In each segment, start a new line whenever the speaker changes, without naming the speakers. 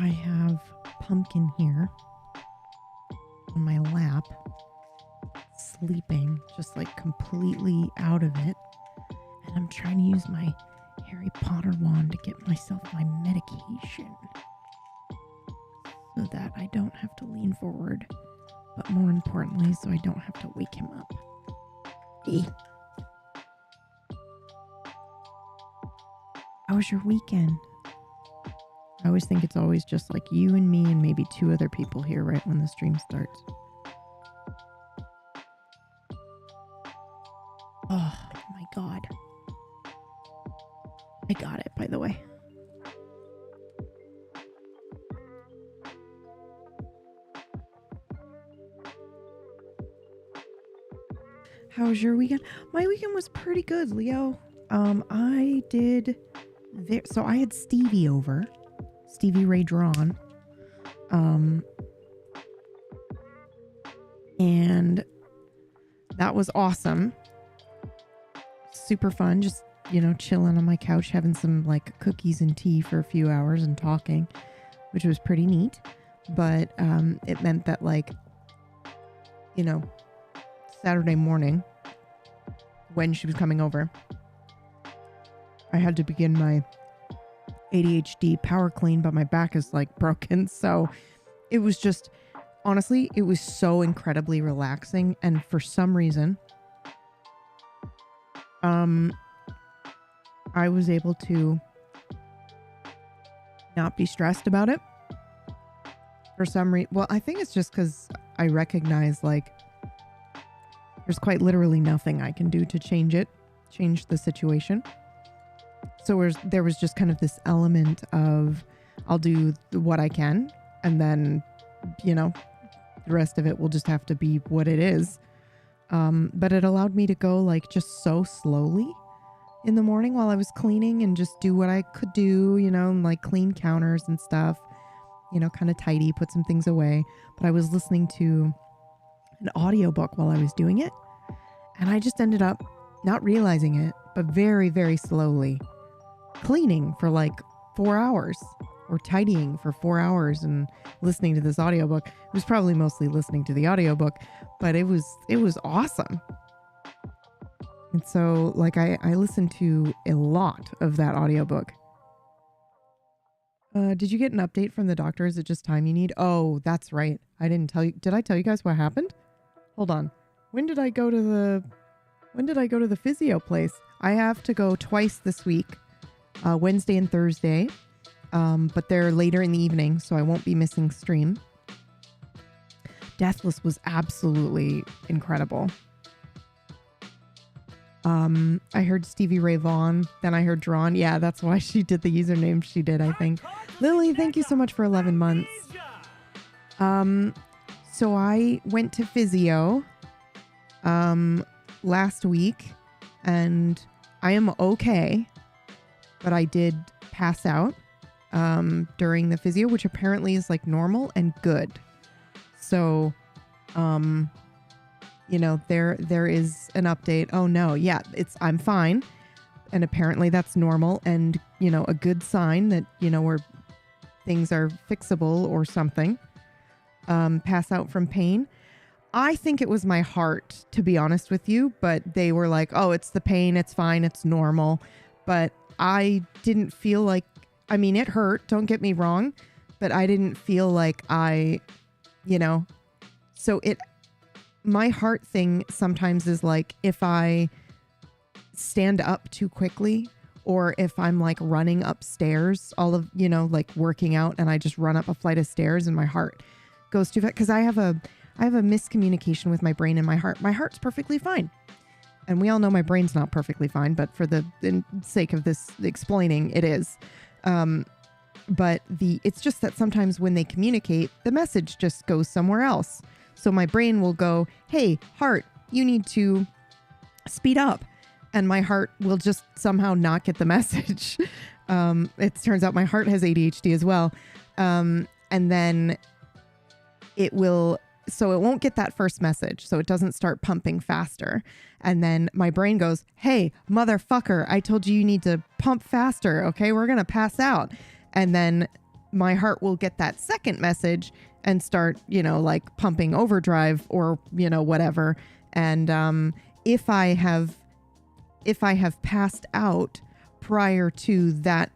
I have Pumpkin here on my lap, sleeping, just like completely out of it. And I'm trying to use my Harry Potter wand to get myself my medication so that I don't have to lean forward, but more importantly, so I don't have to wake him up. How was your weekend? I always think it's always just like you and me and maybe 2 other people here right when the stream starts. Oh my God. I got it, by the way. How was your weekend? My weekend was pretty good, Leo. So I had Stevie over. Stevie Ray Drawn. And that was awesome. Super fun. Just, chilling on my couch, having some like cookies and tea for a few hours and talking, which was pretty neat. But it meant that Saturday morning when she was coming over, I had to begin my ADHD power clean, but my back is broken. So it was just, honestly, it was so incredibly relaxing. And for some reason, I was able to not be stressed about it for some reason. Well, I think it's just because I recognize there's quite literally nothing I can do to change the situation. So there was just kind of this element of I'll do what I can, and then, the rest of it will just have to be what it is. But it allowed me to go just so slowly in the morning while I was cleaning and just do what I could do, clean counters and stuff, kind of tidy, put some things away. But I was listening to an audiobook while I was doing it. And I just ended up not realizing it, but very, very slowly cleaning for 4 hours or tidying for 4 hours and listening to this audiobook. It was probably mostly listening to the audiobook, but it was awesome. And so I listened to a lot of that audiobook. Did you get an update from the doctor? Is it just time you need? Oh, that's right. I didn't tell you. Did I tell you guys what happened? Hold on. When did I go to the physio place? I have to go twice this week, Wednesday and Thursday. But they're later in the evening, so I won't be missing stream. Deathless was absolutely incredible. I heard Stevie Ray Vaughan, then I heard Drawn. Yeah, that's why she did the username she did, I think. Lily, thank you so much for 11 months. So I went to physio last week, and I am okay, but I did pass out during the physio, which apparently is normal and good. So, there is an update. Oh no, yeah, I'm fine. And apparently that's normal and, a good sign that, where things are fixable or something. Pass out from pain. I think it was my heart, to be honest with you, but they were like, oh, it's the pain. It's fine. It's normal. But I didn't feel it hurt. Don't get me wrong, but I didn't feel my heart thing sometimes is if I stand up too quickly, or if I'm running upstairs, all of, working out, and I just run up a flight of stairs and my heart goes too fast. Cause I have a miscommunication with my brain and my heart. My heart's perfectly fine. And we all know my brain's not perfectly fine, but for the sake of this explaining, it is. But it's just that sometimes when they communicate, the message just goes somewhere else. So my brain will go, hey, heart, you need to speed up. And my heart will just somehow not get the message. It turns out my heart has ADHD as well. And then it won't get that first message. So it doesn't start pumping faster. And then my brain goes, hey, motherfucker, I told you need to pump faster. Okay, we're going to pass out. And then my heart will get that second message and start, like pumping overdrive or, whatever. And if I have passed out prior to that,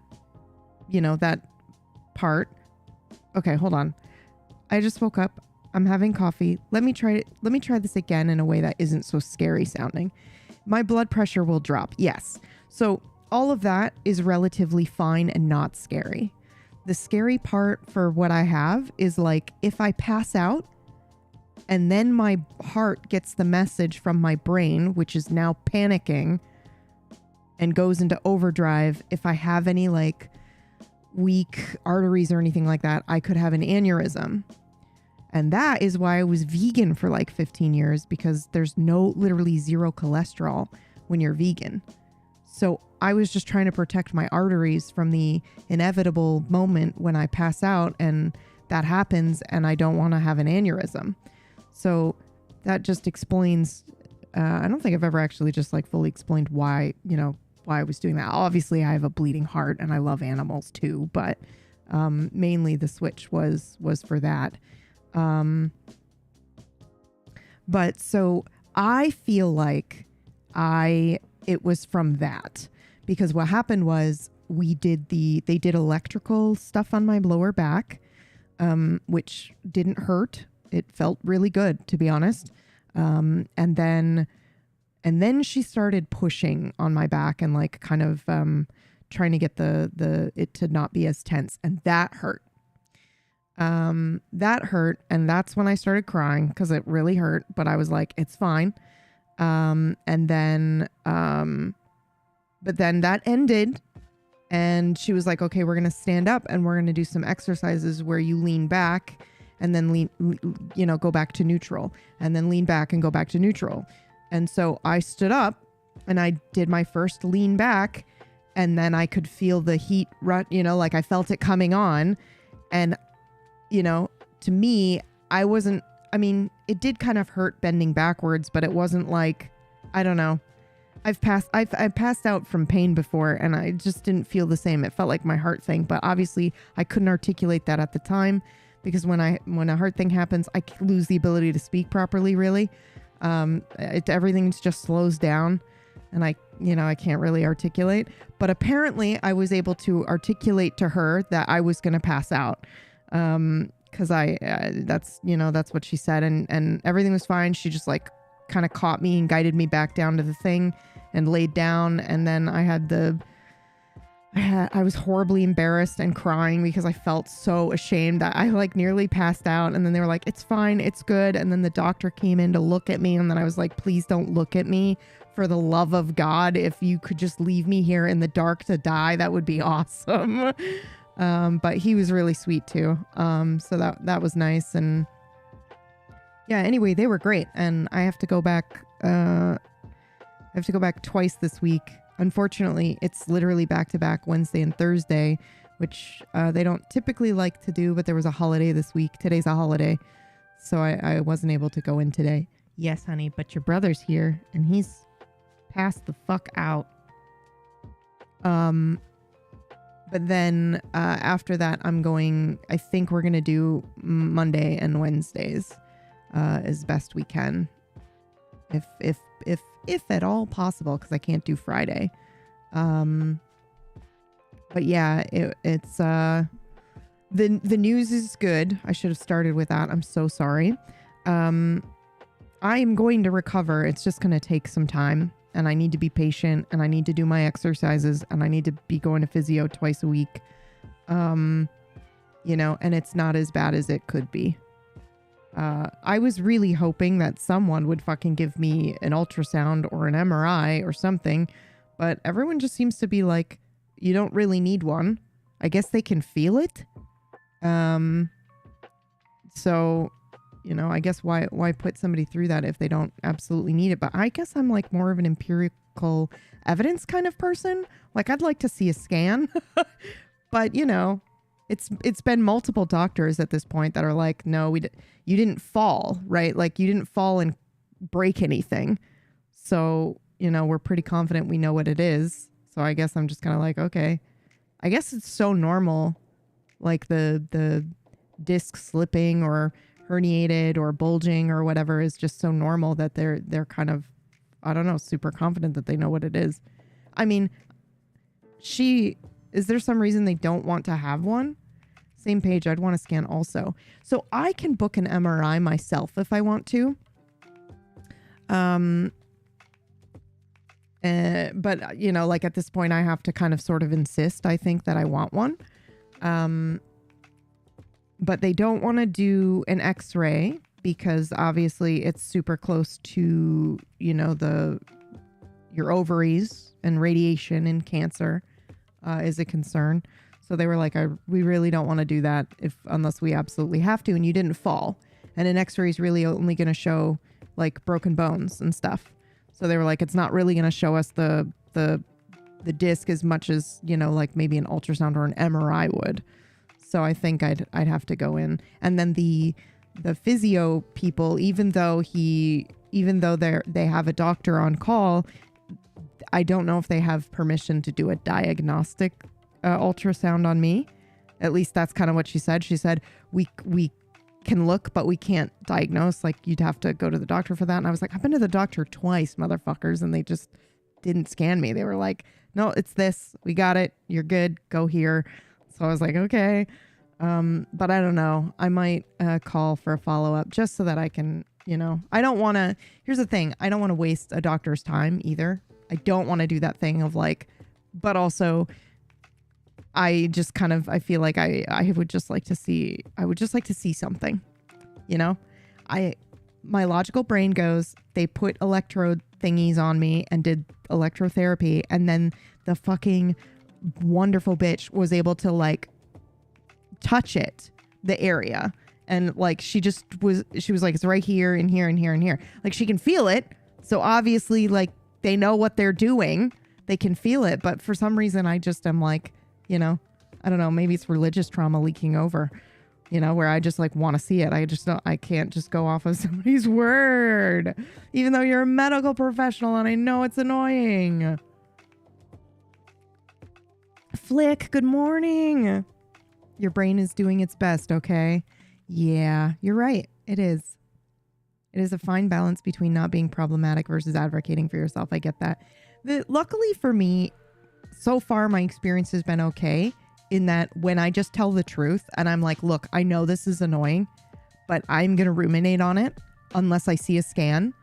that part. Okay, hold on. I just woke up. I'm having coffee. Let me try this again in a way that isn't so scary sounding. My blood pressure will drop. Yes. So all of that is relatively fine and not scary. The scary part for what I have is like if I pass out and then my heart gets the message from my brain, which is now panicking and goes into overdrive. If I have any like weak arteries or anything like that, I could have an aneurysm. And that is why I was vegan for like 15 years, because there's literally zero cholesterol when you're vegan. So I was just trying to protect my arteries from the inevitable moment when I pass out and that happens and I don't want to have an aneurysm. So that just explains, I don't think I've ever actually just like fully explained why I was doing that. Obviously I have a bleeding heart and I love animals too, but mainly the switch was for that. But so I feel like it was from that, because what happened was they did electrical stuff on my lower back, which didn't hurt. It felt really good, to be honest. And then she started pushing on my back and like kind of, trying to get it to not be as tense. And that hurt. That hurt. And that's when I started crying because it really hurt, but I was like, it's fine. But then that ended and she was like, okay, we're going to stand up and we're going to do some exercises where you lean back and then go back to neutral and then lean back and go back to neutral. And so I stood up and I did my first lean back, and then I could feel the heat run, like I felt it coming on. And to me, it did kind of hurt bending backwards, but it wasn't like, I don't know. I've passed out from pain before and I just didn't feel the same. It felt like my heart thing, but obviously I couldn't articulate that at the time, because when a heart thing happens, I lose the ability to speak properly, really. Everything just slows down and I can't really articulate, but apparently I was able to articulate to her that I was going to pass out. Cause that's what she said, and everything was fine. She just like kind of caught me and guided me back down to the thing and laid down. And then I was horribly embarrassed and crying because I felt so ashamed that I like nearly passed out. And then they were like, it's fine, it's good. And then the doctor came in to look at me. And then I was like, please don't look at me, for the love of God. If you could just leave me here in the dark to die, that would be awesome. But he was really sweet too. So that was nice. And yeah, anyway, they were great. And I have to go back twice this week. Unfortunately, it's literally back-to-back Wednesday and Thursday, which they don't typically like to do, but there was a holiday this week. Today's a holiday, so I wasn't able to go in today. Yes, honey, but your brother's here, and he's passed the fuck out. But then after that, I think we're going to do Monday and Wednesdays as best we can. If at all possible, because I can't do Friday. But yeah, it's the news is good. I should have started with that. I'm so sorry. I am going to recover. It's just going to take some time, and I need to be patient, and I need to do my exercises, and I need to be going to physio twice a week. And it's not as bad as it could be. I was really hoping that someone would fucking give me an ultrasound or an MRI or something, but everyone just seems to be like, you don't really need one. I guess they can feel it. So, I guess why put somebody through that if they don't absolutely need it? But I guess I'm like more of an empirical evidence kind of person. Like, I'd like to see a scan, but it's been multiple doctors at this point that are like, no, you didn't fall, right? Like, you didn't fall and break anything. So, we're pretty confident we know what it is. So I guess I'm just kind of like, okay, I guess it's so normal. like the disc slipping or herniated or bulging or whatever is just so normal that they're kind of, I don't know, super confident that they know what it is. I mean, is there some reason they don't want to have one? Same page, I'd want to scan also. So I can book an MRI myself if I want to. But you know, like at this point I have to kind of sort of insist, I think, that I want one. But they don't want to do an X-ray because obviously it's super close to, you know, your ovaries, and radiation and cancer is a concern. So they were like, we really don't want to do that unless we absolutely have to. And you didn't fall. And an X-ray is really only going to show like broken bones and stuff. So they were like, it's not really going to show us the disc as much as, you know, like maybe an ultrasound or an MRI would. So I think I'd have to go in. And then the physio people, even though they have a doctor on call, I don't know if they have permission to do a diagnostic ultrasound on me. At least that's kind of what she said. She said, we can look, but we can't diagnose. Like, you'd have to go to the doctor for that. And I was like, I've been to the doctor twice, motherfuckers. And they just didn't scan me. They were like, no, it's this. We got it. You're good. Go here. So I was like, okay. But I don't know. I might call for a follow-up just so that I can, you know, I don't want to, here's the thing. I don't want to waste a doctor's time either. I don't want to do that thing of like, but also I just kind of, I feel like I would just like to see something, you know. My logical brain goes, they put electrode thingies on me and did electrotherapy, and then the fucking wonderful bitch was able to like touch the area, and like she was like, it's right here and here and here and here. Like, she can feel it. So obviously, like, they know what they're doing. They can feel it. But for some reason, I just am like, you know, I don't know, maybe it's religious trauma leaking over, you know, where I just like want to see it. I can't just go off of somebody's word, even though you're a medical professional, and I know it's annoying. Flick, good morning. Your brain is doing its best, okay? Yeah, you're right. It is. It is a fine balance between not being problematic versus advocating for yourself. I get that. Luckily for me, so far my experience has been okay, in that when I just tell the truth and I'm like, look, I know this is annoying, but I'm going to ruminate on it unless I see a scan.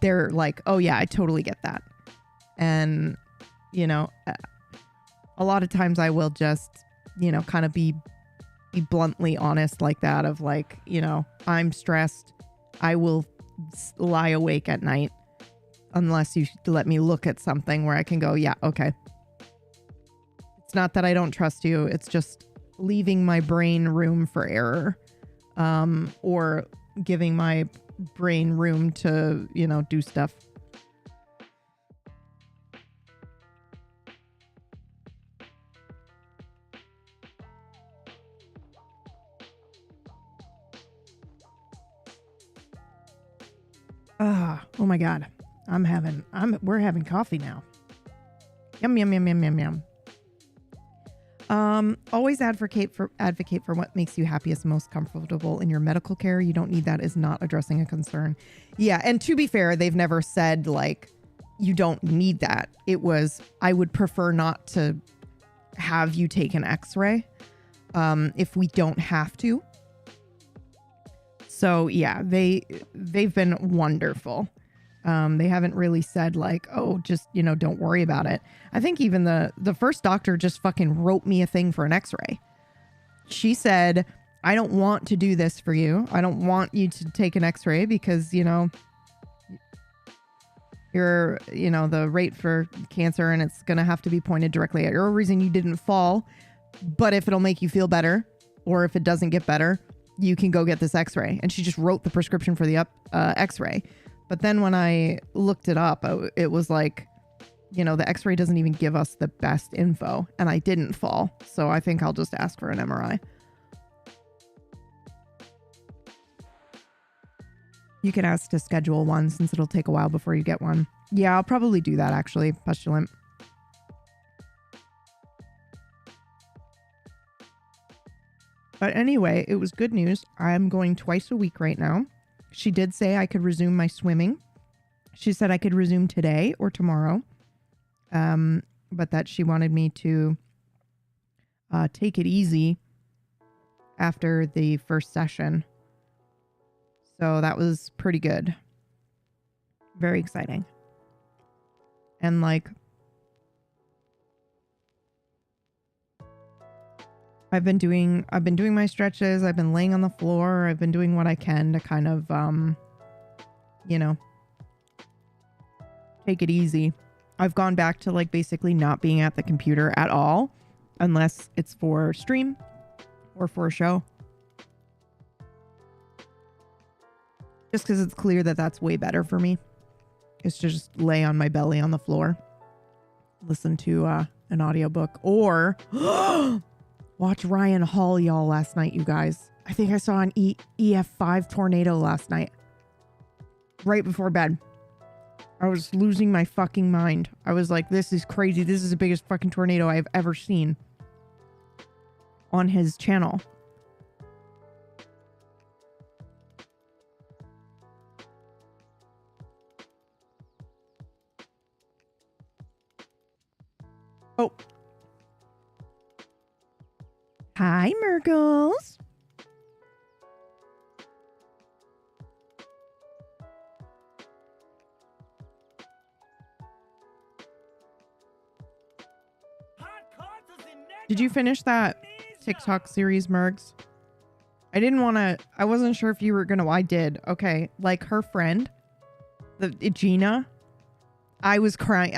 They're like, oh yeah, I totally get that. And, you know, a lot of times I will just, you know, kind of be bluntly honest like that, of like, you know, I'm stressed. I will lie awake at night unless you let me look at something where I can go, yeah, okay. It's not that I don't trust you. It's just leaving my brain room for error, or giving my brain room to, you know, do stuff. Oh my God. We're having coffee now. Yum, yum, yum, yum, yum, yum. Always advocate for what makes you happiest, most comfortable in your medical care. You don't need that is not addressing a concern. Yeah. And to be fair, they've never said like, you don't need that. It was, I would prefer not to have you take an X-ray, if we don't have to. So yeah, they've been wonderful. They haven't really said like, oh, just, you know, don't worry about it. I think even the first doctor just fucking wrote me a thing for an X-ray. She said, I don't want to do this for you. I don't want you to take an X-ray because, you know, you're, you know, the rate for cancer, and it's going to have to be pointed directly at your ovaries, and you didn't fall. But if it'll make you feel better, or if it doesn't get better, you can go get this X-ray. And she just wrote the prescription for the X-ray. But then when I looked it up, it was like, you know, the X-ray doesn't even give us the best info, and I didn't fall. So I think I'll just ask for an MRI. You can ask to schedule one since it'll take a while before you get one. Yeah, I'll probably do that actually, Pustulant. But anyway, it was good news. I'm going twice a week right now. She did say I could resume my swimming. She said I could resume today or tomorrow. But that she wanted me to take it easy after the first session. So that was pretty good. Very exciting. And like, I've been doing my stretches. I've been laying on the floor. I've been doing what I can to kind of, you know, take it easy. I've gone back to like basically not being at the computer at all, unless it's for stream or for a show. Just because it's clear that that's way better for me. Is to just lay on my belly on the floor, listen to an audiobook, or watch Ryan Hall, y'all, last night, you guys. I think I saw an EF5 tornado last night, right before bed. I was losing my fucking mind. I was like, this is crazy. This is the biggest fucking tornado I've ever seen on his channel. Oh. Hi, Murgles. Did you finish that TikTok series, Mergs? I wasn't sure if you were gonna. I did. Okay. Like her friend, Gina, I was crying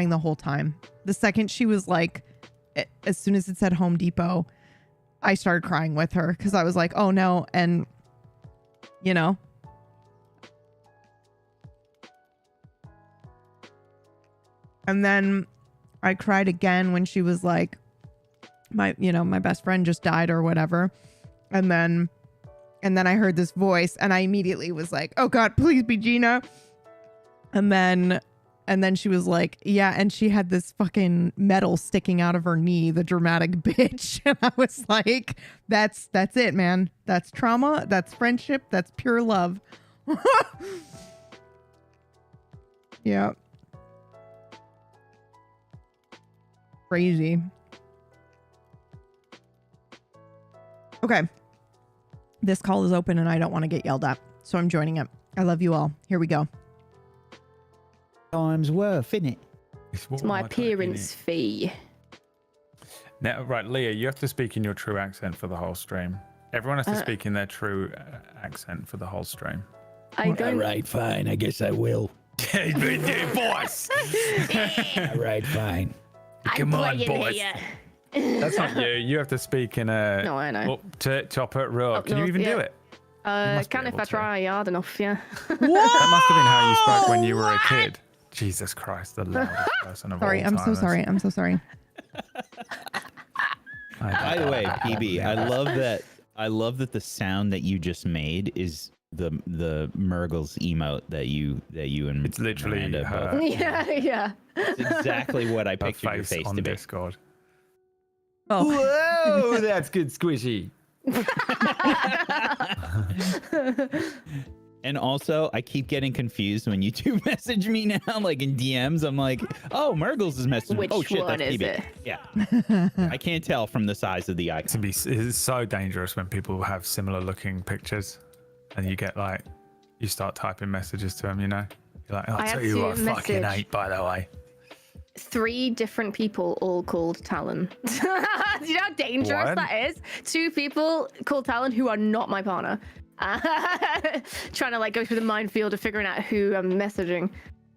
the whole time. The second she was like, as soon as it said Home Depot, I started crying with her because I was like, oh no. And, you know. And then I cried again when she was like, my best friend just died or whatever. And then I heard this voice and I immediately was like, oh God, please be Gina. And then she was like, yeah, and she had this fucking metal sticking out of her knee, the dramatic bitch. And I was like, that's it, man. That's trauma. That's friendship. That's pure love. Yeah. Crazy. Okay. This call is open and I don't want to get yelled at, so I'm joining it. I love you all. Here we go.
Time's worth, innit?
It's my appearance fee.
Now, right, Leah, you have to speak in your true accent for the whole stream. Everyone has to speak in their true accent for the whole stream.
I don't.
All right, fine. I guess I will.
Boss!
All right, fine.
Come on, boss. That's not you. You have to speak in a...
No, I know.
Chopper row. Can you even do it?
Can if I try hard enough, yeah.
That must have been how you spoke when you were a kid. Jesus Christ, the loudest person of all time.
I'm so sorry. I'm so sorry.
By the way, PB, I love that the sound that you just made is the Murgles emote that you and
it's literally
Miranda
her.
both.
Yeah.
It's exactly what I pictured your face
on
to be.
Discord.
Oh.
Whoa, that's good, squishy.
And also, I keep getting confused when you two message me now, like in DMs. I'm like, oh, Murgles is messaging me.
Which
Oh shit,
one
that's
is
PB.
it?
Yeah. I can't tell from the size of the icon.
It's so dangerous when people have similar looking pictures and you get like, you start typing messages to them, you know? You're like, I'll tell you what I fucking hate, by the way.
3 different people all called Talon. Do you know how dangerous that is? 2 people called Talon who are not my partner. Trying to like go through the minefield of figuring out who I'm messaging.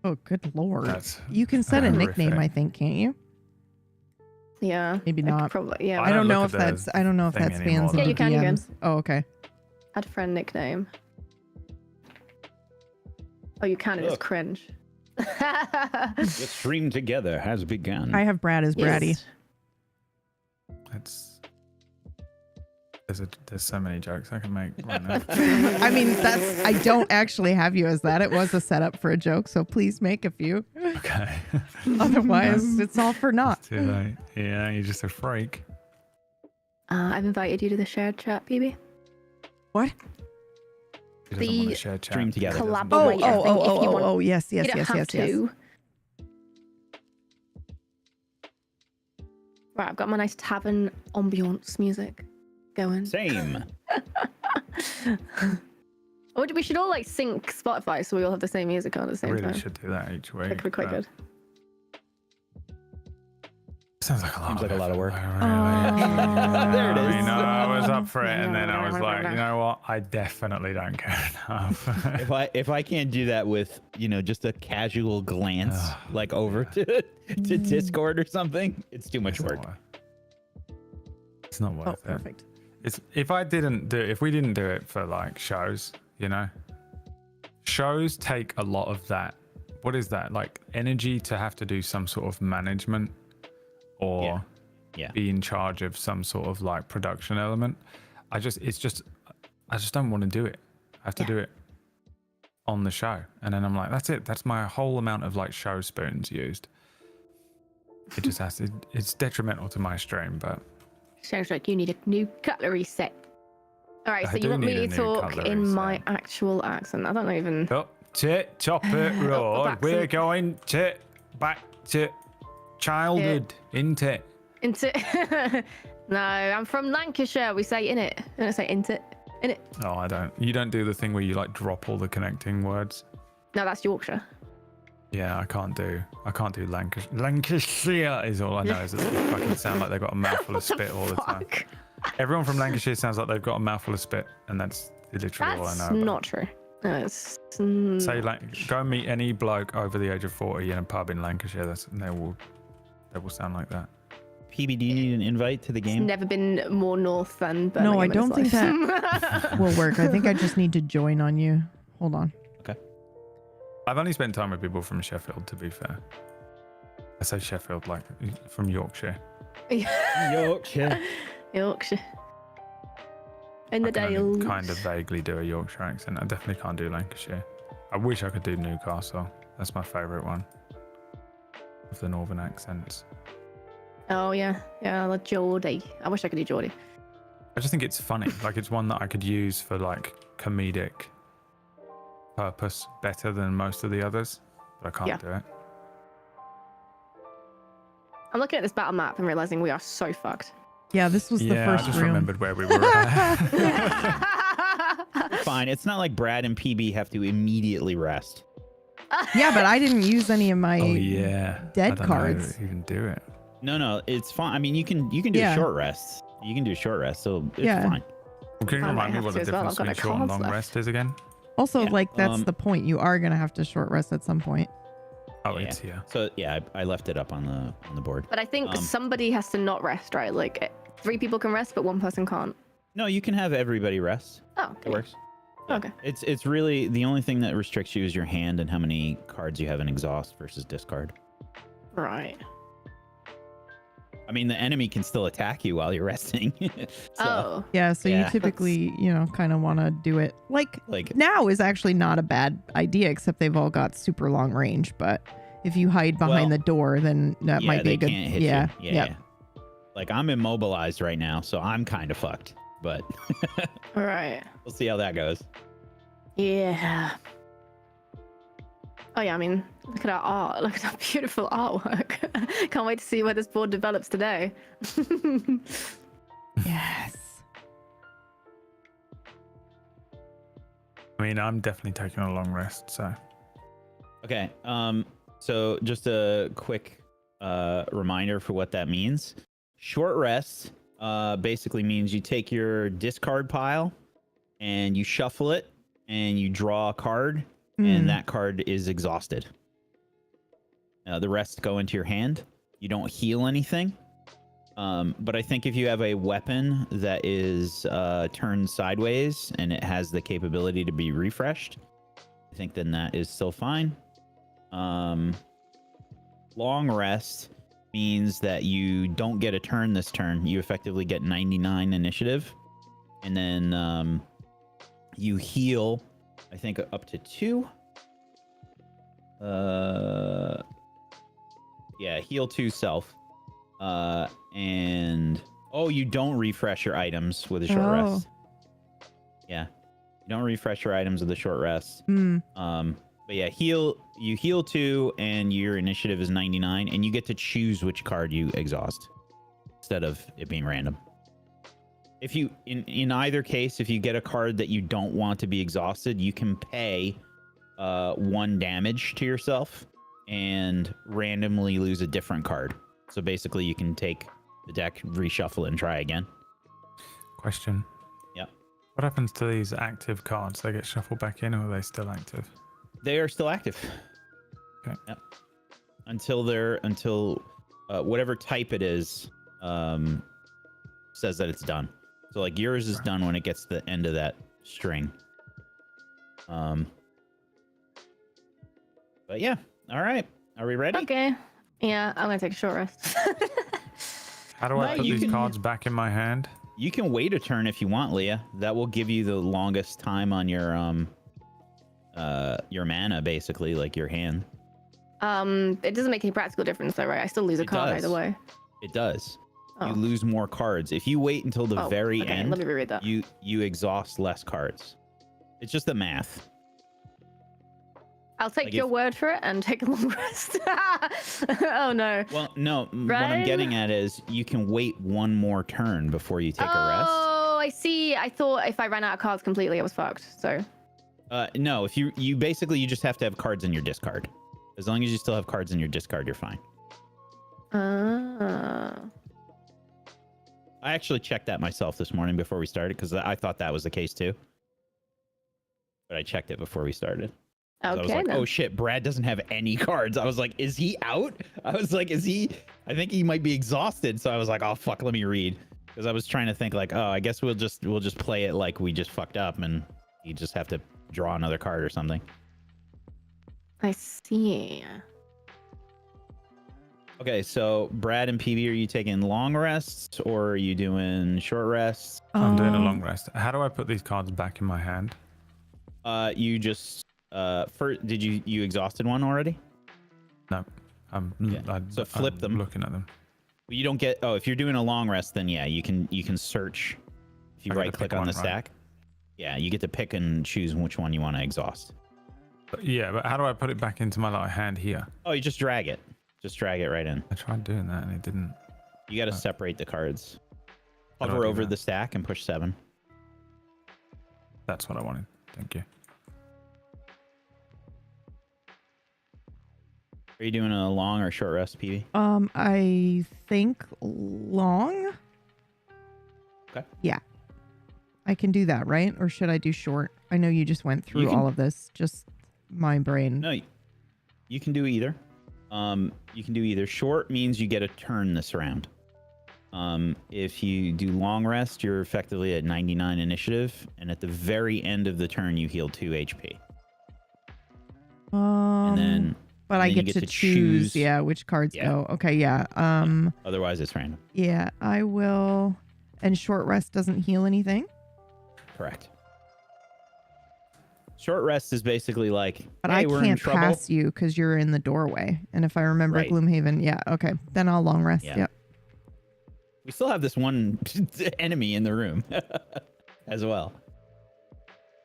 Oh, good lord.
That's
You can set a
horrific.
nickname, I think, can't you?
Yeah.
Maybe
I could
not.
Probably, yeah.
I don't know if
look at
that's.
the
I don't know if
thing
that
anymore,
spans
though.
into
Yeah, you can, you can.
DMs. Oh, okay.
Add friend nickname. Oh, you can. It's
Look.
cringe.
The stream together has begun.
I have Brad as Braddy.
Yes.
It's there's so many jokes I can make right now.
I mean, I don't actually have you as that. It was a setup for a joke, so please make a few.
Okay.
Otherwise, it's all for naught.
Too late. Yeah, you're just a freak.
I've invited you to the shared chat, PB.
What?
He doesn't want to share chat.
Stream together.
Collaborate. I think, if you want.
Yes,
You don't have to. Right, I've got my nice tavern ambiance music going.
Same.
Or we should all like sync Spotify so we all have the same music on at the same
I really
time.
should do that each week.
That could be quite good.
Sounds like a lot of
work.
Really.
There it is.
I mean, I was up for it, and then I was like, you know what? I definitely don't care enough.
if I can't do that with just a casual glance, like over to Discord or something, it's too much work.
It's not worth it.
Perfect.
It's if we didn't do it for like shows, shows take a lot of that. What is that, like energy to have to do some sort of management or be in charge of some sort of like production element? I just don't want to do it. I have to do it on the show, and then I'm like, that's it. That's my whole amount of like show spoons used. It just has to. It's detrimental to my stream, but.
Sounds like you need a new cutlery set. All right, so you want me to talk in my actual accent? I don't even.
Top it, Road. We're going back to childhood, into it.
No, I'm from Lancashire. We say in it. I don't say into it.
Oh, I don't. You don't do the thing where you like drop all the connecting words.
No, that's Yorkshire.
Yeah, I can't do Lancashire. Lancashire is all I know. Is that they fucking sound like they've got a mouthful of spit all the time. Everyone from Lancashire sounds like they've got a mouthful of spit, and that's literally all I know.
That's not true.
Say go and meet any bloke over the age of 40 in a pub in Lancashire. They will sound like that.
PB, do you need an invite to the game?
It's never been more north than Birmingham.
No, I don't think that will work. I think I just need to join on you. Hold on.
I've only spent time with people from Sheffield, to be fair. I say Sheffield, like from Yorkshire.
Yorkshire.
In the Dales.
Kind of vaguely do a Yorkshire accent. I definitely can't do Lancashire. I wish I could do Newcastle. That's my favourite one of the northern accents.
Oh yeah, like Geordie. I wish I could do Geordie.
I just think it's funny. Like it's one that I could use for like comedic purpose better than most of the others, but I can't do it.
I'm looking at this battle map and realizing we are so fucked.
Yeah, this was the first
I just
room.
remembered where we were at.
Fine. It's not like Brad and PB have to immediately rest.
Yeah, but I didn't use any of my dead cards.
Know how to even do it.
No, it's fine. I mean, you can do short rests. You can do short rests, so it's fine.
Can you remind me what the difference between short and long rest is again?
Also, like that's the point. You are gonna have to short rest at some point.
Oh,
So I left it up on the board.
But I think somebody has to not rest, right? Like 3 people can rest, but 1 person can't.
No, you can have everybody rest.
Oh, okay.
It works.
Okay.
It's really the only thing that restricts you is your hand and how many cards you have in exhaust versus discard.
Right.
I mean, the enemy can still attack you while you're resting.
So
you typically, kind of want to do it like now is actually not a bad idea, except they've all got super long range. But if you hide behind the door, then that might be a good.
Can't hit you. Yeah. Like I'm immobilized right now, so I'm kind of fucked. But
all right,
we'll see how that goes.
Yeah. Oh yeah, I mean, look at our art. Look at our beautiful artwork. Can't wait to see where this board develops today.
Yes.
I mean, I'm definitely taking a long rest, so.
Okay. So just a quick reminder for what that means. Short rest basically means you take your discard pile and you shuffle it and you draw a card. And that card is exhausted. The rest go into your hand. You don't heal anything. But I think if you have a weapon that is turned sideways and it has the capability to be refreshed, I think then that is still fine. Long rest means that you don't get a turn this turn. You effectively get 99 initiative. And then you heal, I think, up to 2. Heal 2 self. And Oh, you don't refresh your items with a short rest. Yeah, you don't refresh your items with a short rest. But yeah, you heal 2 and your initiative is 99 and you get to choose which card you exhaust instead of it being random. If you in either case, if you get a card that you don't want to be exhausted, you can pay 1 damage to yourself and randomly lose a different card. So basically you can take the deck, reshuffle it, and try again.
Question.
Yeah.
What happens to these active cards? They get shuffled back in, or are they still active?
They are still active.
Okay.
Yep. Until whatever type it is says that it's done. So like yours is done when it gets to the end of that string. But yeah. All right. Are we ready?
Okay. Yeah, I'm gonna take a short rest.
How do I put these cards back in my hand?
You can wait a turn if you want, Leah. That will give you the longest time on your mana, basically, like your hand.
It doesn't make any practical difference though, right? I still lose a card either way.
It does.
Oh.
You lose more cards. If you wait until the very end,
let me reread that.
You exhaust less cards. It's just the math.
I'll take your word for it and take a long rest. Oh no.
Well, no. What I'm getting at is you can wait 1 more turn before you take a rest.
Oh, I see. I thought if I ran out of cards completely, I was fucked. So.
No. If you basically you just have to have cards in your discard. As long as you still have cards in your discard, you're fine. I actually checked that myself this morning before we started because I thought that was the case too. But I checked it before we started.
Okay,
I was like, oh shit, Brad doesn't have any cards. I was like, is he out? I was like, is he? I think he might be exhausted. So I was like, oh fuck, let me read. Because I was trying to think like, oh, I guess we'll just play it like we just fucked up and you just have to draw another card or something.
I see.
Okay, so Brad and PB, are you taking long rests or are you doing short rests?
I'm doing a long rest. How do I put these cards back in my hand?
You just did you exhausted one already?
No.
So flip them.
Looking at them.
You don't get. Oh, if you're doing a long rest, then yeah, you can search. If you right click on the stack, yeah, you get to pick and choose which one you want to exhaust.
But how do I put it back into my hand here?
Oh, you just drag it. Just drag it right in.
I tried doing that and it didn't.
You got to separate the cards. Hover over the stack and push 7.
That's what I wanted. Thank you.
Are you doing a long or short rest, PB?
I think long.
Okay.
Yeah. I can do that, right? Or should I do short? I know you just went through all of this. Just my brain.
No, you can do either. You can do either. Short means you get a turn this round. If you do long rest, you're effectively at 99 initiative, and at the very end of the turn, you heal 2 HP.
And then. But I get to choose, which cards go. Okay, yeah.
Otherwise, it's random.
Yeah, I will. And short rest doesn't heal anything?
Correct. Short rest is basically like,
but
hey,
I
we're in
can't
trouble.
pass you because you're in the doorway. And if I remember Gloomhaven, okay. Then I'll long rest. Yep.
We still have this one enemy in the room as well.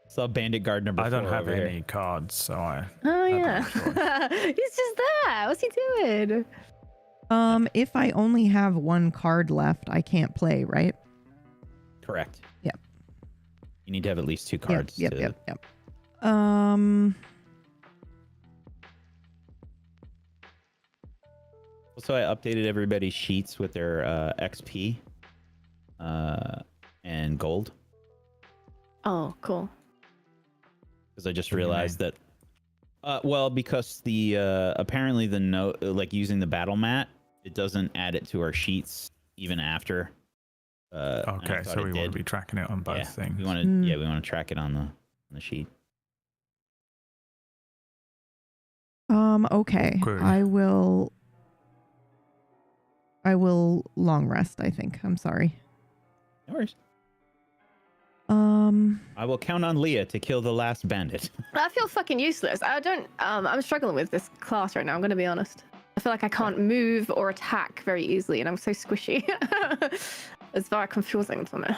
So Bandit Guard number 4
I don't have any
here.
cards, so I.
Oh yeah, he's just there. What's he doing?
If I only have 1 card left, I can't play, right?
Correct.
Yep.
You need to have at least 2 cards.
Yep.
So I updated everybody's sheets with their XP and gold.
Oh, cool.
Because I just realized that, because the apparently the note, like using the battle mat, it doesn't add it to our sheets even after.
Okay, so we want to be tracking it on both things.
We want to, we want to track it on the sheet.
Okay. I will long rest, I think. I'm sorry.
No worries. I will count on Leah to kill the last bandit.
I feel fucking useless. I'm struggling with this class right now, I'm going to be honest. I feel like I can't move or attack very easily, and I'm so squishy. It's very confusing for me.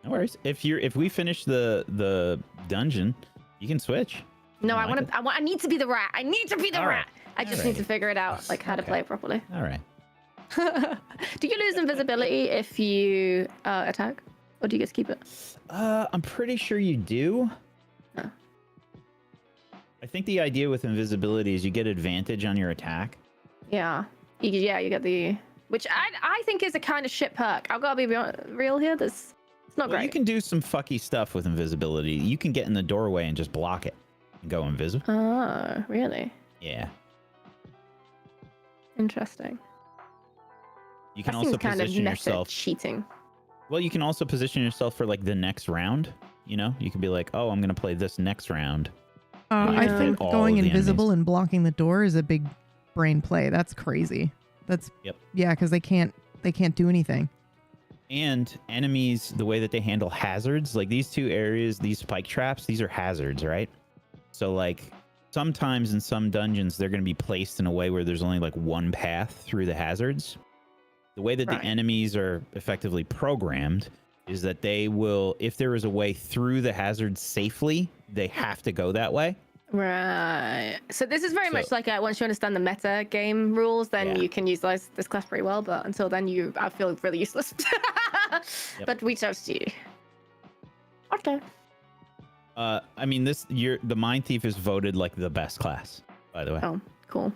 No worries. If we finish the dungeon, you can switch.
No, I need to be the rat. I need to be the rat. I just need to figure it out, like how to play it properly.
All right.
Do you lose invisibility if you attack, or do you just keep it?
I'm pretty sure you do.
Oh.
I think the idea with invisibility is you get advantage on your attack.
Yeah. You get the, which I think is a kind of shit perk. I've got to be real here. It's not great.
You can do some fucky stuff with invisibility. You can get in the doorway and just block it and go invisible.
Oh, really?
Yeah.
Interesting.
You can
That
also
seems kind of
position
meta
yourself.
cheating.
Well, you can also position yourself for like the next round. You know, you can be like, oh, I'm going to play this next round.
I
Yeah.
think
All
going
of the
invisible
enemies.
and blocking the door is a big brain play. That's crazy. That's
Yep.
Yeah, because they can't do anything.
And enemies, the way that they handle hazards, like these two areas, these spike traps, these are hazards, right? So like sometimes in some dungeons, they're going to be placed in a way where there's only like one path through the hazards. The way that the enemies are effectively programmed is that they will, if there is a way through the hazards safely, they have to go that way.
Right. So this is very much like once you understand the meta game rules, then
Yeah.
you can utilize this class pretty well. But until then, I feel really useless. But we chose you. Okay.
I mean, the Mind Thief is voted like the best class, by the way.
Oh, cool.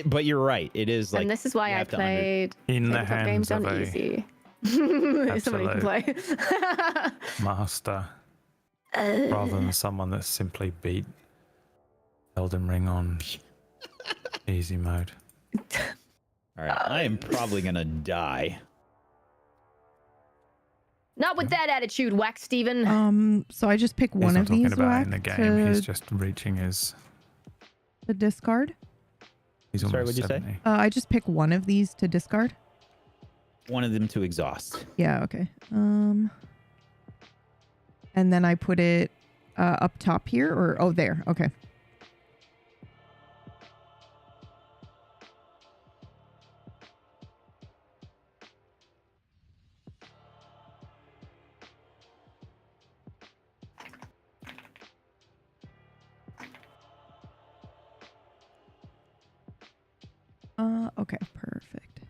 But you're right. It is like.
And this is why
you
I
have to
played
In the
tabletop games
hands of
on
a
easy. Somebody can play.
master, rather than someone that's simply beat Elden Ring on easy mode.
All right. I am probably going to die.
Not with that attitude, Whack Steven.
So I just pick
He's
one
not
of
talking
these
about
whack
in the game. He's
to
just reaching his.
the discard.
He's
Sorry,
almost
what'd you say?
70.
I just pick one of these to discard.
One of them to exhaust.
Yeah, okay. And then I put it up top here, or there. Okay. Okay, perfect.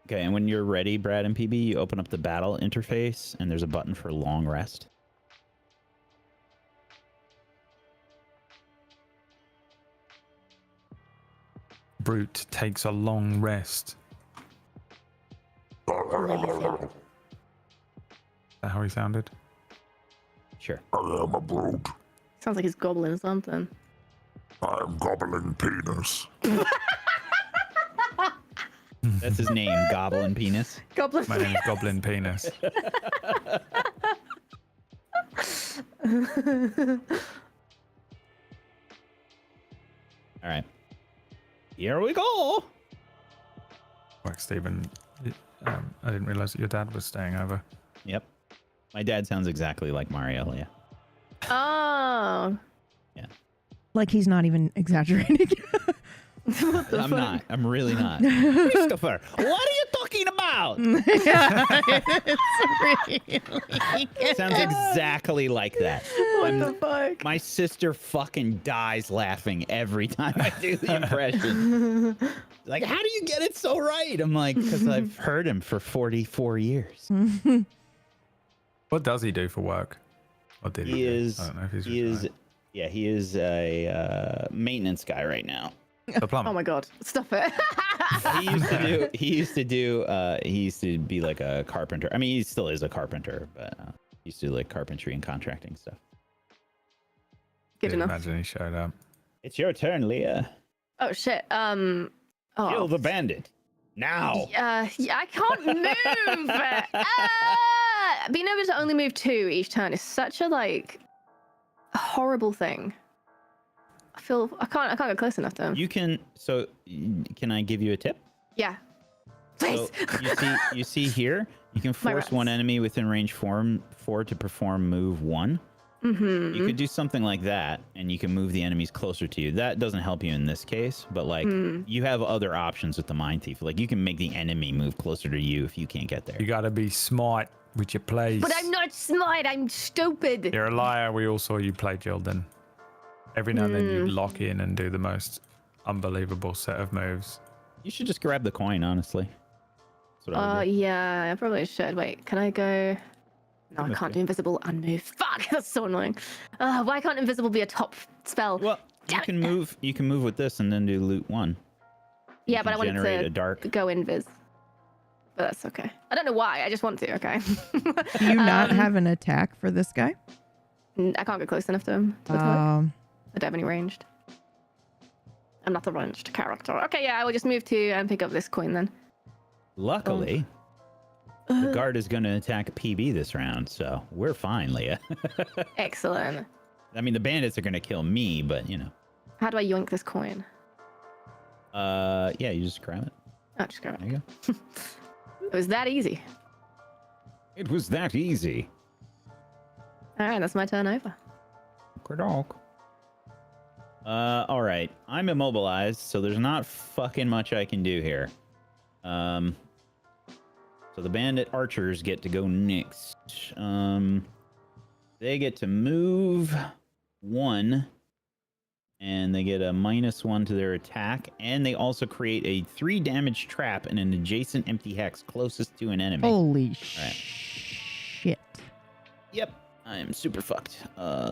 Okay, and when you're ready, Brad and PB, you open up the battle interface, and there's a button for long rest.
Brute takes a long rest. Is that how he sounded?
Sure.
I am a brute.
Sounds like he's gobbling something.
I am gobbling penis.
That's his name, Goblin Penis.
Goblin.
My name is Goblin Penis.
All right. Here we go.
Like Stephen, I didn't realize that your dad was staying over.
Yep. My dad sounds exactly like Mario, yeah.
Oh.
Like he's not even exaggerating.
I'm not. I'm really not. Christopher, what are you talking about?
Yeah, it's really
Sounds exactly like that.
What the fuck?
My sister fucking dies laughing every time I do the impression. Like, how do you get it so right? I'm like, because I've heard him for 44 years.
What does he do for work? Or did he?
He
do?
is.
I don't know if he's
He is.
retired.
Yeah, he is a maintenance guy right now.
The plumber.
Oh my god! Stop it.
He used to do. He used to be like a carpenter. I mean, he still is a carpenter, but he used to do like carpentry and contracting stuff.
Good enough.
Imagine he showed up.
It's your turn, Leah.
Oh shit.
Kill
Oh.
the bandit now.
Yeah, I can't move. Being able to only move 2 each turn is such a horrible thing. I can't go close enough to him.
You can. So, can I give you a tip?
Yeah. Please.
So you see here, you can force one enemy within range 4 to perform move 1.
Mm-hmm.
You could do something like that, and you can move the enemies closer to you. That doesn't help you in this case, but like you have other options with the Mind Thief. Like you can make the enemy move closer to you if you can't get there.
You gotta be smart with your plays.
But I'm not smart. I'm stupid.
You're a liar. We all saw you play Jilden. Every now and then you lock in and do the most unbelievable set of moves.
You should just grab the coin, honestly.
Yeah, I probably should. Wait, can I go? No, I can't do invisible and move. Fuck, that's so annoying. Why can't invisible be a top spell?
Well, you can move. You can move with this and then do loot 1.
Yeah, but I want
generate
to
a dark.
go invis. But that's okay. I don't know why. I just want to. Okay.
Do you not have an attack for this guy?
I can't get close enough to him. I don't have any ranged. I'm not a ranged character. Okay, yeah, I will just move to and pick up this coin then.
Luckily, the guard is going to attack PB this round, so we're fine, Leah.
Excellent.
I mean, the bandits are going to kill me, but you know.
How do I yoink this coin?
Yeah, you just grab it.
Oh, just grab it.
There you go.
It was that easy.
It was that easy.
All right, that's my turn over.
All right. I'm immobilized, so there's not fucking much I can do here. So the bandit archers get to go next. They get to move 1, and they get a -1 to their attack, and they also create a 3 damage trap in an adjacent empty hex closest to an enemy.
Holy shit.
Yep, I am super fucked.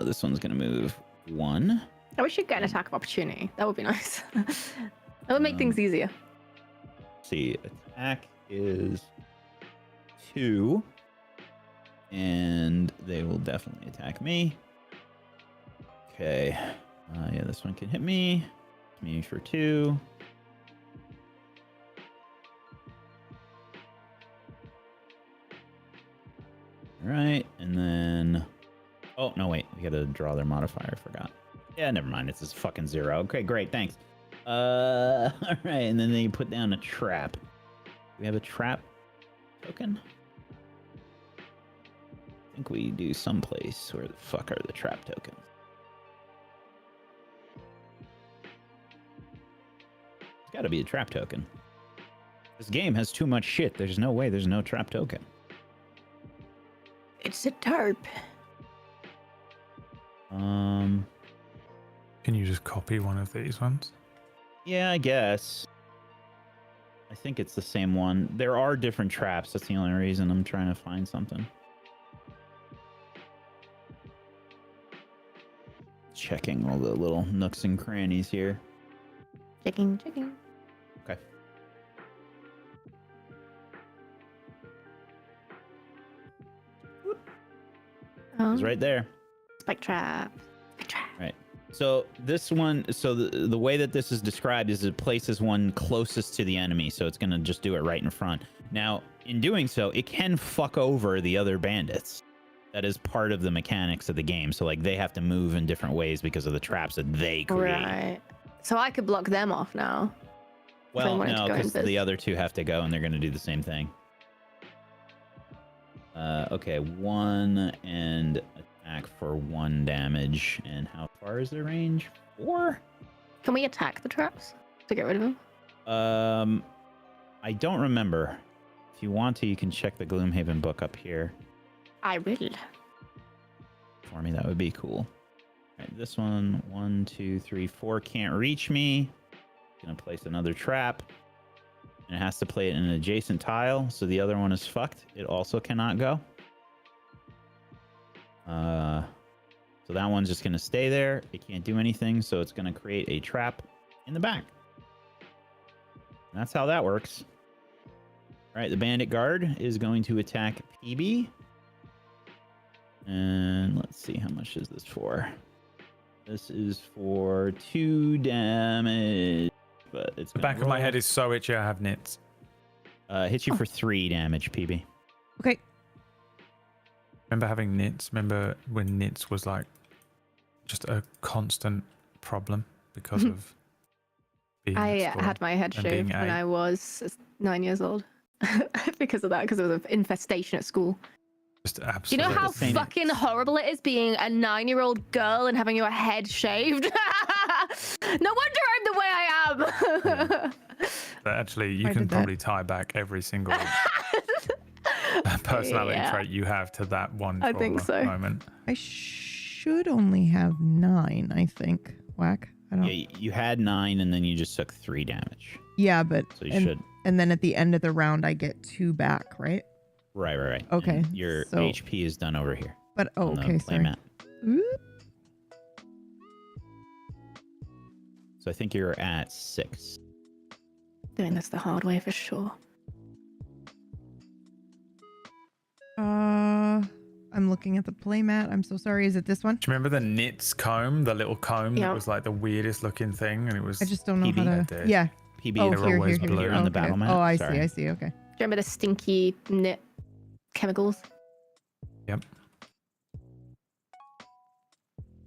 This one's gonna move 1.
I wish you'd get an attack of opportunity. That would be nice. That would make things easier.
See, attack is 2, and they will definitely attack me. Okay, yeah, this one can hit me. Me for 2. All right, and then, oh no, wait, we gotta draw their modifier. I forgot. Yeah, never mind. It's just fucking 0. Okay, great, thanks. All right, and then they put down a trap. We have a trap token. I think we do someplace. Where the fuck are the trap tokens? It's got to be a trap token. This game has too much shit. There's no way there's no trap token.
It's a tarp.
Can you just copy one of these ones?
Yeah, I guess. I think it's the same one. There are different traps. That's the only reason I'm trying to find something. Checking all the little nooks and crannies here.
Checking.
Okay. It's right there.
Spike trap.
Right. So this one, so the way that this is described is it places one closest to the enemy, so it's gonna just do it right in front. Now, in doing so, it can fuck over the other bandits. That is part of the mechanics of the game. So like they have to move in different ways because of the traps that they create.
Right. So I could block them off now.
Well, no, because the other 2 have to go, and they're gonna do the same thing. Okay, 1 and attack for 1 damage. And how far is their range? 4?
Can we attack the traps to get rid of them?
I don't remember. If you want to, you can check the Gloomhaven book up here.
I will.
For me, that would be cool. All right, this one, 1, 2, 3, 4 can't reach me. Gonna place another trap. And it has to play it in an adjacent tile, so the other one is fucked. It also cannot go. So that one's just gonna stay there. It can't do anything, so it's gonna create a trap in the back. And that's how that works. All right, the bandit guard is going to attack PB. And let's see, how much is this for? This is for 2 damage, but it's
the back of my head is so itchy. I have nits.
Hit you for 3 damage, PB.
Okay.
Remember having nits? Remember when nits was like just a constant problem because of being
I
at school
had my head
and
shaved
being
when I was 9 years old. because of that, because there was an infestation at school.
Just
Do
absolutely.
you know how
the same-
fucking horrible it is being a 9-year-old girl and having your head shaved? No wonder I'm the way I am.
But actually, you
I
can
did that.
probably tie back every single personality
Yeah.
trait you have to that one
I think
trauma
so.
moment.
I should only have 9, I think. Whack. I don't.
Yeah, you had 9 and then you just took 3 damage.
Yeah, but
So you should.
and then at the end of the round, I get 2 back, right?
Right.
Okay,
And your
so-
HP is done over here.
But
on the
okay,
play
sorry.
mat.
Oop.
So I think you're at 6.
Doing this the hard way for sure.
I'm looking at the playmat. I'm so sorry. Is it this one?
Do you remember the knits comb, the little comb
Yeah.
that was like the weirdest looking thing, and it was
I just don't know
PB?
how
I
to.
did.
Yeah.
PB
Oh,
They were
here,
always
here,
blue.
here.
on the
Okay.
battle mat.
Oh, I
Sorry.
see. I see. Okay.
Do you remember the stinky knit chemicals?
Yep.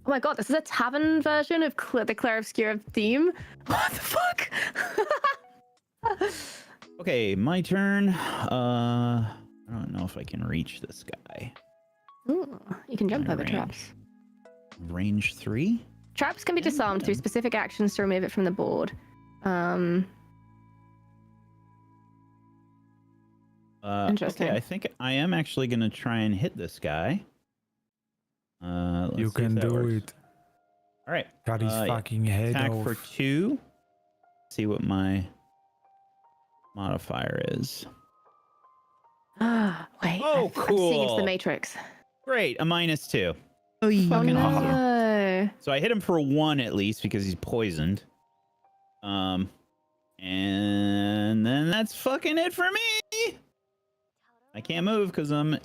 Oh my god, this is a tavern version of the Claire Obscura theme? What the fuck?
Okay, my turn. I don't know if I can reach this guy.
Ooh, you can jump
My
over
range.
traps.
Range 3?
Traps can be disarmed through specific actions to remove it from the board. Interesting.
Okay, I think I am actually going to try and hit this guy. Let's
you
see if
can
that
do
works.
it.
All right.
Got his
Yeah.
fucking head
Attack
off.
for 2. See what my modifier is.
Wait,
Oh,
I'm seeing into
cool.
the Matrix.
Great, a -2.
Oh, yeah.
Fucking
oh,
awesome.
no.
So I hit him for 1 at least because he's poisoned. And then that's fucking it for me. I can't move because I'm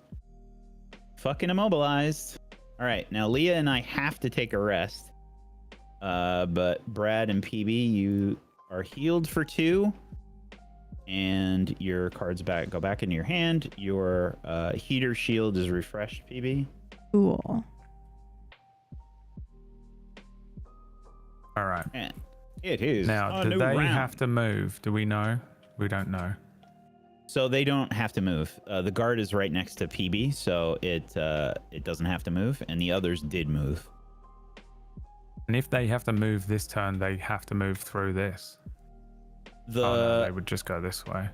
fucking immobilized. All right, now Leah and I have to take a rest. But Brad and PB, you are healed for 2. And your cards go back into your hand. Your heater shield is refreshed, PB.
Cool.
All right.
And it is
Now,
a
do
new
they
round.
have to move? Do we know? We don't know.
So they don't have to move. The guard is right next to PB, so it doesn't have to move, and the others did move.
And if they have to move this turn, they have to move through this.
The
Oh, no, they would just go this way.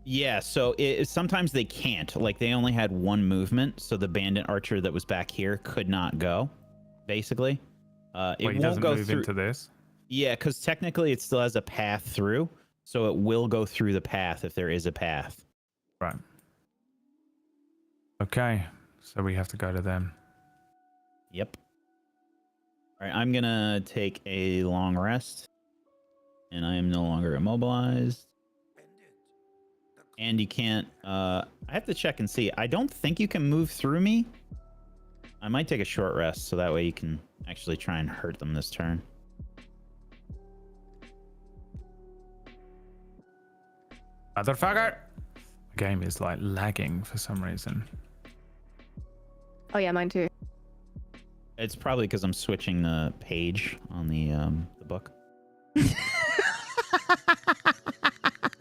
yeah, so sometimes they can't. Like they only had 1 movement, so the bandit archer that was back here could not go. Basically, it
Well, he
won't
doesn't
go
move
through.
into this.
Yeah, because technically it still has a path through, so it will go through the path if there is a path.
Right. Okay. So we have to go to them.
Yep. All right, I'm gonna take a long rest, and I am no longer immobilized. And you can't. I have to check and see. I don't think you can move through me. I might take a short rest so that way you can actually try and hurt them this turn.
Motherfucker! The game is like lagging for some reason.
Oh yeah, mine too.
It's probably because I'm switching the page on the book.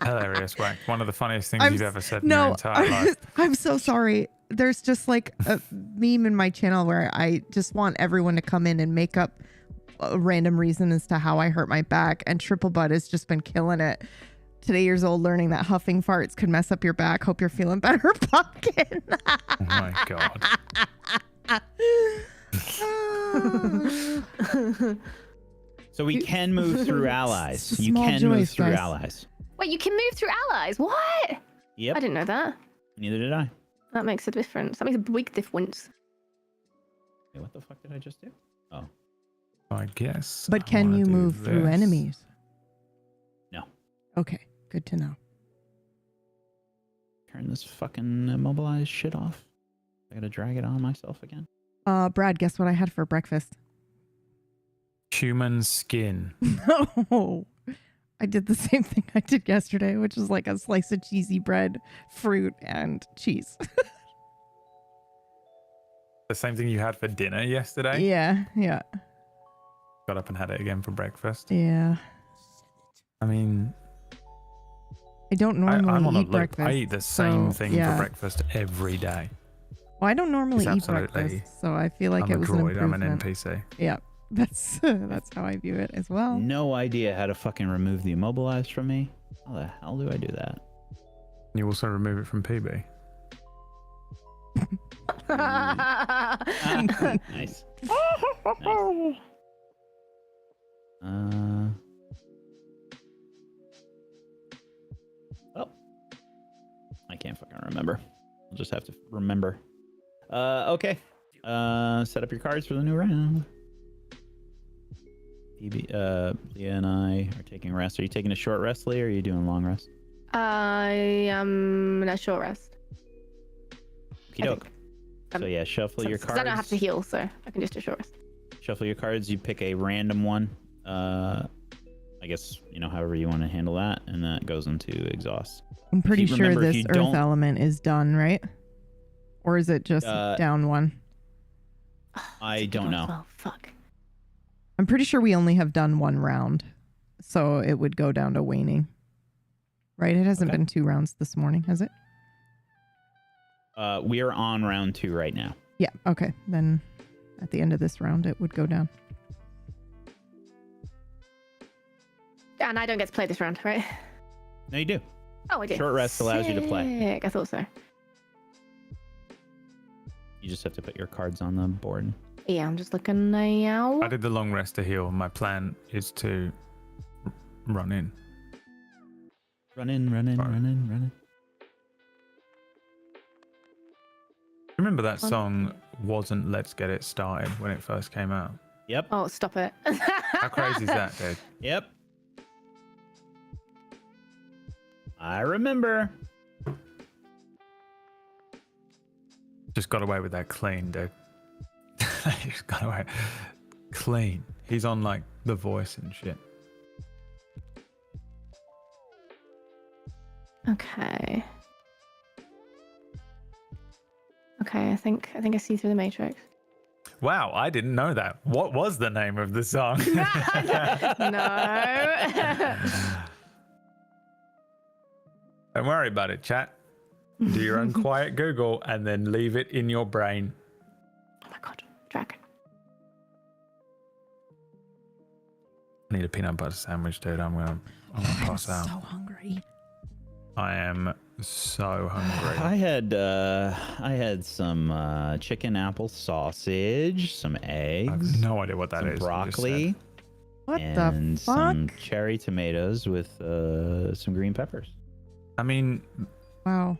Hilarious, Whack. One of the funniest things
I'm
you've
s-
ever said in your
No,
entire life.
I'm so sorry. There's just like a meme in my channel where I just want everyone to come in and make up a random reason as to how I hurt my back. And Triple Butt has just been killing it. Today years old, learning that huffing farts could mess up your back. Hope you're feeling better, Pumpkin.
Oh my god.
So we can move through
It's
allies.
just
You
small
can move
joys,
through
guys.
allies.
Wait, you can move through allies? What?
Yep.
I didn't know that.
Neither did I.
That makes a difference. That makes a big difference.
Wait, what the fuck did I just do? Oh.
I guess.
But
I
can
wanna
you
do
move through
this.
enemies?
No.
Okay, good to know.
Turn this fucking immobilized shit off. I gotta drag it on myself again.
Brad, guess what I had for breakfast?
Human skin.
No. I did the same thing I did yesterday, which is like a slice of cheesy bread, fruit, and cheese.
The same thing you had for dinner yesterday.
Yeah.
Got up and had it again for breakfast.
Yeah.
I mean,
I don't
I'm
normally
on a
eat
loop.
breakfast.
I eat the same
so,
thing
yeah.
for breakfast every day.
Well, I don't normally eat
absolutely-
breakfast, so I feel like
I'm
it
a
was
droid.
an
I'm an
improvement.
NPC.
Yeah, that's how I view it as well.
No idea how to fucking remove the immobilized from me. How the hell do I do that?
You also remove it from PB.
Nice. Nice. Oh. I can't fucking remember. I'll just have to remember. Okay. Set up your cards for the new round. Leah and I are taking a rest. Are you taking a short rest, Leah, or are you doing a long rest?
I am in a short rest.
Okie doke. So yeah, shuffle your cards.
I don't have to heal, so I can just do a short rest.
Shuffle your cards. You pick a random one. I guess, however you want to handle that, and that goes into exhaust.
I'm pretty sure
remember, if
this
you
earth
don't-
element is done, right? Or is it just down one?
I don't know.
Oh, fuck.
I'm pretty sure we only have done one round, so it would go down to waning. Right? It hasn't
Okay.
been 2 rounds this morning, has it?
We are on round 2 right now.
Yeah, okay. Then at the end of this round, it would go down.
And I don't get to play this round, right?
No, you do.
Oh, I do.
Short rest allows you to play.
Sick, I thought so.
You just have to put your cards on the board.
Yeah, I'm just looking now.
I did the long rest to heal. My plan is to run in.
Run in, run in,
Sorry.
run in, run in.
Remember that song wasn't Let's Get It Started when it first came out?
Yep.
Oh, stop it.
How crazy is that, dude?
Yep. I remember.
Just got away with that clean, dude. Just got away. Clean. He's on like The Voice and shit.
Okay. Okay, I think I see through the matrix.
Wow, I didn't know that. What was the name of the song?
No.
Don't worry about it, chat. Do your own quiet Google and then leave it in your brain.
Oh my god, dragon.
I need a peanut butter sandwich, dude. I'm gonna pass out.
So hungry.
I am so hungry.
I had some chicken apple sausage, some
I
eggs,
have no idea what that
some
is. You just
broccoli,
said.
What
and
the fuck?
some cherry tomatoes with some green peppers.
I mean,
Wow.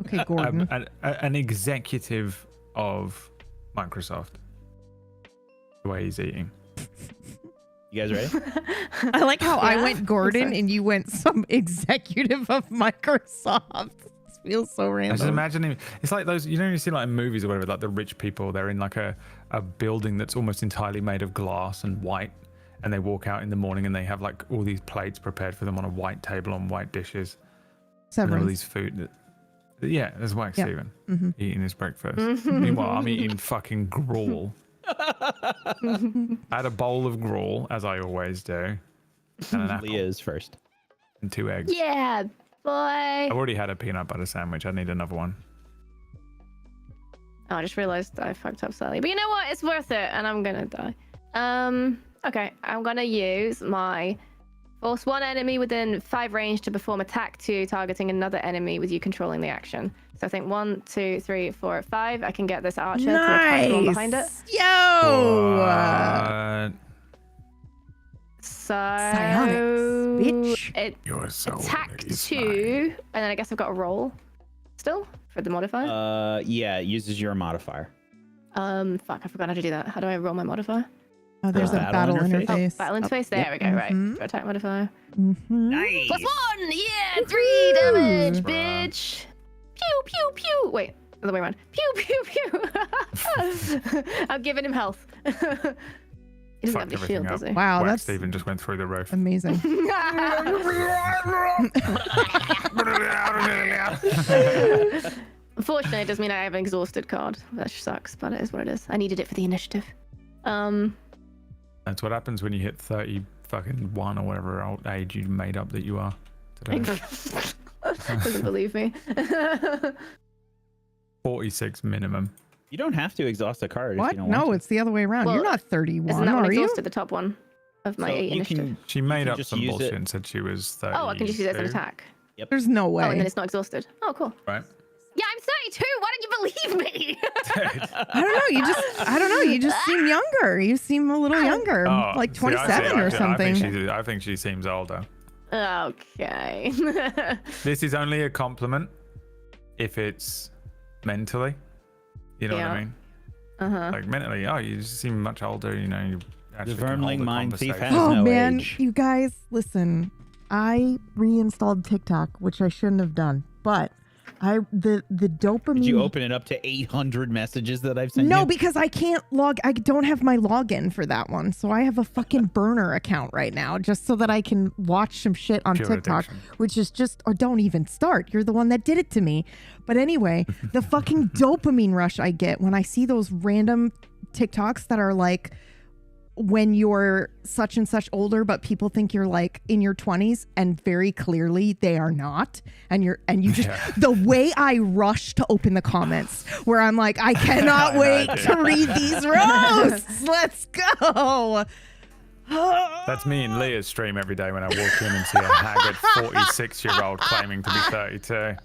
Okay, Gordon.
an executive of Microsoft. The way he's eating.
You guys ready?
I like how I
Yeah,
went Gordon
so.
and you went some executive of Microsoft. This feels so
I
random.
just imagine him. It's like those, you see like in movies or whatever, like the rich people, they're in like a building that's almost entirely made of glass and white. And they walk out in the morning and they have like all these plates prepared for them on a white table on white dishes. And all
Severance.
these food. Yeah, there's Wax
Yeah.
Steven
Mm-hmm.
eating his breakfast. Meanwhile, I'm eating fucking gruel. I had a bowl of gruel, as I always do, and an apple
Leah is first.
and 2 eggs.
Yeah, boy.
I've already had a peanut butter sandwich. I need another one.
Oh, I just realized I fucked up slightly. But you know what? It's worth it, and I'm gonna die. Okay, I'm gonna use my force one enemy within 5 range to perform attack 2, targeting another enemy with you controlling the action. So I think 1, 2, 3, 4, 5. I can get this archer to attack the one behind it.
Yo!
What?
So
Psionics, bitch.
it
You're so
attack
really
2, and then I guess I've got a roll still for the modifier.
Yeah, it uses your modifier.
Fuck, I forgot how to do that. How do I roll my modifier?
Oh, there's a
Battle
battle
interface?
interface.
Oh, battle interface. There we go. Right,
Mhm.
for attack modifier.
Mm-hmm.
Nice.
+1! Yeah! 3 damage, bitch! Pew, pew, pew! Wait, other way around. Pew, pew, pew! I'm giving him health. He doesn't
Fucked
have the
everything
shield,
up.
does he?
Wow,
Wax
that's
Steven just went through the roof.
amazing.
Unfortunately, it does mean I have an exhausted card. That sucks, but it is what it is. I needed it for the initiative.
That's what happens when you hit 30 fucking 1 or whatever old age you made up that you are.
Doesn't believe me.
46 minimum.
You don't have to exhaust a card if
What?
you don't
No,
want to.
it's the other way around.
Well,
You're not 31,
Isn't that one
are you?
exhausted, the top one of my
So
8
you
initiative?
can
She made
can
up
just
some
use
bullshit
it.
and said she was 30.
Oh, I can just use it as an attack.
There's no way.
Oh, and then it's not exhausted. Oh, cool.
Right?
Yeah, I'm 32. Why don't you believe me?
I don't know. I don't know. You just seem younger. You seem a little younger, like
see, I
27 or something.
I think she seems older.
Okay.
This is only a compliment if it's mentally. You know what I mean? Like mentally, oh, you just seem much older. You know, you
The
actually can hold
Vermling
a
Mind Thief
conversation.
has
Oh
no
man,
age.
you guys, listen. I reinstalled TikTok, which I shouldn't have done, but the dopamine.
Did you open it up to 800 messages that I've sent you?
No, because I can't I don't have my login for that one. So I have a fucking burner account right now just so that I can watch some shit on
Pure
TikTok,
addiction.
which is just, or don't even start. You're the one that did it to me. But anyway, the fucking dopamine rush I get when I see those random TikToks that are like, when you're such and such older, but people think you're like in your 20s, and very clearly they are not. And you just, the way I rush to open the comments where I'm like, I cannot wait to read these roasts. Let's go.
That's me and Leah's stream every day when I walk in and see a haggard 46-year-old claiming to be 32.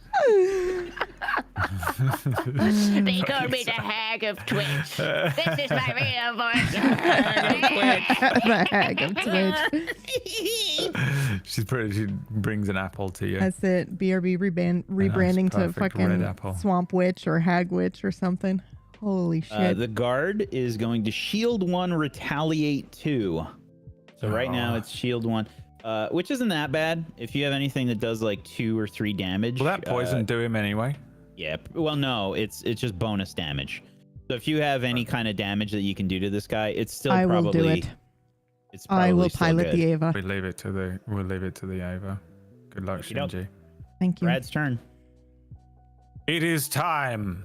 They call me the hag of Twitch. This is my real voice.
The hag of Twitch.
She brings an apple to you.
That's it. BRB rebranding to
perfect red
fucking
apple.
Swamp Witch or Hag Witch or something. Holy shit.
The guard is going to shield 1, retaliate 2. So right now it's shield 1, which isn't that bad. If you have anything that does like 2 or 3 damage.
Will that poison do him anyway?
Yeah. Well, no, it's just bonus damage. So if you have any kind of damage that you can do to this guy, it's still
I will
probably.
do it.
It's probably
I will
still
pilot
good.
the Ava.
We'll leave it to the Ava. Good luck,
Okey-doke.
Shinji.
Thank you.
Brad's turn.
It is time.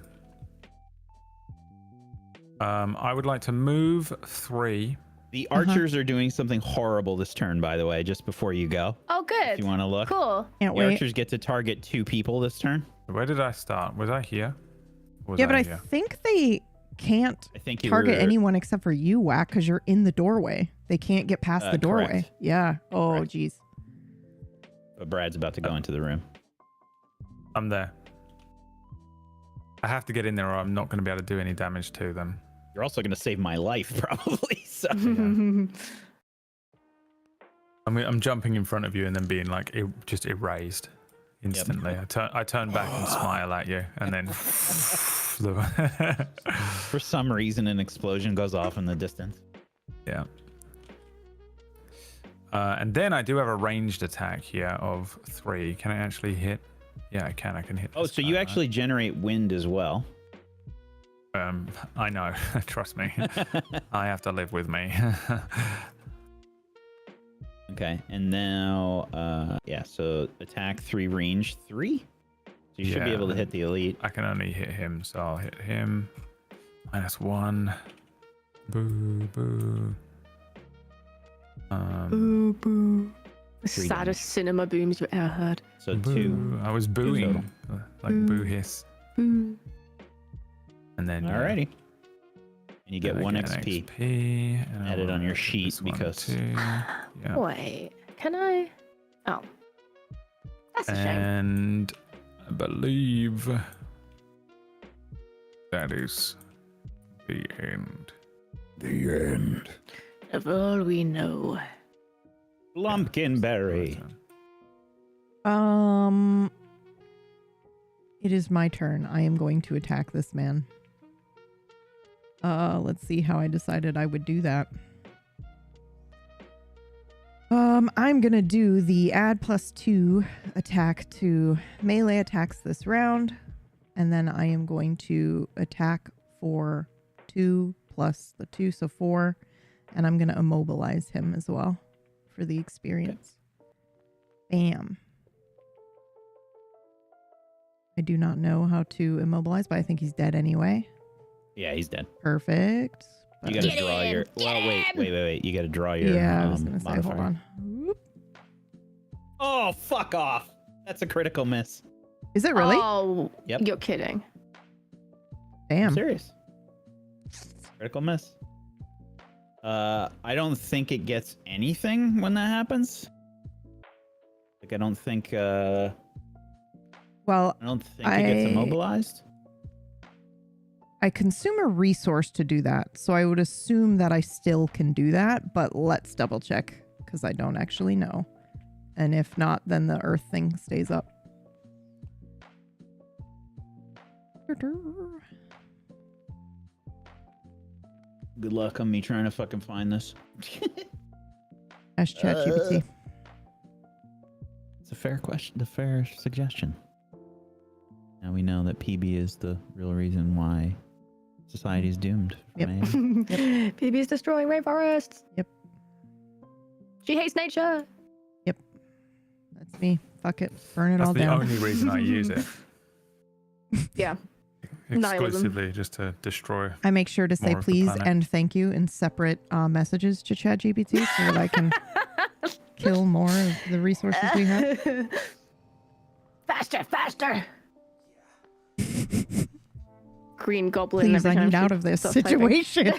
I would like to move 3.
The archers are doing something horrible this turn, by the way, just before you go.
Oh, good.
If you want to look.
Cool.
Can't
The
wait.
archers get to target 2 people this turn.
Where did I start? Was I here? Or was
Yeah, but I
here?
think they can't
I think you
target
were,
anyone except for you, Whack, because you're in the doorway. They can't get past the doorway.
correct.
Yeah. Oh,
Correct.
geez.
But Brad's about to go into the room.
I'm there. I have to get in there or I'm not going to be able to do any damage to them.
You're also going to save my life, probably. So.
I'm jumping in front of you and then being like just erased instantly. I turn back and smile at you and then
For some reason, an explosion goes off in the distance.
yeah. And then I do have a ranged attack here of 3. Can I actually hit? Yeah, I can. I can hit.
Oh,
this
so
guy,
you
right?
actually generate wind as well.
I know. Trust me. I have to live with me.
Okay, and now, yeah, so attack 3, range 3. So you should be able to hit the elite.
I can only hit him, so I'll hit him. -1. Boo, boo.
Boo, boo.
The
3
saddest cinema booms you've ever heard.
So
Boo.
2.
I was booing, like boo hiss.
Boo.
And then
Alrighty. And you get
then I
1
get
XP.
and I
Add it on
will
your
hit
sheet
this one
because-
too. Yeah.
Wait, can I? Oh. That's a shame.
And I believe that is the end.
The end.
Of all we know.
Lumpkinberry.
It is my turn. I am going to attack this man. Let's see how I decided I would do that. I'm gonna do the add +2 attack to melee attacks this round, and then I am going to attack for 2 plus the 2, so 4, and I'm gonna immobilize him as well for the experience. Bam. I do not know how to immobilize, but I think he's dead anyway.
Yeah, he's dead.
Perfect.
You gotta
Get
draw
him!
your.
Get
Well, wait. You gotta draw your.
Yeah, I was gonna say, hold
modifier.
on. Whoop.
Oh, fuck off. That's a critical miss.
Is it really?
Oh,
Yep.
you're kidding.
I'm
Damn.
serious. Critical miss. I don't think it gets anything when that happens. Like, I don't think
Well,
it gets immobilized.
I consume a resource to do that, so I would assume that I still can do that, but let's double check, because I don't actually know. And if not, then the earth thing stays up.
Good luck on me trying to fucking find this.
Ask ChatGPT.
It's a fair question, the fair suggestion. Now we know that PB is the real reason why society is doomed.
Yep.
PB's destroying rainforests.
Yep.
She hates nature.
That's me. Fuck it. Burn it
That's
all
the
down.
only reason I use it.
Yeah. Nihilism.
Exclusively just to destroy.
I make sure to say
more of the
please
planet.
and thank you in separate messages to ChatGPT so that I can kill more of the resources we have.
Faster, faster. Green Goblin.
Please,
every
I
time
need
she
out of this
stops typing.
situation.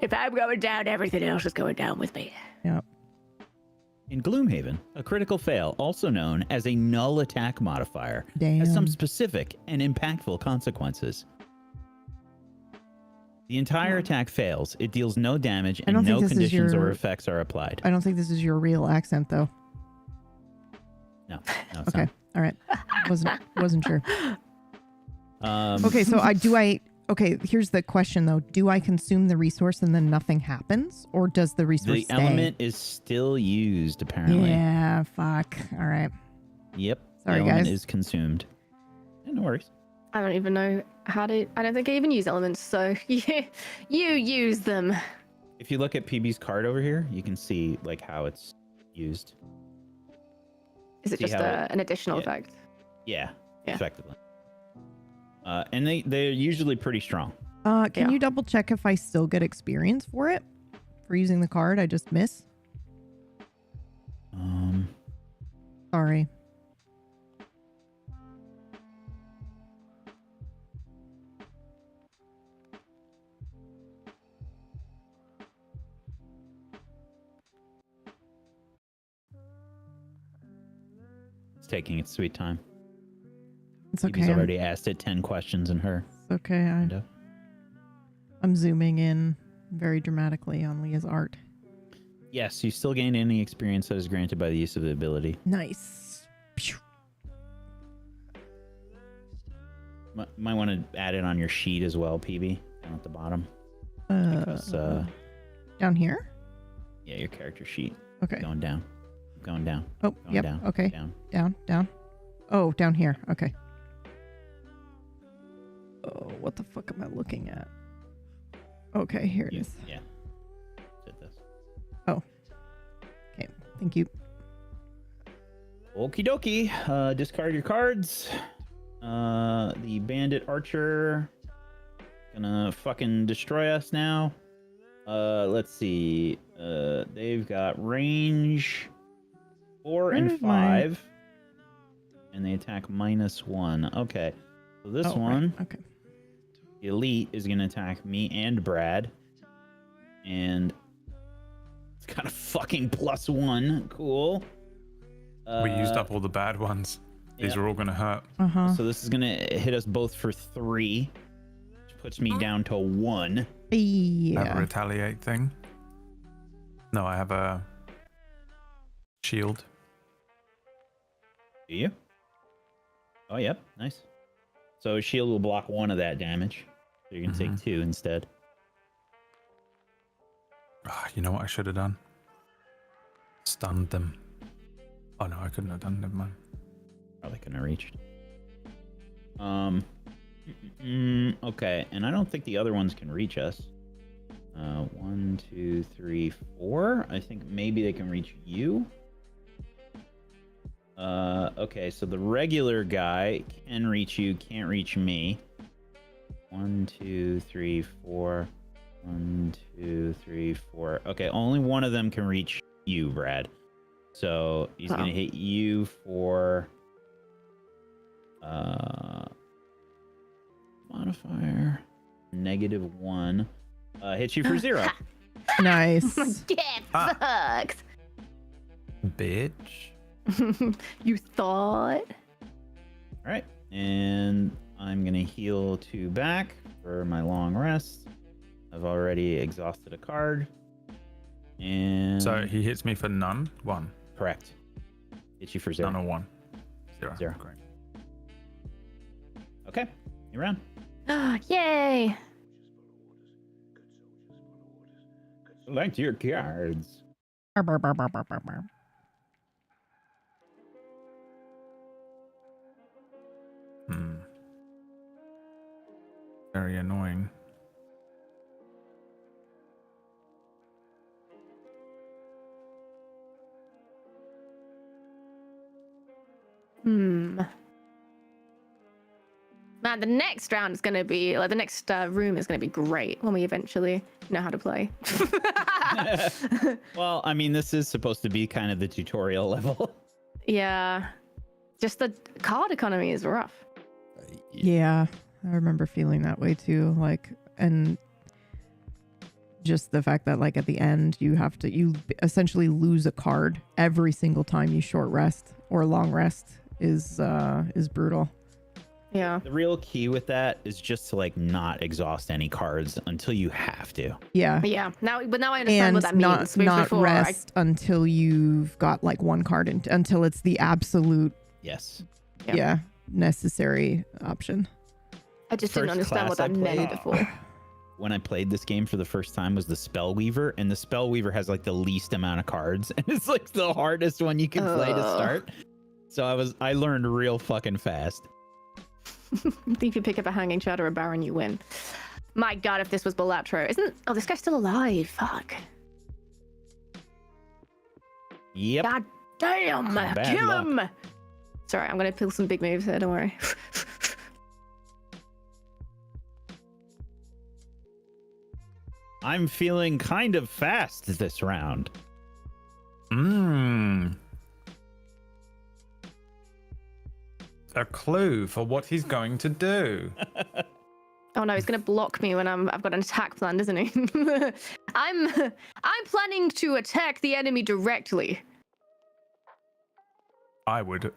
If I'm going down, everything else is going down with me.
Yep.
In Gloomhaven, a critical fail, also known as a null attack modifier, has some
Damn.
specific and impactful consequences. The entire attack fails. It deals no damage
I don't
and
think
no
this is
conditions
your-
or effects are applied.
I don't think this is your real accent, though.
No, it's
Okay. All right. Wasn't sure.
not.
Okay, so okay, here's the question though. Do I consume the resource and then nothing happens? Or does the resource
The
stay?
element is still used, apparently.
Yeah, fuck. All right.
Yep.
Sorry,
the element
guys.
is consumed. Yeah, no worries.
I don't even know how to. I don't think I even use elements, so you use them.
If you look at PB's card over here, you can see like how it's used.
Is it
See
just
how
an additional
yeah.
effect?
Yeah,
Yeah.
effectively. And they're usually pretty strong.
Can
Yeah.
you double check if I still get experience for it? For using the card I just miss? Sorry.
It's taking its sweet time.
It's
PB's
okay.
already asked it 10 questions in her
It's okay.
window.
I'm zooming in very dramatically on Leah's art.
Yes, you still gain any experience that is granted by the use of the ability.
Nice. Phew.
Might want to add it on your sheet as well, PB, down at the bottom. Because,
Down here?
yeah, your character sheet.
Okay.
Going down. Going down.
Oh,
Going
yep.
down.
Okay.
Down.
Down. Oh, down here. Okay. Oh, what the fuck am I looking at? Okay, here it is.
Yeah. Did this.
Okay, thank you.
Okie dokie. Discard your cards. The bandit archer gonna fucking destroy us now. Let's see. They've got range 4 and
Where is my-
5, and they attack -1. Okay, so this
Oh, right,
one,
Okay.
the elite, is gonna attack me and Brad, and it's got a fucking +1. Cool.
We used up all the bad ones. These
yeah.
are all going to hurt.
Uh-huh.
So this is gonna hit us both for 3, which puts me down to 1.
I have a
Yeah.
retaliate thing. No, I have a shield.
Do you? Oh, yep. Nice. So shield will block 1 of that damage. So you're gonna take 2 instead.
You know what I should have done? Stunned them. Oh no, I couldn't have done. Never mind.
Probably couldn't have reached. Okay, and I don't think the other ones can reach us. 1, 2, 3, 4. I think maybe they can reach you. Okay, so the regular guy can reach you, can't reach me. 1, 2, 3, 4. 1, 2, 3, 4. Okay, only one of them can reach you, Brad. So he's gonna hit you for modifier -1. Hits you for 0.
Nice.
Get fucked.
Bitch.
You thought.
All right, and I'm gonna heal 2 back for my long rest. I've already exhausted a card. And
So he hits me for none. 1.
correct. Hits you for 0.
None or 1. 0.
0.
Great.
Okay, you're on.
Yay.
Select your cards.
Very annoying.
Man, the next round is going to be, like, the next room is going to be great when we eventually know how to play.
Well, I mean, this is supposed to be kind of the tutorial level.
Yeah. Just the card economy is rough.
Yeah, I remember feeling that way too. Like, and just the fact that like at the end you essentially lose a card every single time you short rest or long rest is brutal.
Yeah.
The real key with that is just to like not exhaust any cards until you have to.
Yeah.
Yeah. Now I understand what that
not,
means.
Not
Before,
rest until you've got like one card until it's the absolute
Yes.
necessary option.
I just didn't
First
understand what
class
that
I
meant
played-
before.
When I played this game for the first time was the Spellweaver, and the Spellweaver has like the least amount of cards, and it's like the hardest one you can play to start. So I learned real fucking fast.
If you pick up a Hanging Chad or a Baron, you win. My god, if this was Balatro. Oh, this guy's still alive. Fuck.
Yep.
God damn.
Bad
Kill
luck.
him. Sorry, I'm going to pull some big moves here. Don't worry.
I'm feeling kind of fast this round.
A clue for what he's going to do.
Oh no, he's gonna block me when I've got an attack planned, isn't he? I'm planning to attack the enemy directly.
I would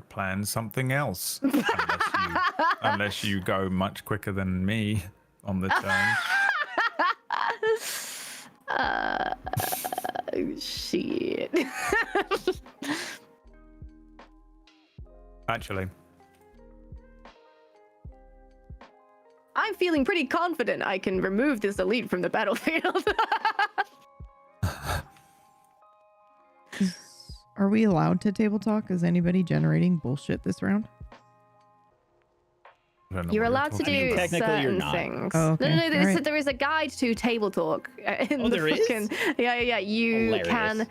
plan something else. Unless you go much quicker than me on the turn.
Shit.
Actually,
I'm feeling pretty confident I can remove this elite from the battlefield.
Are we allowed to table talk? Is anybody generating bullshit this round?
I don't know
You're
what
allowed to
I mean,
do
technically you're
certain
not.
things.
Oh, okay.
No,
All right.
there is a guide to table talk. In
Oh,
the
there is?
Yeah. You
Hilarious.
can.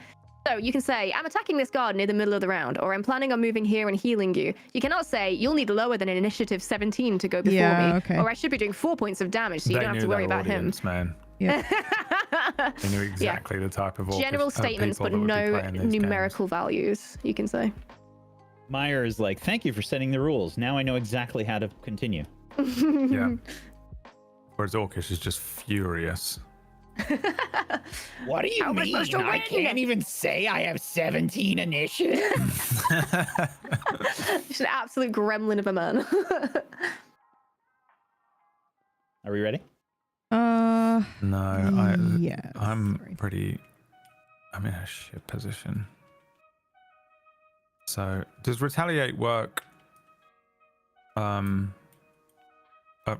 So you can say, I'm attacking this guard near the middle of the round, or I'm planning on moving here and healing you. You cannot say, you'll need lower than an initiative 17 to go before
Yeah,
me,
okay.
or I should be doing 4 points of damage, so you
They
don't have
knew
to worry
their
about him.
audience, man.
Yeah.
They knew exactly the type of
General statements, but no numerical values, you can say.
Meyer is like, thank you for setting the rules. Now I know exactly how to continue.
Yeah. Whereas Orcish is just furious.
What do you
How am I
mean?
supposed to
I
win?
can't even say I have 17 initiative.
Just an absolute gremlin of a man.
Are we ready?
No,
yes.
I'm
Sorry.
I'm in a shit position. So does retaliate work at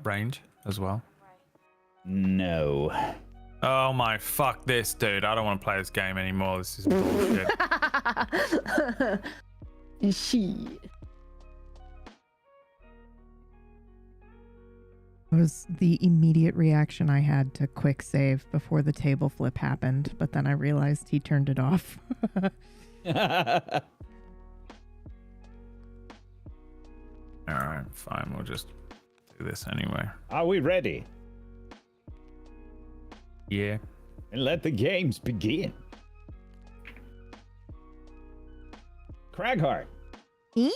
range as well?
No.
Oh my, fuck this, dude. I don't want to play this game anymore. This is bullshit.
Shit.
Was the immediate reaction I had to quick save before the table flip happened, but then I realized he turned it off.
Alright, fine. We'll just do this anyway.
Are we ready?
Yeah.
And let the games begin. Cragheart.
Me?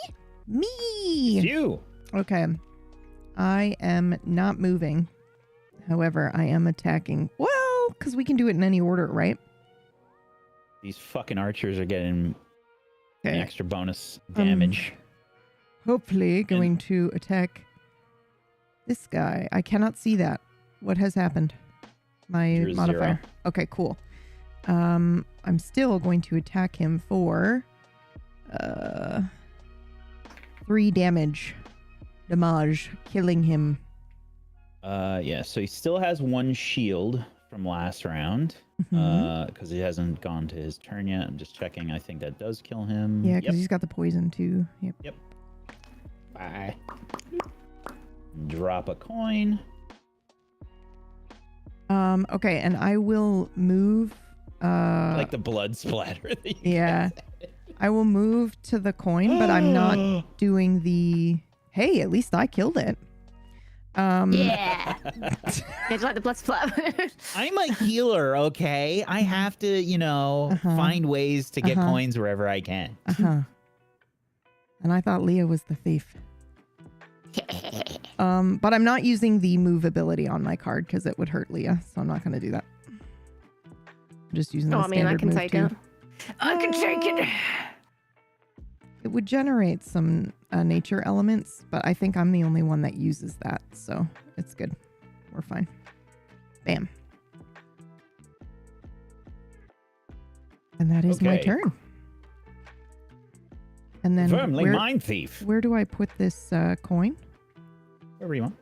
It's you.
Okay. I am not moving. However, I am attacking. Well, because we can do it in any order, right?
These fucking archers are getting the
Okay.
extra bonus damage.
Hopefully going to attack this guy. I cannot see that. What has happened? My
You're
modifier.
0.
Okay, cool. I'm still going to attack him for 3 damage, killing him.
Yeah, so he still has 1 shield from last round. Because he hasn't gone to his turn yet. I'm just checking. I think that does kill him.
Yeah, because he's got the poison too.
Yep. Bye. Drop a coin.
Okay, and I will move.
Like the blood splatter.
Yeah. I will move to the coin, but I'm not doing the. Hey, at least I killed it.
Yeah. It's like the blood splatter.
I'm a healer, okay? I have to, find ways to get coins wherever I can.
And I thought Leah was the thief. But I'm not using the move ability on my card because it would hurt Leah, so I'm not going to do that. I'm just using the standard
I can
move
take
too.
it. I can take it.
It would generate some nature elements, but I think I'm the only one that uses that, so it's good. We're fine. Bam. And that is my
Okay.
turn. And then
Firmly mind thief.
where do I put this coin?
Wherever you want.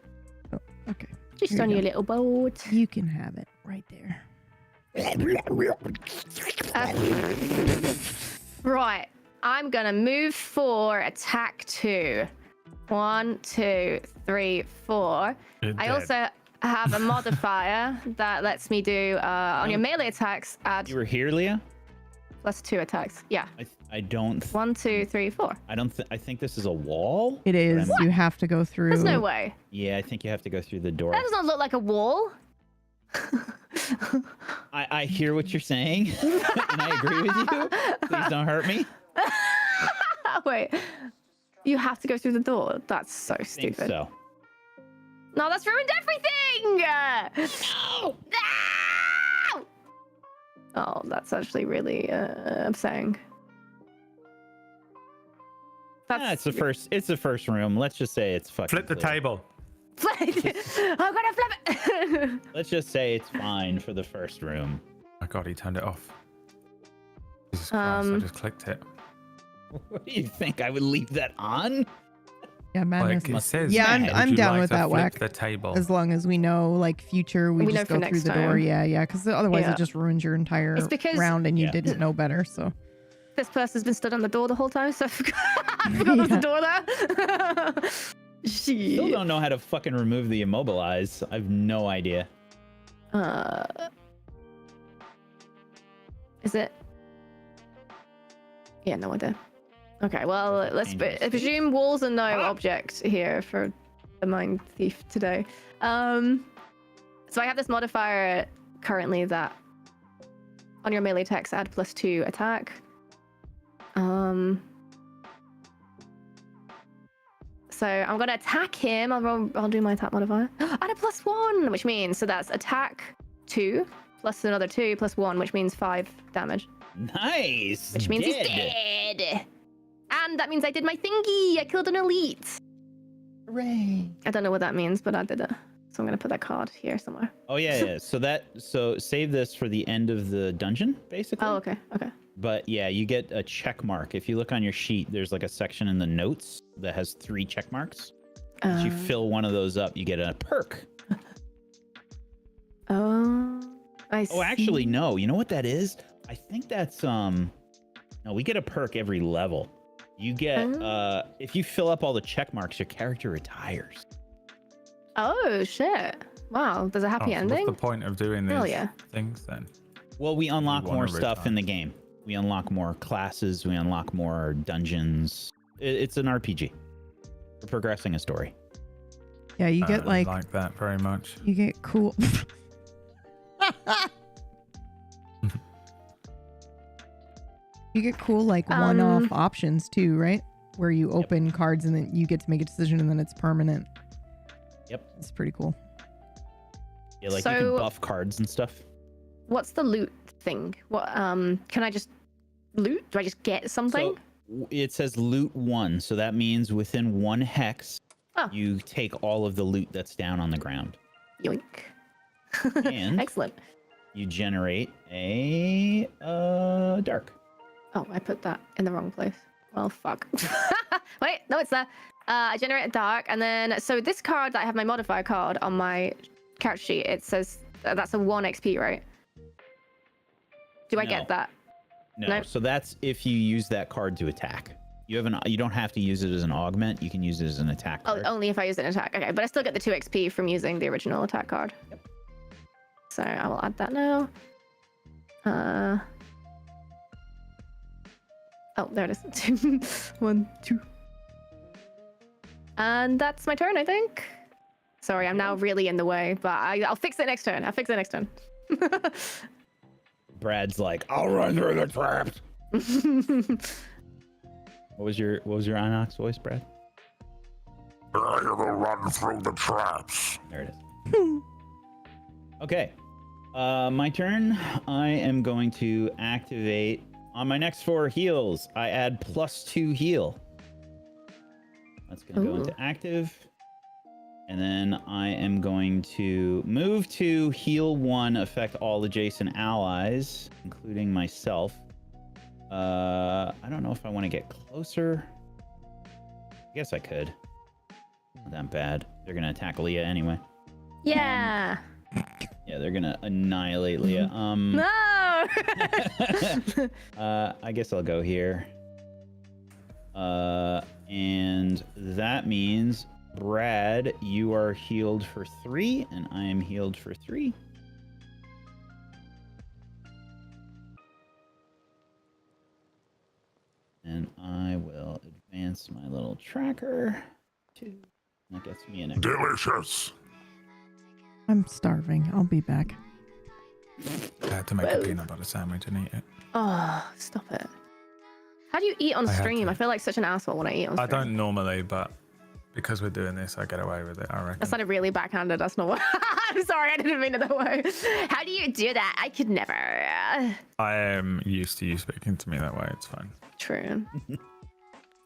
Oh, okay.
Just
Here
on
you
your
go.
little boat.
You can have it right there.
Right. I'm going to move for attack 2. 1, 2, 3, 4. I also have a modifier that lets me do on your melee attacks add
You were here, Leah?
+2 attacks. Yeah.
I don't.
1, 2, 3, 4.
I think this is a wall.
It is.
What?
You have to go through.
There's no way.
Yeah, I think you have to go through the door.
That does not look like a wall.
I hear what you're saying, and I agree with you. Please don't hurt me.
Wait. You have to go through the door. That's so
I think
stupid.
so.
No, that's ruined everything! No! No! Oh, that's actually really upsetting.
It's the first room. Let's just say it's fucking
Flip the
clear.
table.
I'm gonna flip it!
Let's just say it's fine for the first room.
My God, he turned it off. Jesus Christ, I just clicked it.
What do you think? I would leave that on?
Yeah, madness.
Like it says,
Yeah,
would
I'm
you
down
like
with
to
that
flip
whack.
the table.
As long as we know, like, future, we
We
just
know
go
for
through
next
the door.
time.
Yeah. Because otherwise
Yeah.
it just ruins your entire
It's because-
round and you
Yeah.
didn't know better. So
This person's been stood on the door the whole time, so I forgot there's a door there.
Still don't know how to fucking remove the immobilize. I have no idea.
Is it? Yeah, no idea. Okay, well, let's presume walls are no object here for the mind thief today. So I have this modifier currently that on your melee attacks add +2 attack. So I'm gonna attack him. I'll do my attack modifier. Add a +1, which means so that's attack 2 plus another 2 plus 1, which means 5 damage.
Nice.
Which means he's dead. And that means I did my thingy. I killed an elite.
Hooray.
I don't know what that means, but I did it. So I'm gonna put that card here somewhere.
Oh yeah. So save this for the end of the dungeon, basically.
Oh, okay.
But yeah, you get a check mark. If you look on your sheet, there's like a section in the notes that has 3 check marks. If you fill one of those up, you get a perk.
Oh, I see.
Oh, actually, no. You know what that is? I think that's no. We get a perk every level. You get if you fill up all the check marks, your character retires.
Oh shit! Wow, there's a happy ending.
What's the point of doing
Hell
these
yeah.
things then?
Well, we unlock
wanna
more stuff
retire.
in the game. We unlock more classes. We unlock more dungeons. It's an RPG. We're progressing a story.
yeah, you get
I like that very much.
you get cool. You get cool like one-off options too, right? Where you open cards and then you get to make a decision and then it's permanent.
Yep.
It's pretty cool.
Yeah, like you can buff cards and stuff.
What's the loot thing? What can I just loot? Do I just get something?
So it says loot 1, so that means within 1 hex, you take all of the loot that's down on the ground.
Yoink.
And
excellent.
You generate a dark.
Oh, I put that in the wrong place. Well, fuck. Wait, no, it's there. I generate a dark, and then so this card that I have my modifier card on my character sheet. It says that's a 1 XP, right? Do I get that?
No.
Nope.
So that's if you use that card to attack. You don't have to use it as an augment. You can use it as an attack card.
Oh, only if I use an attack. Okay, but I still get the 2 XP from using the original attack card.
Yep.
So I will add that now. Oh, there it is. 1, 2. And that's my turn, I think. Sorry, I'm now really in the way, but I'll fix it next turn.
Brad's like, I'll run through the traps. What was your Inox voice, Brad?
I will run through the traps.
There it is. Okay. My turn. I am going to activate on my next 4 heals. I add +2 heal. That's going to go into active. And then I am going to move to heal 1, affect all adjacent allies, including myself. I don't know if I want to get closer. I guess I could. Not that bad. They're going to attack Leah anyway.
Yeah.
Yeah, they're going to annihilate Leah.
No!
I guess I'll go here. And that means, Brad, you are healed for 3, and I am healed for 3. And I will advance my little tracker. 2. That gets me an extra.
Delicious.
I'm starving. I'll be back.
I had to make a peanut butter sandwich and eat it.
Oh, stop it. How do you eat on stream? I feel like such an asshole when I eat on stream.
I don't normally, but because we're doing this, I get away with it, I reckon.
That sounded really backhanded. That's not what... I'm sorry, I didn't mean it that way. How do you do that? I could never.
I am used to you speaking to me that way. It's fine.
True.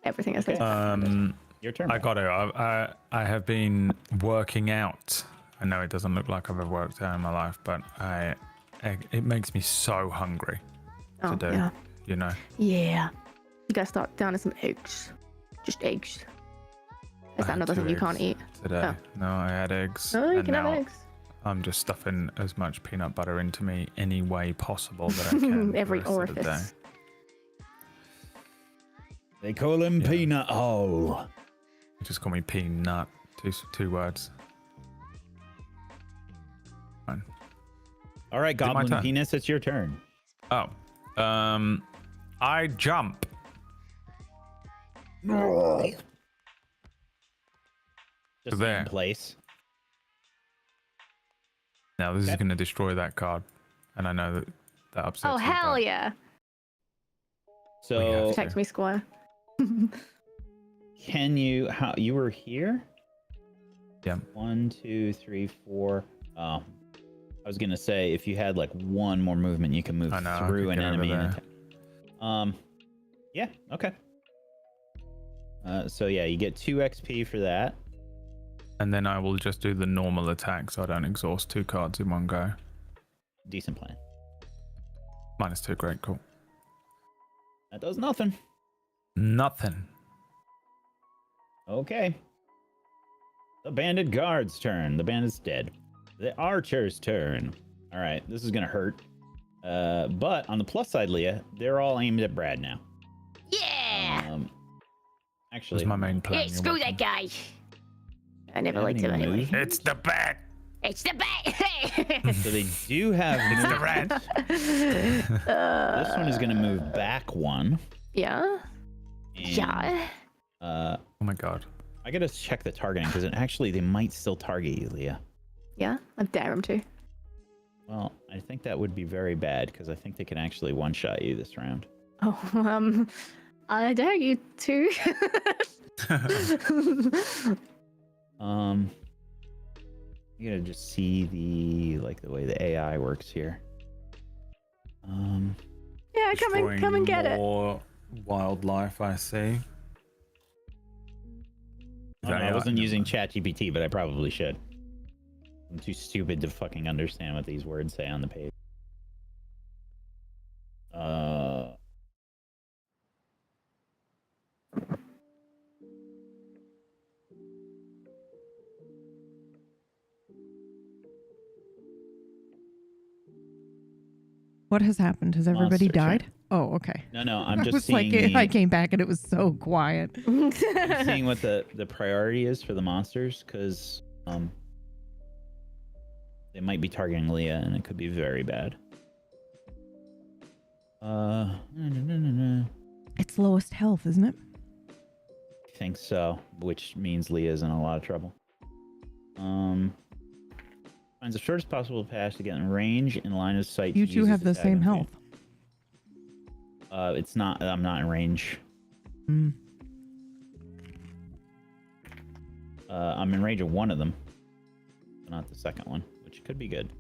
Everything I say.
Your turn.
I got it. I have been working out. I know it doesn't look like I've ever worked out in my life, but it makes me so hungry to do.
Yeah.
You know.
Yeah. You gotta start down to some eggs. Just eggs. Is that another thing you can't eat?
Today.
Oh.
No, I had eggs.
Oh, you
and
can have
now
eggs.
I'm just stuffing as much peanut butter into me any way possible that I can.
Every
for the rest of the day.
orifice.
They call him Peanut Hole.
You just call me peanut. Two words. Fine.
All right, Goblin Penis, it's your turn.
Oh. I jump.
Just
there.
in place.
Now this is going to destroy that card, and I know that upsets
Oh,
you,
hell
but
yeah.
So
Protect me, Squire.
can you? How you were here?
Yeah.
1, 2, 3, 4. Oh, I was gonna say if you had like 1 more movement, you can move through an enemy. And attack. Yeah. Okay. So yeah, you get 2 XP for that.
And then I will just do the normal attack, so I don't exhaust 2 cards in one go.
Decent plan.
-2, great, cool.
That does nothing.
Nothing.
Okay. The bandit guard's turn. The bandit's dead. The archer's turn. All right, this is gonna hurt. But on the plus side, Leah, they're all aimed at Brad now.
Yeah.
Actually,
That's my main plan.
Yeah, screw that guy. I never liked him anyway.
It's the bat.
It's the bat.
So they do have.
It's the rat.
This one is gonna move back 1.
Yeah.
And,
Yeah.
Oh my god.
I gotta check the targeting because they might still target you, Leah.
Yeah, I dare him to.
Well, I think that would be very bad because I think they can actually one-shot you this round.
Oh, I dare you to.
You gotta just see the way the AI works here.
Yeah, come and get it.
More wildlife, I see.
I wasn't using ChatGPT, but I probably should. I'm too stupid to fucking understand what these words say on the page.
What has happened? Has everybody
Monster
died?
train.
Oh, okay.
No, I'm
I
just
was
seeing.
like, I came back and it was so quiet.
I'm seeing what the priority is for the monsters, because they might be targeting Leah, and it could be very bad.
It's lowest health, isn't it?
I think so, which means Leah's in a lot of trouble. Finds the shortest possible path to get in range in line of sight.
You two have the same health.
It's not. I'm not in range.
Mm.
I'm in range of one of them, but not the second one, which could be good.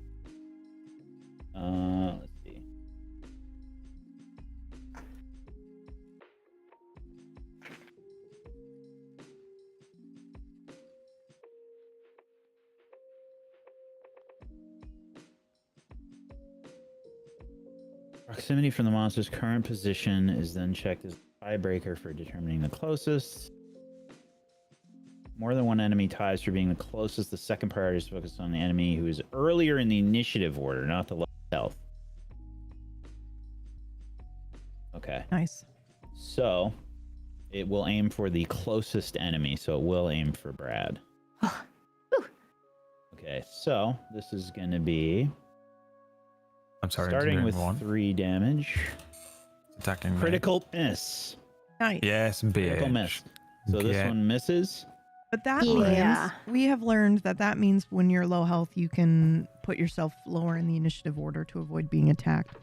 Let's see. Proximity from the monster's current position is then checked as a tiebreaker for determining the closest. More than one enemy ties for being the closest. The second priority is focused on the enemy who is earlier in the initiative order, not the lowest health. Okay.
Nice.
So, it will aim for the closest enemy, so it will aim for Brad. Okay, so this is going to be...
I'm sorry.
Starting with 3 damage.
Attacking me.
Critical miss.
Nice.
Yes,
Critical miss. So this one misses.
But that means we have learned that means when you're low health, you can put yourself lower in the initiative order to avoid being attacked.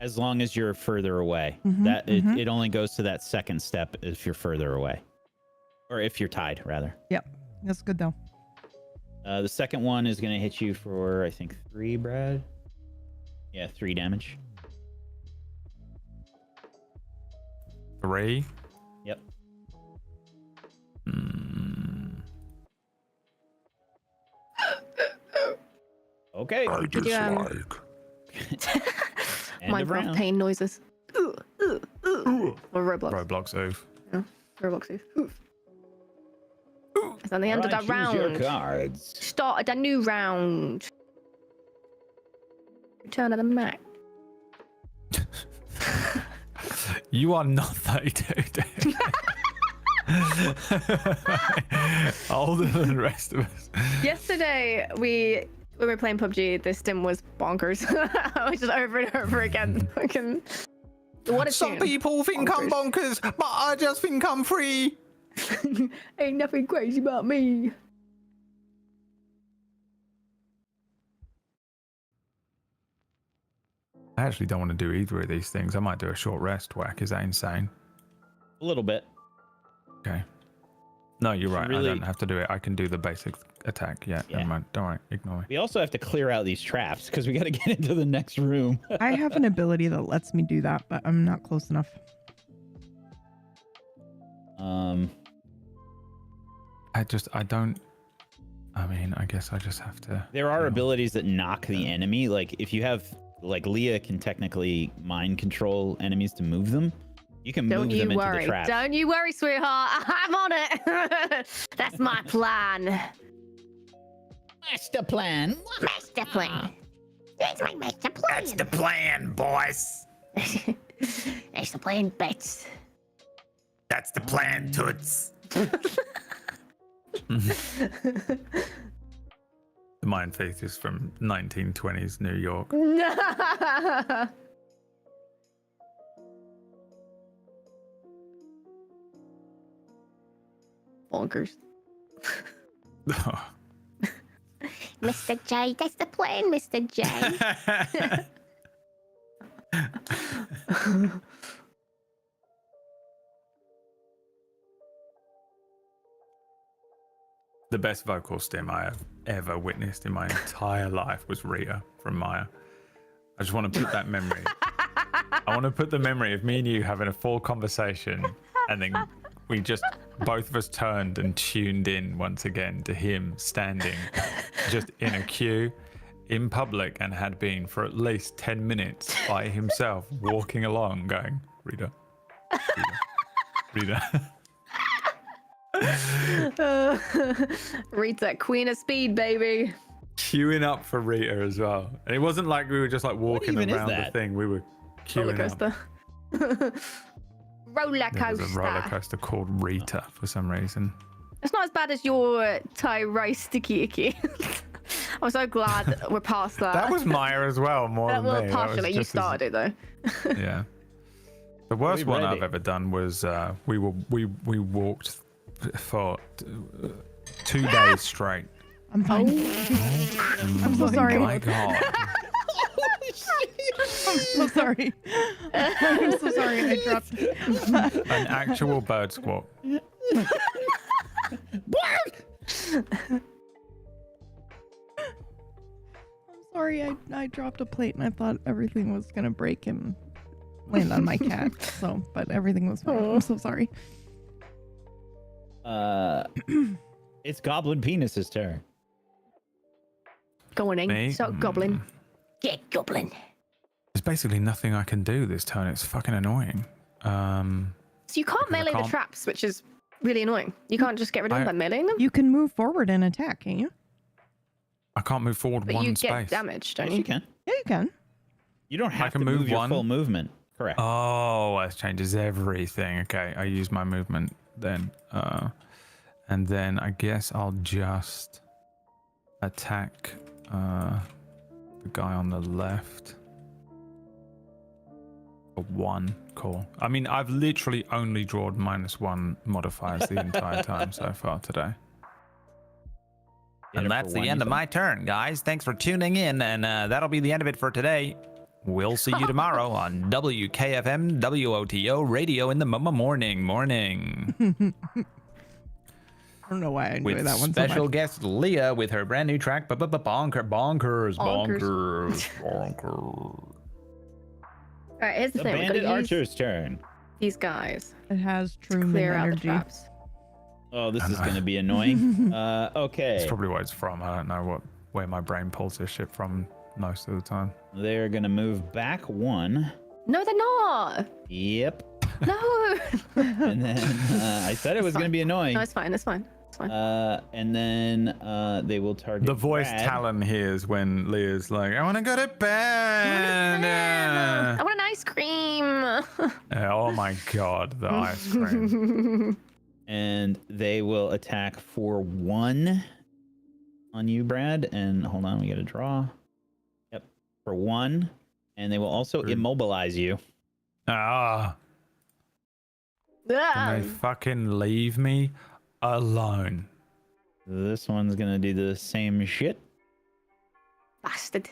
As long as you're further away.
Mm-hmm,
It only goes to that second step if you're further away. Or if you're tied, rather.
Yep. That's good, though.
The second one is going to hit you for, I think, 3, Brad. Yeah, 3 damage.
3?
Yep. Okay.
I dislike.
Minecraft pain noises. Or Roblox.
Roblox oof.
Yeah, Roblox oof. It's on the end of that round.
Your cards.
Started a new round. Return of the Mac.
You are not 32, dude. Older than the rest of us.
Yesterday, when we were playing PUBG, this sim was bonkers. I was just over and over again. Fucking. What a
Some
tune.
people think I'm bonkers, but I just think I'm free.
Ain't nothing crazy about me.
I actually don't want to do either of these things. I might do a short rest whack. Is that insane?
A little bit.
Okay. No, you're right.
Really...
I don't have to do it. I can do the basic attack. Yeah, never mind. Don't worry. Ignore me.
We also have to clear out these traps because we got to get into the next room.
I have an ability that lets me do that, but I'm not close enough.
I guess I just have to.
There are abilities that knock the enemy. Like if you have, like Leah can technically mind control enemies to move them. You can move them into the trap.
Don't you worry, sweetheart. I'm on it. That's my plan.
Master plan.
Master plan. That's my master plan.
That's the plan, boys.
That's the plan, Bets.
That's the plan, Toots.
The Mind Faith is from 1920s New York.
Bonkers. Mr. J, that's the plan, Mr. J.
The best vocal stim I have ever witnessed in my entire life was Rita from Maya. I just want to put that memory. I want to put the memory of me and you having a full conversation, and then we just both of us turned and tuned in once again to him standing just in a queue in public and had been for at least 10 minutes by himself walking along going, Rita, Rita, Rita.
Rita, queen of speed, baby.
Queuing up for Rita as well. And it wasn't like we were just like walking around the thing. We were queuing
Roller coaster. Roller
There
coaster.
was a roller coaster called Rita for some reason.
It's not as bad as your Thai rice sticky icky. I'm so glad we're past that.
That was Maya as well, more than
well,
me.
partially. You started it though.
Yeah. The worst one I've ever done was we walked for 2 days straight.
I'm fine. I'm so sorry.
Oh my god.
I'm so sorry. I'm so sorry. I dropped
An actual bird squawk.
I'm sorry. I dropped a plate and I thought everything was gonna break and land on my cat. So, but everything was fine. I'm so sorry.
It's Goblin Penis's turn.
Go on in.
Me?
So goblin. Get goblin.
There's basically nothing I can do this turn. It's fucking annoying.
So you can't melee the traps, which is really annoying. You can't just get rid of them by meleeing them?
You can move forward and attack, can't you?
I can't move forward
But
one
you
space.
get damaged, don't
Yes,
you?
you can.
Yeah, you can.
You don't have to
can
move
move
your
one.
full movement. Correct.
Oh, that changes everything. Okay, I use my movement then. And then I guess I'll just attack the guy on the left. For 1. Cool. I mean, I've literally only drawn -1 modifiers the entire time so far today.
Get
And
it
that's
for
the
one,
end
you
of my turn, guys. Thanks for tuning in, and that'll be the end of it for today. We'll see you tomorrow on WKFM WOTO Radio in the morning.
I don't know why I enjoy
With
that one so
special
much.
guest Leah with her brand new track, Bonkers.
All right, here's the
The
thing. We're
Bandit
gonna use
Archer's turn.
these guys
It has
to
true
clear out the
energy.
traps.
Oh, this is going to be annoying. Okay.
That's probably where it's from. I don't know where my brain pulls this shit from most of the time.
They're going to move back 1.
No, they're not.
Yep.
No.
And then I said it was going to be annoying.
No, it's fine. It's fine. It's fine.
And then they will target
The voice
Brad.
Talon hears when Leah's like, I want to go to bed.
I want an ice cream.
Oh my god, the ice cream.
And they will attack for 1 on you, Brad. And hold on, we got to draw. Yep, for 1. And they will also immobilize you.
Ah,
Ah.
can they fucking leave me alone?
This one's going to do the same shit.
Bastard.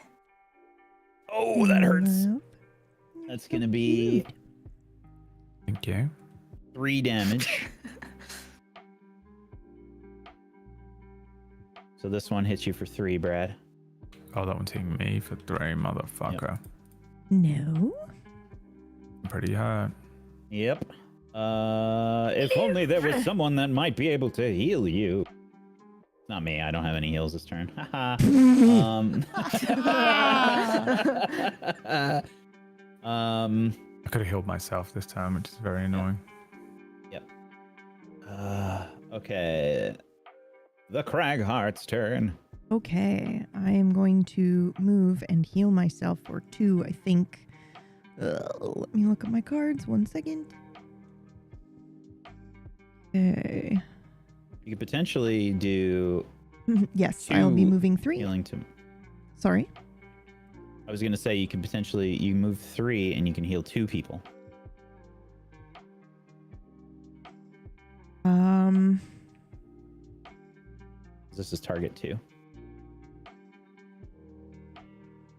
Oh, that hurts.
Yep.
That's going to be
Thank you.
3 damage. So this one hits you for 3, Brad.
Oh, that one's hitting me for 3, motherfucker.
No.
I'm pretty hurt.
Yep. If only there was someone that might be able to heal you. Not me. I don't have any heals this turn. Haha.
I could have healed myself this time, which is very annoying.
Yep. Okay. The Cragheart's turn.
Okay, I am going to move and heal myself for 2, I think. Let me look at my cards. 1 second. Okay.
You could potentially do
Yes, I'll be
2
moving 3.
healing to.
Sorry.
I was gonna say you could potentially move 3 and you can heal 2 people. This is target 2.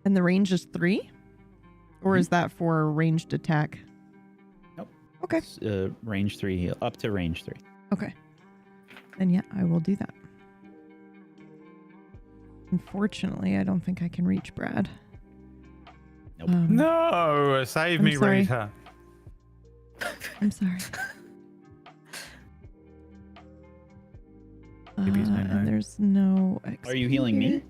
And the range is 3? Or is that for a ranged attack?
Nope.
Okay.
It's, range 3 heal. Up to range 3.
Okay. Then yeah, I will do that. Unfortunately, I don't think I can reach Brad.
Nope.
No, save
I'm
me,
sorry.
Rita.
I'm sorry.
Maybe no.
And there's no.
Are you healing me?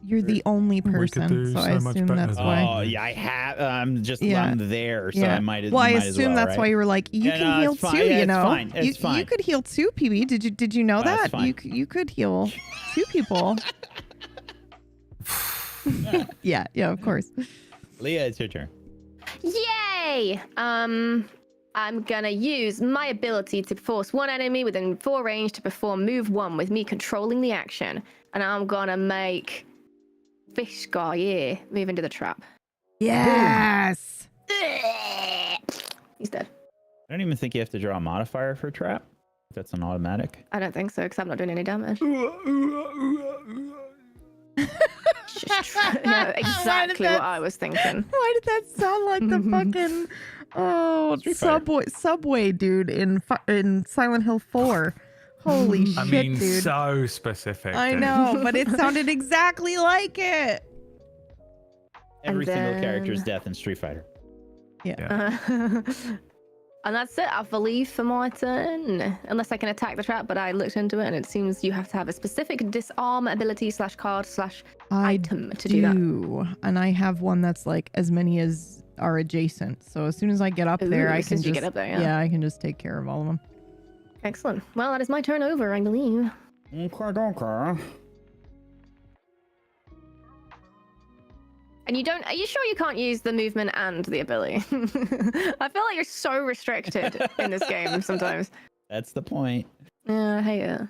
You're the only
We could
person,
do
so I
so much
assume
better
that's
than
why.
Oh, yeah, I have. I'm there, so
Yeah.
I might as
Well, I
might as
assume
well,
that's
right?
why you were like, you
Yeah,
can
no,
heal
it's fine.
too.
Yeah,
You
it's
know,
fine. It's
you
fine.
could heal two, PB. Did you know
No, it's
that?
fine.
You could heal two people. Yeah, of course.
Leah, it's your turn.
Yay! I'm gonna use my ability to force one enemy within 4 range to perform move 1 with me controlling the action, and I'm gonna make this guy here move into the trap.
Yes.
He's dead.
I don't even think you have to draw a modifier for a trap. That's an automatic.
I don't think so, because I'm not doing any damage. Yeah, exactly what I was thinking.
Why did that sound like the fucking
Street Fighter.
subway dude in Silent Hill 4? Holy
I
shit,
mean,
dude!
so specific.
I
dude.
know, but it sounded exactly like it.
Every single character's
then-
death in Street Fighter.
And that's it, I believe, for my turn. Unless I can attack the trap, but I looked into it and it seems you have to have a specific disarm ability / card / item to do that.
And I have one that's like as many as are adjacent. So as soon as I get up there,
Ooh,
I
as soon
can
as you
just
get up there, yeah.
I can just take care of all of them.
Excellent. Well, that is my turn over, I believe.
Okay.
And are you sure you can't use the movement and the ability? I feel like you're so restricted in this game sometimes.
That's the point.
Yeah, I hate it.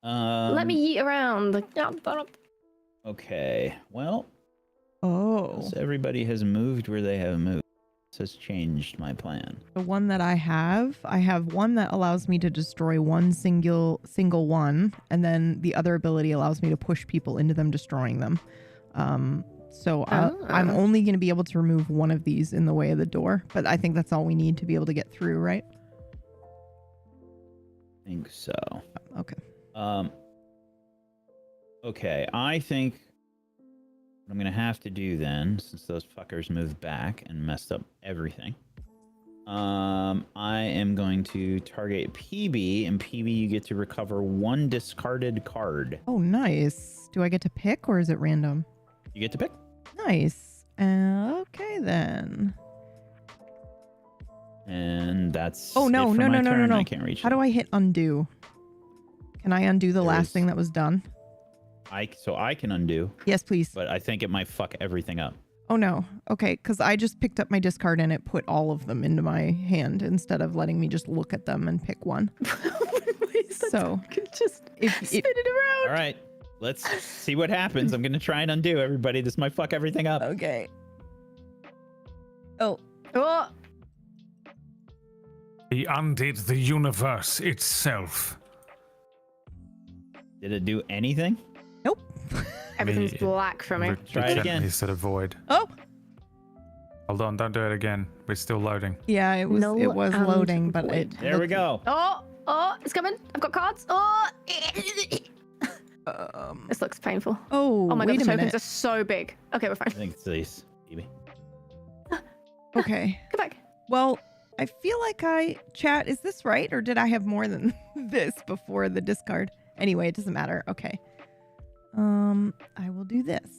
Let me yeet around.
Okay. Well,
Oh,
so everybody has moved where they have moved. This has changed my plan.
the one that I have one that allows me to destroy one single one, and then the other ability allows me to push people into them, destroying them. So I'm only going to be able to remove one of these in the way of the door, but I think that's all we need to be able to get through, right?
I think so.
Okay.
Okay, I think what I'm gonna have to do then, since those fuckers moved back and messed up everything, I am going to target PB, and PB, you get to recover 1 discarded card.
Oh, nice. Do I get to pick or is it random?
You get to pick.
Nice. Okay then.
And that's
Oh, no,
it for
no,
my
no, no,
turn.
no.
I can't reach
How do I hit undo? Can I undo the
There
last
is-
thing that was done?
So I can undo,
Yes, please.
but I think it might fuck everything up.
Oh no. Okay, because I just picked up my discard and it put all of them into my hand instead of letting me just look at them and pick one. So
just
if
spin it around.
All right, let's see what happens. I'm gonna try and undo everybody. This might fuck everything up.
okay. Oh,
Oh,
He undid the universe itself.
Did it do anything?
nope.
everything's
Me-
black for me.
Try it again.
Instead of void.
Oh,
Hold on, don't do it again. We're still loading.
yeah, it was
No and
loading, but it
void.
There we go.
Oh, it's coming. I've got cards. Oh, this looks painful.
Oh,
Oh my god,
wait
the
a
tokens
minute.
are so big. Okay, we're
I
fine.
think it's these. Maybe.
Okay.
Come back.
Well, I feel like chat, is this right? Or did I have more than this before the discard? Anyway, it doesn't matter. Okay. I will do this.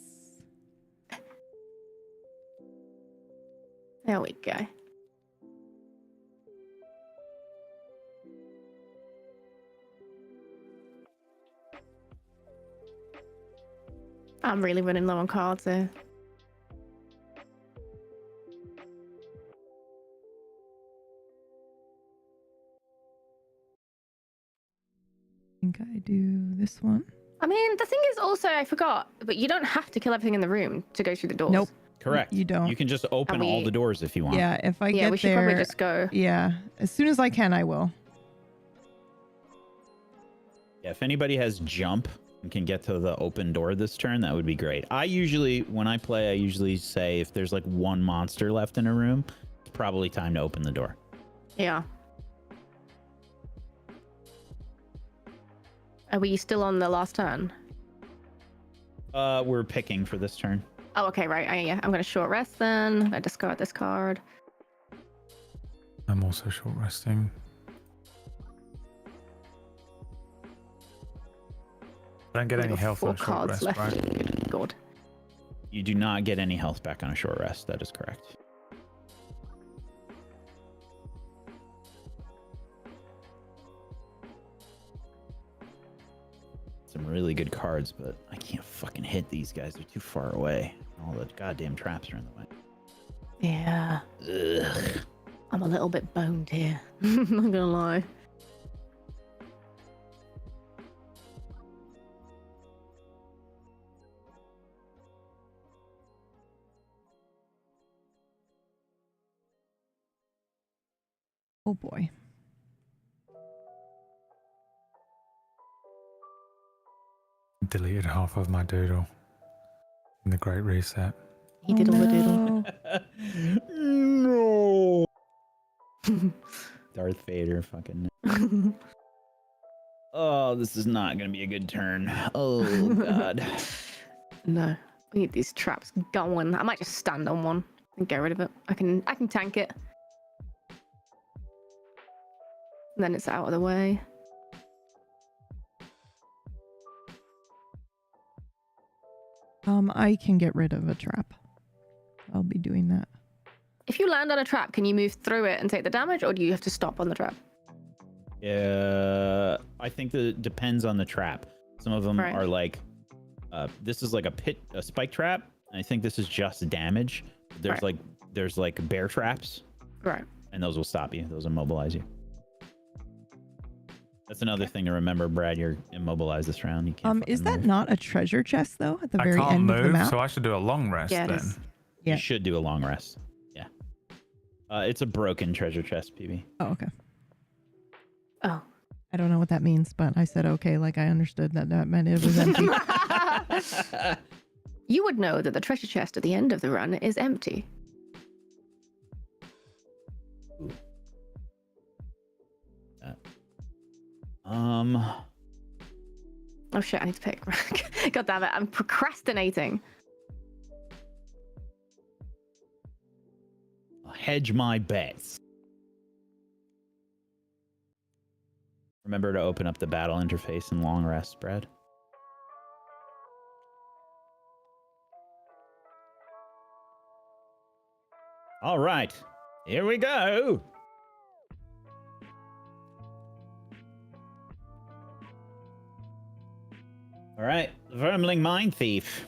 There we go. I'm really running low on cards here.
I think I do this one.
I mean, the thing is also, I forgot, but you don't have to kill everything in the room to go through the doors.
Nope.
Correct.
You don't.
You can just open all the doors if you want.
Yeah, if I
Yeah,
get
we should
there,
probably just go.
yeah, as soon as I can, I will.
Yeah, if anybody has jump, and can get to the open door this turn, that would be great. When I play, I usually say if there's like one monster left in a room, it's probably time to open the door.
Yeah. Are we still on the last turn?
We're picking for this turn.
Oh, okay, right. Yeah, I'm going to short rest then. I discard this card.
I'm also short resting. Don't get
We've
any
got
health
4
on short
cards
rest,
left.
right?
God.
You do not get any health back on a short rest. That is correct. Some really good cards, but I can't fucking hit these guys. They're too far away. All the goddamn traps are in the way.
Yeah.
Ugh.
I'm a little bit boned here. I'm not going to lie.
Oh boy.
Deleted half of my doodle in the Great Reset.
He did all the doodle.
No. Darth Vader fucking. Oh, this is not going to be a good turn. Oh, God.
No. We need these traps going. I might just stand on one and get rid of it. I can tank it. And then it's out of the way.
I can get rid of a trap. I'll be doing that.
If you land on a trap, can you move through it and take the damage, or do you have to stop on the trap?
Yeah, I think that it depends on the trap. Some of them are like, this is like a spike trap. I think this is just damage. There's like bear traps.
Right.
And those will stop you. Those immobilize you. That's another thing to remember, Brad. You're immobilized this round. You can't.
Is that
move.
not a treasure chest though? At the
I
very
can't
end
move,
of the map.
so I should do a long rest
Yeah, it
then.
is.
Yeah.
You should do a long rest. Yeah. It's a broken treasure chest, PB.
Oh, okay.
Oh.
I don't know what that means, but I said okay, like I understood that meant it was empty.
You would know that the treasure chest at the end of the run is empty. Oh shit, I need to pick. God damn it, I'm procrastinating.
I'll hedge my bets. Remember to open up the battle interface and long rest, Brad. All right, here we go. All right, Vermling Mine Thief.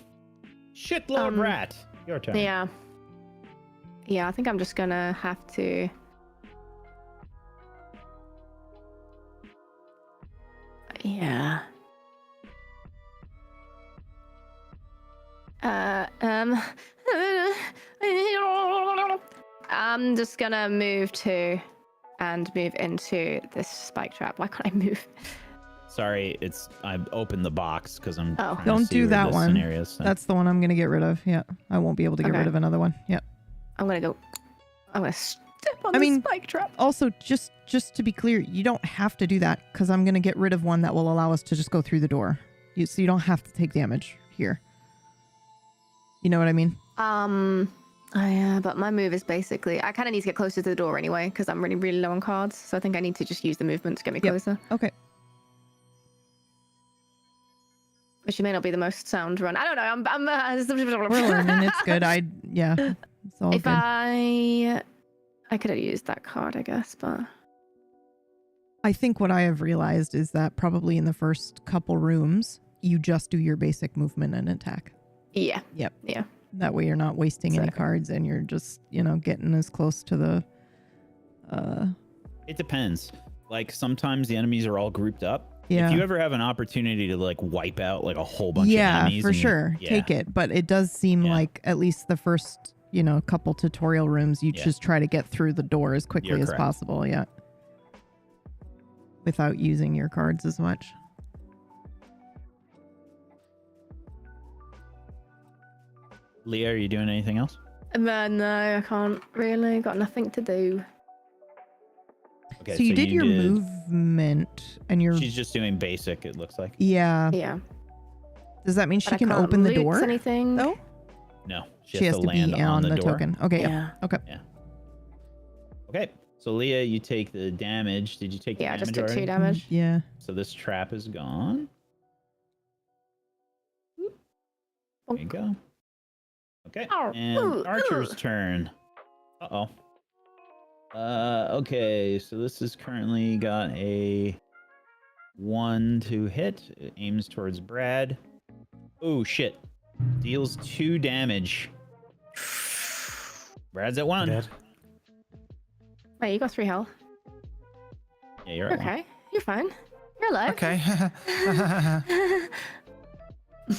Shitlord Rat. Your turn.
Yeah. Yeah, I think I'm just gonna have to... Yeah. I'm just gonna move to and move into this spike trap. Why can't I move?
Sorry, I opened the box because I'm. trying to
Don't
see
do
where
that
this
one.
scenario is, so.
That's the one I'm gonna get rid of. Yeah, I won't be able to get
Okay.
rid of another one. Yeah.
I'm gonna step on the spike trap.
Also, just to be clear, you don't have to do that because I'm gonna get rid of one that will allow us to just go through the door. So you don't have to take damage here. You know what I mean?
Yeah, but my move is basically I kind of need to get closer to the door anyway because I'm really, really low on cards. So I think I need to just use the movement to get me closer.
Okay.
Which may not be the most sound run. I don't know.
We're learning. It's good. Yeah. It's all
If
good.
I could have used that card, I guess, but
I think what I have realized is that probably in the first couple rooms, you just do your basic movement and attack.
yeah.
Yep.
Yeah.
That way you're not wasting any cards and you're just, getting as close to the...
It depends. Like sometimes the enemies are all grouped up.
Yeah.
If you ever have an opportunity to like wipe out like a whole bunch of
yeah,
enemies.
for sure. Take it. But it does seem like at least the first, couple tutorial rooms, you just try to get through the door as quickly as possible. Yeah. Without using your cards as much.
Leah, are you doing anything else?
No, I can't really. Got nothing to do.
Okay,
so you did your movement and your.
She's just doing basic, it looks like.
Yeah.
Yeah.
Does that mean
But
she
I
can
can't
open the
loot
door?
anything.
Though?
No,
She has to
land
be on the
door.
token. Okay, yeah. Okay.
Okay, so Leah, you take the damage. Did you take the
Yeah, I
damage
just took
already?
2 damage.
Yeah.
So this trap is gone. There you go. Okay,
Ow.
and
Ooh,
Archer's
ooh.
turn. Uh-oh. Okay, so this has currently got a 1 to hit. It aims towards Brad. Oh, shit. Deals 2 damage. Brad's at 1.
Dead.
Wait, you got 3 health.
Yeah, you're at 1.
Okay, you're fine. You're alive.
Okay.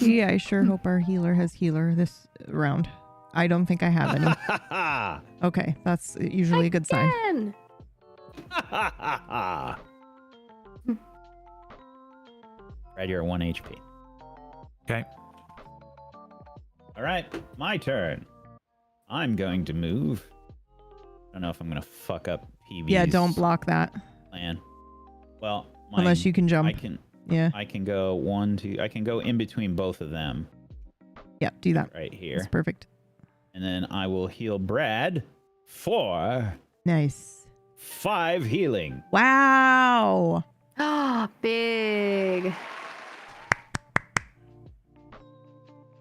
Yeah, I sure hope our healer has healer this round. I don't think I have any. Okay, that's usually a good sign.
Again.
Brad, you're at 1 HP.
Okay.
All right, my turn. I'm going to move. I don't know if I'm going to fuck up PB's
Yeah, don't block that.
plan. Well,
Unless you can jump.
I can.
Yeah.
I can go 1, 2. I can go in between both of them.
Yeah, do that.
Right here.
That's perfect.
And then I will heal Brad for
Nice.
5 healing.
Wow.
Ah, big.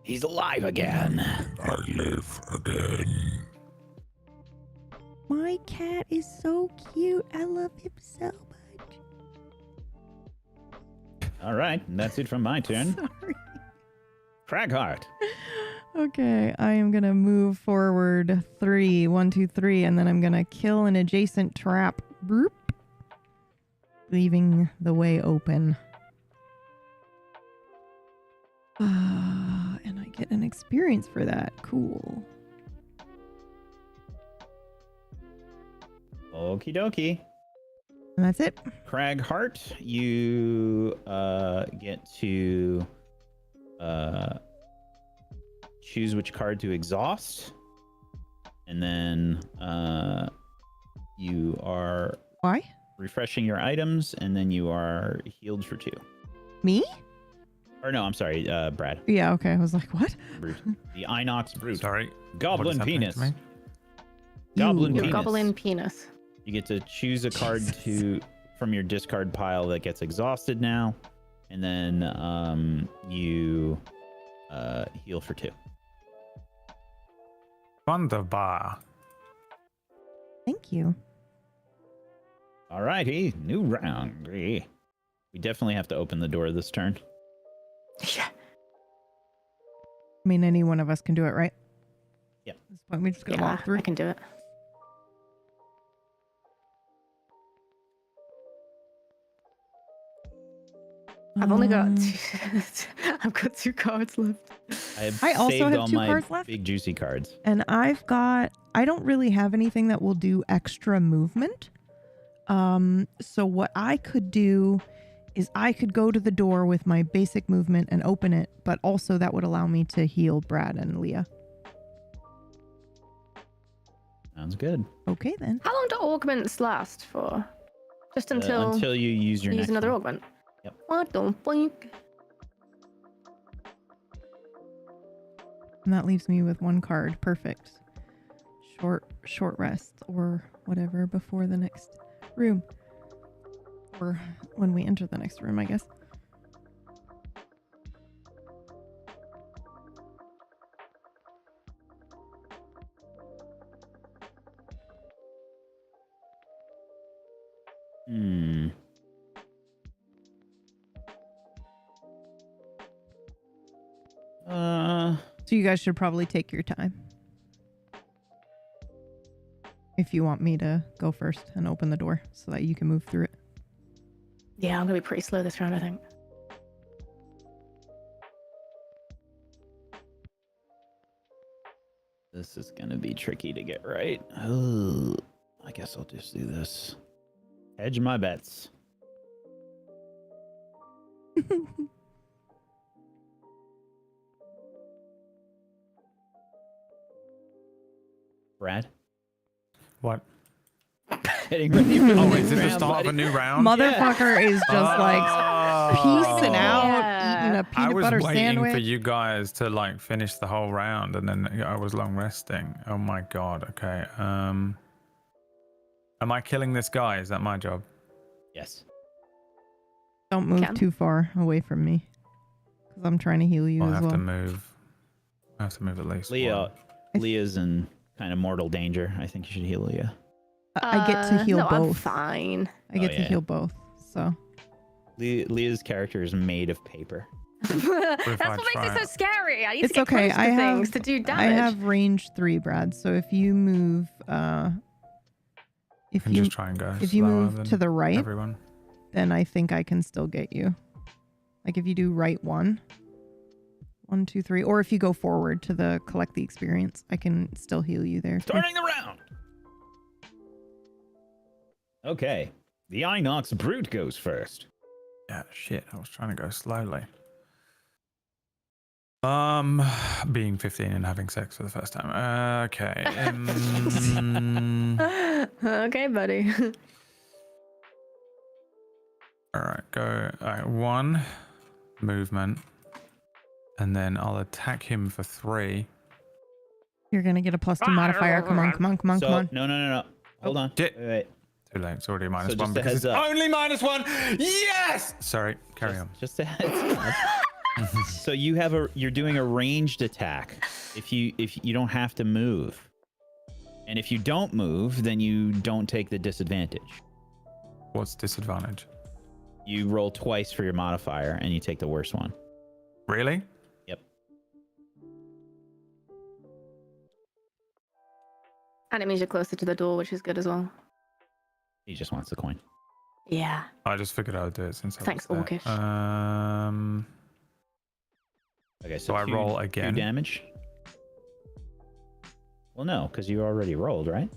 He's alive again.
I live again.
My cat is so cute. I love him so much.
All right, and that's it from my turn.
Sorry.
Craghart.
Okay, I am gonna move forward 3, 1, 2, 3, and then I'm gonna kill an adjacent trap. Boop. Leaving the way open. And I get an experience for that. Cool.
Okie dokie.
And that's it.
Craghart, you get to choose which card to exhaust. And then you are
Why?
refreshing your items, and then you are healed for 2.
Me?
Or no, I'm sorry, Brad.
Yeah, okay. I was like, what?
Brute. The Inox Brute.
Sorry. What is
Goblin
happening
Penis.
to me?
Goblin
You-
Penis.
Goblin penis.
You get to choose a card from your discard pile that gets exhausted now, and then you heal for 2.
Wunderbar.
Thank you.
All righty, new round. We definitely have to open the door this turn.
Yeah.
I mean, any one of us can do it, right?
Yep.
At this point, we just gotta
Yeah,
walk through.
I can do it. I've only got I've got 2 cards left.
I also
saved
have
all
2
my
cards left.
big juicy cards.
And I don't really have anything that will do extra movement. So what I could do is I could go to the door with my basic movement and open it, but also that would allow me to heal Brad and Leah.
Sounds good.
Okay then.
How long do augments last for? Just until
you use your
use
next
another
one.
augment?
Yep.
I don't think.
And that leaves me with 1 card. Perfect. Short rest or whatever before the next room. Or when we enter the next room, I guess.
Hmm.
So you guys should probably take your time. If you want me to go first and open the door so that you can move through it.
Yeah, I'm gonna be pretty slow this round, I think.
This is gonna be tricky to get right. Oh, I guess I'll just do this. Hedge my bets. Brad.
What?
Getting ready for the
Oh,
next
is it the
round,
start of a
buddy.
new round?
Motherfucker is just like piecing out,
Yeah.
eating a
I
peanut
was
butter
waiting
sandwich.
for you guys to like finish the whole round, and then I was long resting. Oh my god. Okay. Am I killing this guy? Is that my job?
Yes.
Don't move
Can.
too far away from me, because I'm trying to heal you
I'll
as
have
well.
to move. I have to move at least. one.
Leah's in kind of mortal danger. I think you should heal Leah.
I get to heal
no, I'm
both.
fine.
I get
Oh,
to
yeah.
heal both. So
Leah's character is made of paper.
That's
I
what makes it
try
so scary. I need
It's
to get
okay.
close to things to do damage.
I have range 3, Brad. So if you move, if
And
you
just try and go
if you
slower
move
than
to the right,
everyone.
then I think I can still get you. Like if you do right 1, 1, 2, 3, or if you go forward to the collect the experience, I can still heal you there. too.
Starting the round. Okay. The Inox Brute goes first.
Yeah, shit. I was trying to go slowly. Being 15 and having sex for the first time. Okay.
Okay, buddy.
All right, go. All right, 1 movement, and then I'll attack him for 3.
You're gonna get a +2 modifier. Come on, come on, come on, come on.
No. Hold on.
Shit.
Wait.
Too late. It's already a
So
-1
just a
because
heads
it's
up.
only -1. Yes. Sorry. Carry on.
Just a heads up. So you're doing a ranged attack. If you don't have to move, and if you don't move, then you don't take the disadvantage.
What's disadvantage?
You roll twice for your modifier, and you take the worst one.
Really?
Yep.
And it means you're closer to the door, which is good as well.
He just wants the coin.
Yeah.
I just figured I would do it since I
Thanks,
was
Orcish.
there.
Okay,
So I roll again?
2 damage. Well, no, because you already rolled, right?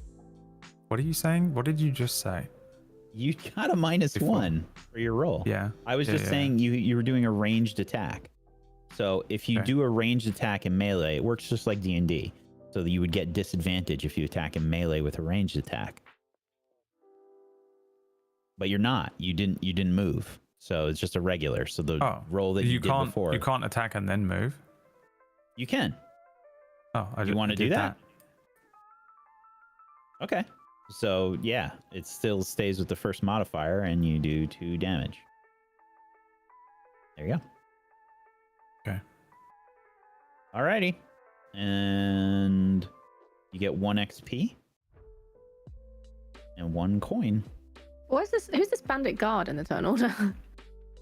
What are you saying? What did you just say?
You got a -1 for your roll.
Yeah.
I was just
yeah.
saying you were doing a ranged attack. So if you
Okay.
do a ranged attack in melee, it works just like D&D. So that you would get disadvantage if you attack in melee with a ranged attack. But you're not. You didn't move. So it's just a regular. So the roll that you did
can't
before.
you can't attack and then move.
You can.
Oh,
You want to do that? Okay. So yeah, it still stays with the first modifier, and you do 2 damage. There you go.
Okay.
Alrighty. And you get 1 XP and 1 coin.
What is this? Who's this bandit guard in the turn order?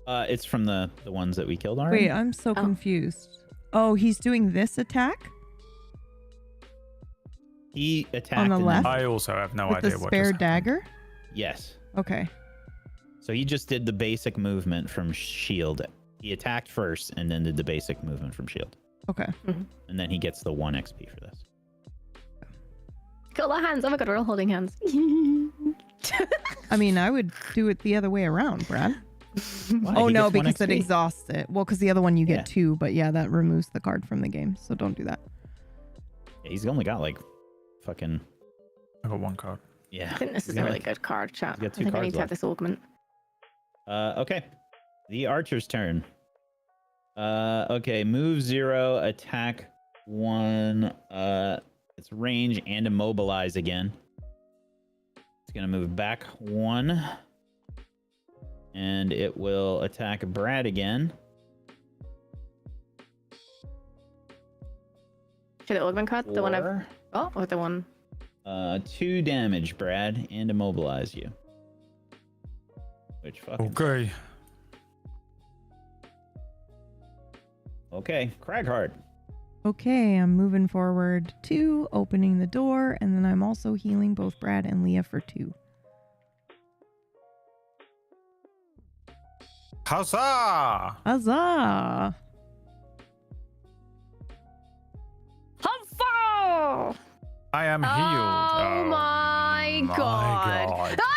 It's from the ones that we killed already.
Wait, I'm so confused. Oh, he's doing this attack
He attacked
on the
and
left
then-
I also have no
with
idea
the
what
spare
just happened.
dagger.
Yes.
Okay.
So he just did the basic movement from shield. He attacked first and then did the basic movement from shield.
Okay.
And then he gets the 1 XP for this.
Got our hands. Oh my god, we're all holding hands.
I mean, I would do it the other way around, Brad.
Why?
Oh
He
no,
gets 1
because it
XP.
exhausts it. Well, because the other one you
Yeah.
get 2, but yeah, that removes the card from the game. So don't do that.
Yeah, he's only got like fucking
I got 1 card.
yeah.
I think this
He's
is a
got,
really good card, chat.
he's got
I
2
think I
cards
need to have
left.
this augment.
Okay. The archer's turn. Okay, move 0, attack 1. It's range and immobilize again. It's gonna move back 1. And it will attack Brad again.
Should the augment card? The one I've...
For,
Oh, or the one...
2 damage, Brad, and immobilize you. Which fucking...
Okay.
Okay, Craghard.
Okay, I'm moving forward 2, opening the door, and then I'm also healing both Brad and Leah for 2.
Huzzah!
Huzzah!
Huzzah!
I am healed.
Oh my god. Ah,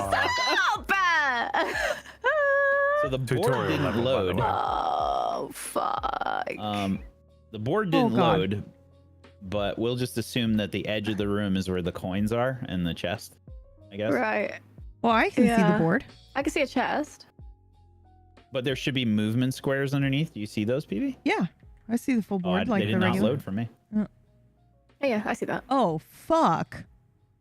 Stop!
So the board
Tutorial
didn't
level, by the
load.
way.
Oh, fuck.
The board didn't
God.
load, but we'll just assume that the edge of the room is where the coins are and the chest, I guess.
Right.
Well, I can see the
Yeah.
board.
I can see a chest.
But there should be movement squares underneath. Do you see those, PB?
Yeah, I see the full board
they
like
did
the
not
regular.
load for me.
Oh, yeah, I see that.
Oh fuck.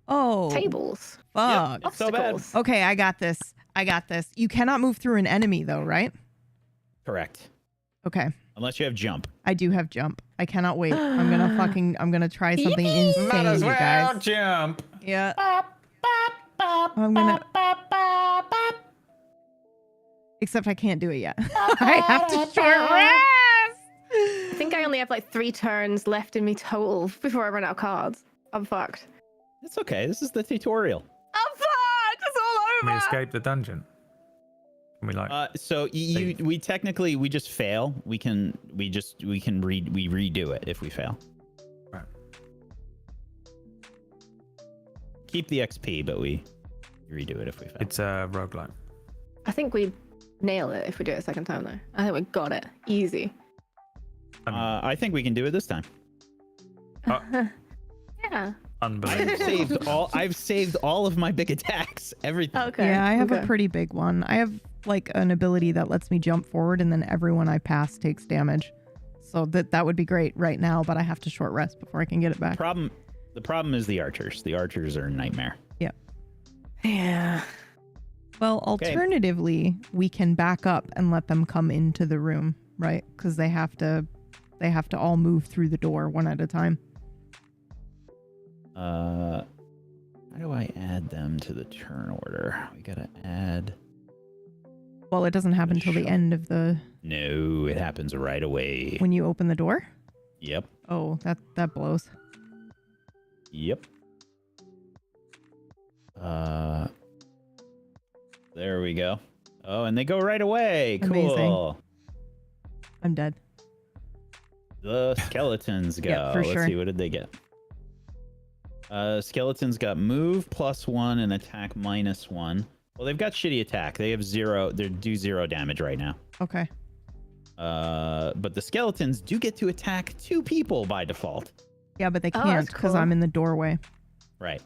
Oh
Tables.
fuck.
It's so bad.
Obstacles.
Okay, I got this. You cannot move through an enemy though, right?
Correct.
Okay.
Unless you have jump.
I do have jump. I cannot wait. I'm gonna try something insane,
Might as
you
well
guys.
jump.
Yeah. I'm gonna. Except I can't do it yet. I have to short rest.
I think I only have like 3 turns left in me total before I run out of cards. I'm fucked.
It's okay. This is the tutorial.
I'm fucked. It's all
Can we
over.
escape the dungeon? Can we
So we technically just fail. We redo it if we fail.
Right.
Keep the XP, but we redo it if we fail.
It's a roguelike.
I think we nail it if we do it a second time though. I think we got it. Easy.
I think we can do it this time.
Yeah.
Unbelievable.
I've saved all of my big attacks. Everything.
Okay.
Yeah, I have
okay.
a pretty big one. I have like an ability that lets me jump forward, and then everyone I pass takes damage. So that would be great right now, but I have to short rest before I can get it back.
The problem is the archers. The archers are a nightmare.
Yeah.
Well, alternatively, we can back up and let them come into the room, right? Because they have to all move through the door one at a time.
How do I add them to the turn order? We gotta add.
Well, it doesn't happen until the
Sure.
end of the
No, it happens right away.
when you open the door.
Yep.
Oh, that blows.
Yep. There we go. Oh, and they go right away.
Amazing.
Cool.
I'm dead.
The skeletons go.
Yeah, for
Let's
sure.
see, what did they get? Skeletons got move +1 and attack -1. Well, they've got shitty attack. They have 0. They do 0 damage right now.
Okay.
But the skeletons do get to attack 2 people by default.
Yeah, but they
Oh,
can't
that's
because
cool.
I'm in the doorway.
Right.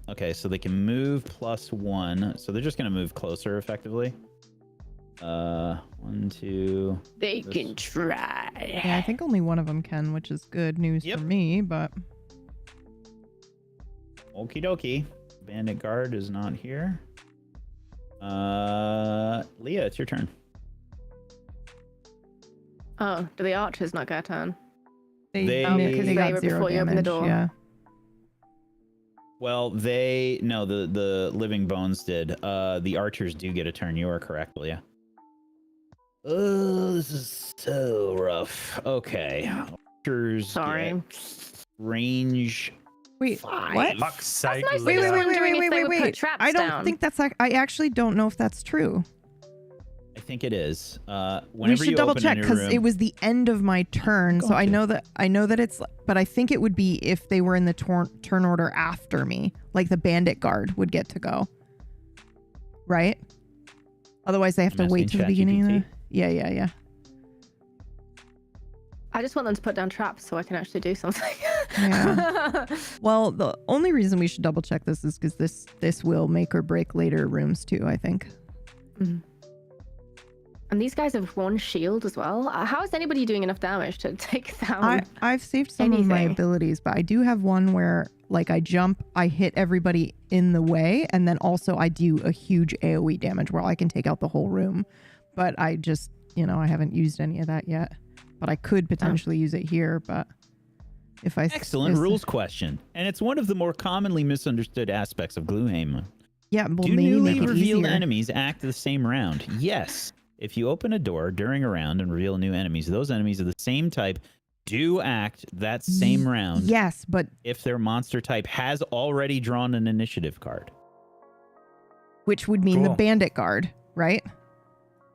Okay, so they can move +1. So they're just gonna move closer effectively. 1, 2.
They
This-
can try.
Yeah, I think only one of them can, which is good news
Yep.
for me, but
Okie dokie. Bandit guard is not here. Leah, it's your turn.
Oh, do the archers not get a turn?
They-
Oh, because they
got
were
0
before you opened the
damage,
door.
Yeah.
Well, the living bones did. The archers do get a turn. You are correct, Leah. Oh, this is so rough. Okay. Archers
Sorry.
get range.
Wait,
5.
what?
Fuck's sake,
nice.
Wait,
Leah.
wait, wait, wait,
Wondering
wait,
if they
wait,
would put
wait.
traps
I don't
down.
think that's. I actually don't know if that's true.
I think it is. Whenever
We should
you
double
open a
check
new
because
room-
it was the end of my turn, so I know that it's. But I think it would be if they were in the turn order after me, like the bandit guard would get to go. Right. Otherwise, they have to
I'm
wait
asking
till the beginning. Of
ChatGPT.
yeah.
I just want them to put down traps so I can actually do something.
Yeah. Well, the only reason we should double check this is because this will make or break later rooms too, I think.
And these guys have 1 shield as well. How is anybody doing enough damage to take down?
I've saved some of my
anything.
abilities, but I do have one where like I jump, I hit everybody in the way, and then also I do a huge AoE damage where I can take out the whole room. But I just, I haven't used any of that yet. But I could potentially use it here, but if I
Excellent rules question, and it's one of the more commonly misunderstood aspects of Gloomhaven.
Yeah, well,
Do
maybe
newly
make it
revealed
easier.
enemies act the same round? Yes. If you open a door during a round and reveal new enemies, those enemies of the same type do act that same round.
Yes, but
If their monster type has already drawn an initiative card.
which would mean the
Cool.
bandit guard, right?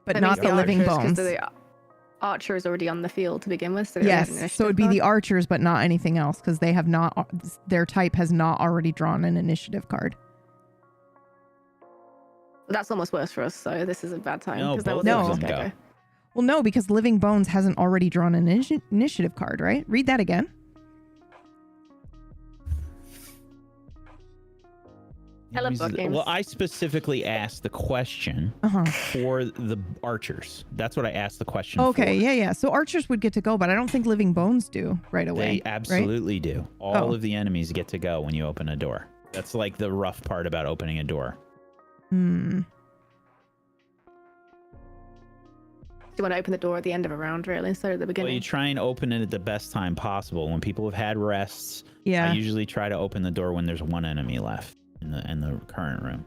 But
That
not
means
the living
archers, 'cause
bones.
the archer is already on the field to begin with. So they already have an
Yes, so it'd be
initiative
the archers, but not anything else, because they have not. Their type has not already drawn an initiative card.
card. That's almost worse for us. So this is a bad time
No,
because that
both
was
of
the
them
first
go.
guy.
Well, no, because Living Bones hasn't already drawn an initiative card, right? Read that again.
Well, I specifically asked the question for the archers. That's what I asked the question for.
Okay, yeah. So archers would get to go, but I don't think Living Bones do right away.
They absolutely do. All of the enemies get to go when you open a door. That's like the rough part about opening a door.
Hmm.
Do you want to open the door at the end of a round, really, instead of the beginning?
Well, you try and open it at the best time possible. When people have had rests,
Yeah.
I usually try to open the door when there's one enemy left in the current room.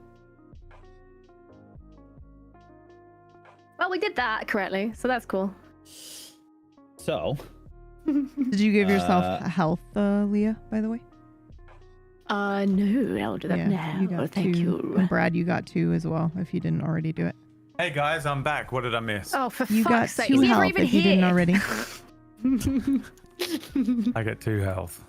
Well, we did that correctly, so that's cool.
So,
Did you give yourself health, Leah, by the way?
No, I'll do that now.
You got
Thank
2.
you.
And Brad, you got 2 as well, if you didn't already do it.
Hey guys, I'm back. What did I miss?
Oh, for
You got
fuck's sake.
2
Is he ever
health
even
if you didn't
here?
already.
I get 2 health.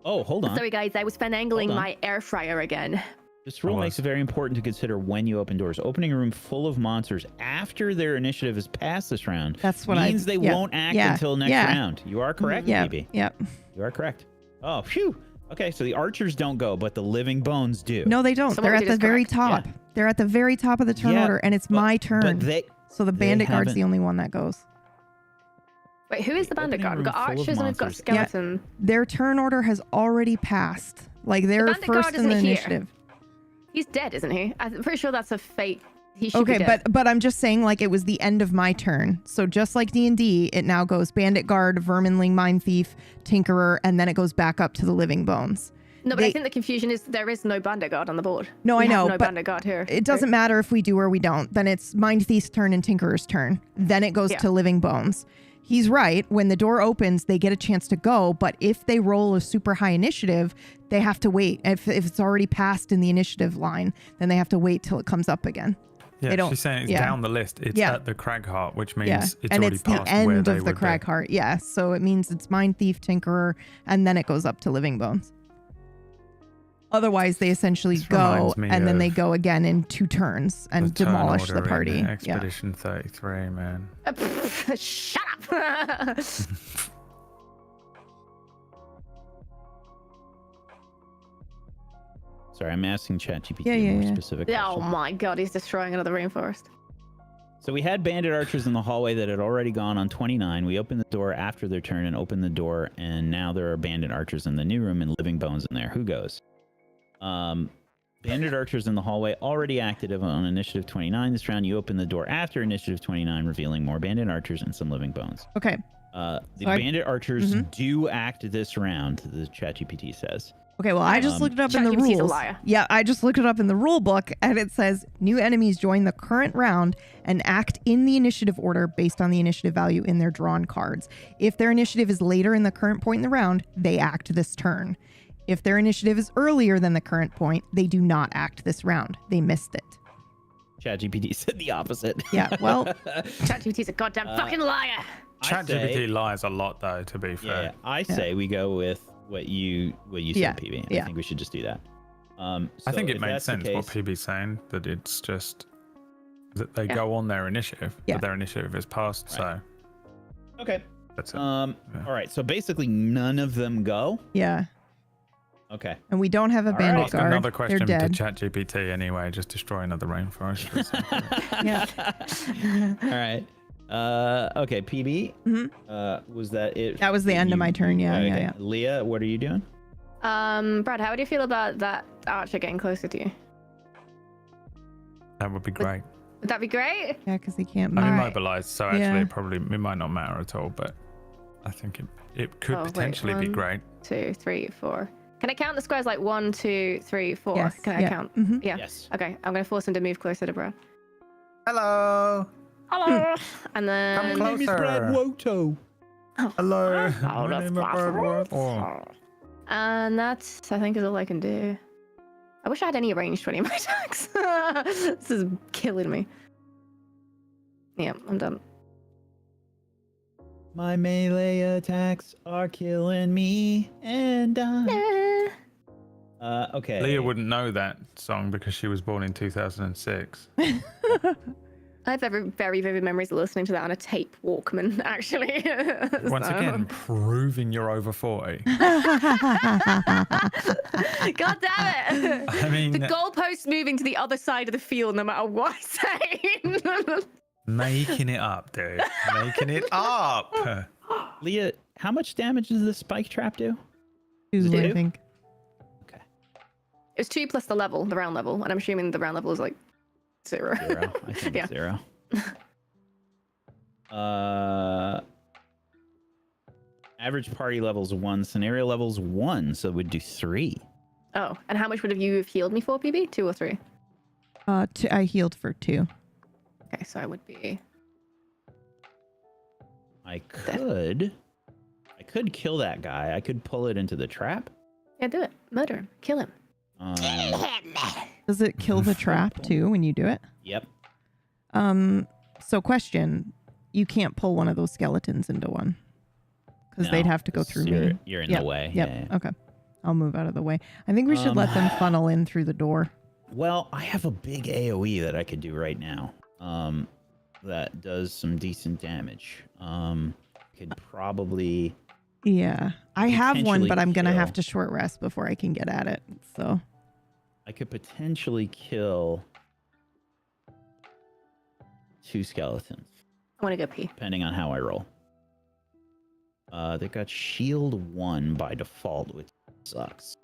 oh, hold on.
Sorry, guys, I was finagling
Hold on.
my air fryer again.
This rule makes it very important to consider when you open doors. Opening a room full of monsters after their initiative is past this round
That's what
means they won't act until next round. You are correct, BB.
Yep.
You are correct. Oh, phew. Okay, so the archers don't go, but the living bones do.
No, they don't.
So
They're
what we
at
did
the
is
very
correct.
top. They're at the very top of the turn
Yeah,
order, and it's
but-
my turn.
But
so the bandit guard's
haven't-
the only one that goes.
Wait, who is the bandit
opening
guard? We've got
room full of
archers and we've got
monsters.
skeleton.
Their turn order has already passed. Like they're
bandit
first
guard
in the
isn't here.
initiative.
He's dead, isn't he? I'm pretty sure that's a fate. He should
Okay,
be dead.
but I'm just saying, like, it was the end of my turn. So just like D&D, it now goes bandit guard, verminling, mind thief, tinkerer, and then it goes back up to the living bones.
No, but I think the confusion is there is no bandit guard on the board.
No,
We
I
have
know,
no
but
bandit guard here.
It doesn't matter if we do or we don't. Then it's mind thief's turn and tinkerer's turn. Then it goes
Yeah.
to living bones. He's right. When the door opens, they get a chance to go. But if they roll a super high initiative, they have to wait. If it's already passed in the initiative line, then they have to wait till it comes up again.
Yeah,
They don't-
she's saying it's
yeah.
down the list. It's
Yeah.
at the Cragheart, which means
Yeah,
it's
and
already
it's the
past where
end
they
of the
would be.
Cragheart. Yeah, so it means it's mind thief, tinkerer, and then it goes up to living bones. Otherwise, they essentially
This
go
reminds me
and then they
of
go again in 2 turns and
turn
demolish the
order in
party. Yeah.
Expedition 33, man.
Shut up!
Sorry, I'm asking ChatGPT
Yeah,
a
yeah,
more
yeah.
specific
Oh
question.
my god, he's destroying another rainforest.
So we had bandit archers in the hallway that had already gone on 29. We opened the door after their turn and opened the door, and now there are bandit archers in the new room and living bones in there. Who goes? Bandit archers in the hallway already active on initiative 29 this round. You open the door after initiative 29, revealing more bandit archers and some living bones.
Okay.
The
So I-
bandit archers do act this round, the ChatGPT says.
Okay, well, I just looked it up in the
ChatGPT's a
rules.
liar.
Yeah, I just looked it up in the rule book, and it says new enemies join the current round and act in the initiative order based on the initiative value in their drawn cards. If their initiative is later in the current point in the round, they act this turn. If their initiative is earlier than the current point, they do not act this round. They missed it.
ChatGPT said the opposite.
Yeah, well,
ChatGPT's a goddamn fucking liar.
ChatGPT lies a lot, though, to be fair.
Yeah, I say we go with what you
Yeah,
said, PB.
yeah.
I think we should just do that.
I think
So
it
if
makes
that's the
sense what
case-
PB's saying, that it's just that they
Yeah.
go on their initiative,
Yeah.
but their initiative is passed,
Right.
so
Okay.
that's it.
All right. So basically, none of them go.
yeah.
Okay.
And we don't have a
All
bandit
right.
Ask
guard.
another
They're
question to
dead.
ChatGPT anyway, just destroy another rainforest. or something.
Yeah.
All right. Okay. PB. Was that it?
That was the end of my turn. Yeah, yeah, yeah.
Leah, what are you doing?
Brad, how would you feel about that archer getting closer to you?
That would be great.
Would that be great?
Yeah, because he can't
I'm
move.
Alright.
immobilized, so actually
Yeah.
it might not matter at all, but I think it could
Oh, wait,
potentially be
1,
great.
2, 3, 4. Can I count the squares like 1, 2, 3, 4?
Yes,
Can I
yeah.
count?
Mhm.
Yeah.
Yes.
Okay, I'm gonna force him to move closer to Brad.
Hello.
Hello. And then.
Come closer.
Woto.
Hello.
Oh,
My
that's
name is Brad Ward.
possible. And that's, I think, is all I can do. I wish I had any range 20 in my attacks. This is killing me. Yeah, I'm done.
My melee attacks are killing me, and I. Okay.
Leah wouldn't know that song because she was born in 2006.
I have very, very vivid memories of listening to that on a tape Walkman, actually.
Once again, proving you're over 40.
God damn it!
I mean,
the goalposts moving to the other side of the field, no matter what I say.
making it up, dude. Making it up.
Leah, how much damage does the spike trap do?
2, I
two?
think.
Okay.
It was 2 plus the round level, and I'm assuming the round level is like 0.
0. I think
Yeah.
it's 0. Average party level's 1. Scenario level's 1, so it would do 3.
Oh, and how much would you have healed me for, PB? 2 or 3?
I healed for 2.
Okay, so I would be...
I could kill that guy. I could pull it into the trap.
Yeah, do it. Murder him. Kill him.
Does it kill the trap too when you do it?
Yep.
So question, you can't pull one of those skeletons into one because they'd have to go through me.
You're in
Yep,
the way.
Yep.
Yeah.
Okay. I'll move out of the way. I think we should let them funnel in through the door.
Well, I have a big AoE that I could do right now. That does some decent damage. Could probably...
Yeah. I have one,
potentially
but I'm going to have
kill.
to short rest before I can get at it. So
I could potentially kill 2 skeletons,
I want to go pee.
depending on how I roll. They got shield 1 by default, which sucks.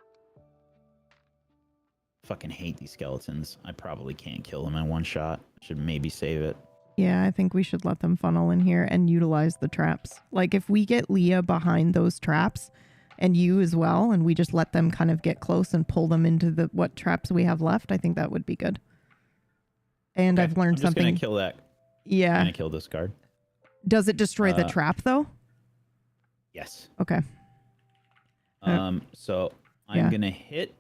Fucking hate these skeletons. I probably can't kill them in one shot. Should maybe save it.
yeah, I think we should let them funnel in here and utilize the traps. Like if we get Leah behind those traps and you as well, and we just let them kind of get close and pull them into the what traps we have left, I think that would be good. And
Okay,
I've learned
I'm just
something.
gonna kill that.
Yeah.
I'm gonna kill this guard.
Does it destroy the trap though?
Yes.
Okay.
So I'm gonna hit.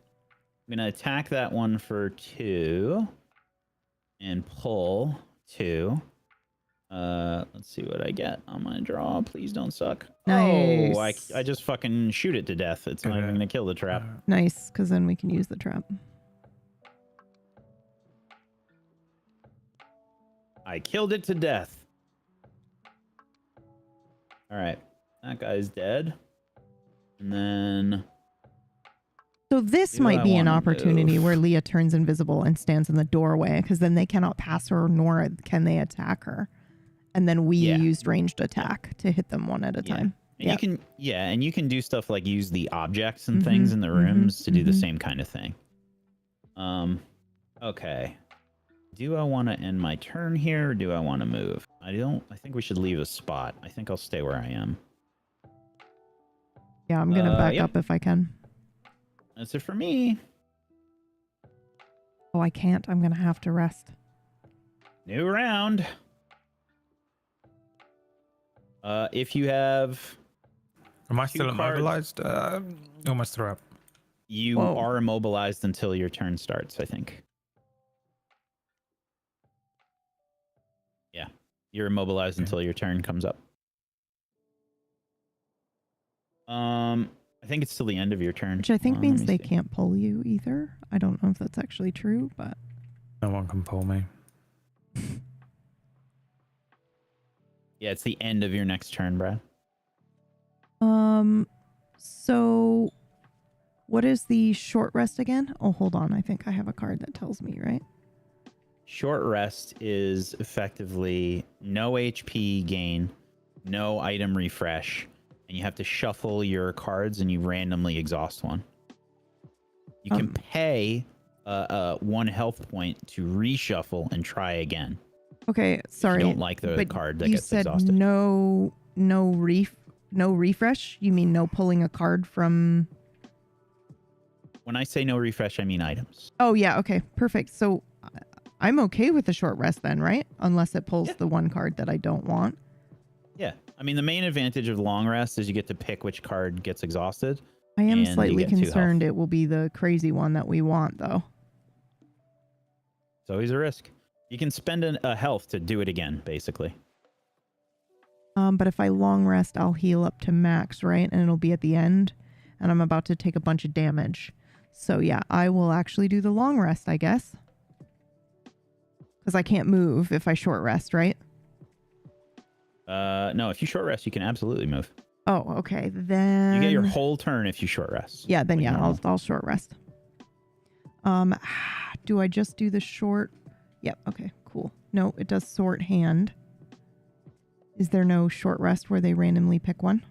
I'm gonna attack that one for 2, and pull 2. Let's see what I get on my draw. Please don't suck.
Nice.
Oh, I just fucking shoot it to death. It's not even gonna kill the trap.
Nice, because then we can use the trap.
I killed it to death. All right, that guy's dead. And then
So this
Do
might
I
be an
wanna
opportunity
move?
where Leah turns invisible and stands in the doorway, because then they cannot pass her, nor can they attack her. And then we
Yeah.
used ranged attack to hit them one at a
Yeah.
time.
And you can do stuff like use the objects and
Mhm,
things in the rooms to do the
mhm.
same kind of thing. Okay. Do I want to end my turn here or do I want to move? I think we should leave a spot. I think I'll stay where I am.
Yeah, I'm gonna back
yep.
up if I can.
That's it for me.
Oh, I can't. I'm gonna have to rest.
New round. If you have
Am I
2
still
cards.
immobilized? Almost threw up.
You
Whoa.
are immobilized until your turn starts, I think. Yeah. You're immobilized until your turn comes up. I think it's till the end of your turn.
Which I think
Let
means
me
they
see.
can't pull you either. I don't know if that's actually true, but
No one can pull me.
Yeah, it's the end of your next turn, Brad.
so what is the short rest again? Oh, hold on. I think I have a card that tells me, right?
Short rest is effectively no HP gain, no item refresh, and you have to shuffle your cards and you randomly exhaust one. You can pay 1 health point to reshuffle and try again.
Okay, sorry.
If you don't like the
but
card that
you
gets
said
exhausted.
no refresh? You mean no pulling a card from...
When I say no refresh, I mean items.
Oh, yeah. Okay, perfect. So I'm okay with the short rest then, right? Unless it pulls
Yeah.
the one card that I don't want.
Yeah. I mean, the main advantage of long rest is you get to pick which card gets exhausted.
I am
And you
slightly
get 2 health.
concerned it will be the crazy one that we want, though.
It's always a risk. You can spend a health to do it again, basically.
But if I long rest, I'll heal up to max, right? And it'll be at the end. And I'm about to take a bunch of damage. So yeah, I will actually do the long rest, I guess. Because I can't move if I short rest, right?
No, if you short rest, you can absolutely move.
Oh, okay. Then
You get your whole turn if you short rest.
Yeah, then
like
yeah,
normal.
I'll short rest. Do I just do the short? Yep. Okay. Cool. No, it does sort hand. Is there no short rest where they randomly pick one?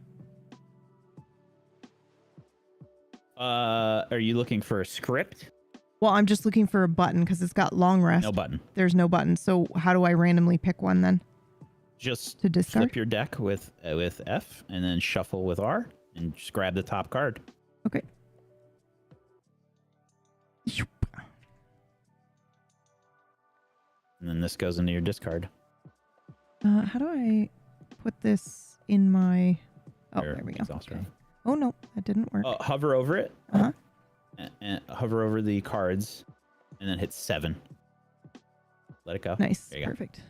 Are you looking for a script?
Well, I'm just looking for a button because it's got long rest.
No button.
There's no button. So how do I randomly pick one then?
Just
To discard?
flip your deck with F and then shuffle with R and just grab the top card.
Okay.
And then this goes into your discard.
How do I put this in my... Oh,
Your
there we go.
exhaust
Okay.
round.
Oh, no, that didn't work.
Hover over it.
Uh-huh.
And hover over the cards and then hit 7. Let it go.
Nice.
There you go.
Perfect.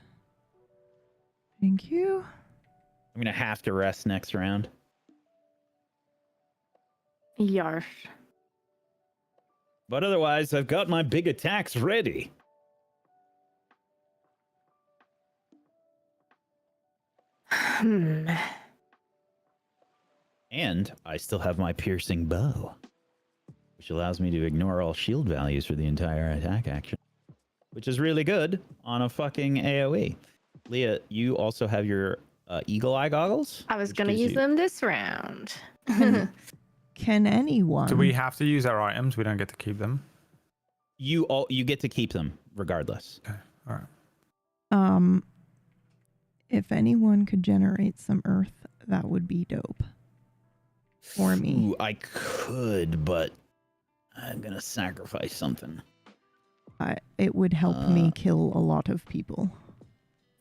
Thank you.
I'm going to have to rest next round.
Yarf.
But otherwise, I've got my big attacks ready.
Hmm.
And I still have my piercing bow, which allows me to ignore all shield values for the entire attack action, which is really good on a fucking AoE. Leah, you also have your eagle eye goggles.
I was
which
going to
gives
use
you-
them this round.
Can anyone?
Do we have to use our items? We don't get to keep them.
You get to keep them regardless.
Okay. All right.
If anyone could generate some earth, that would be dope. For me.
Ooh, I could, but I'm gonna sacrifice something.
It would help me kill a lot of people.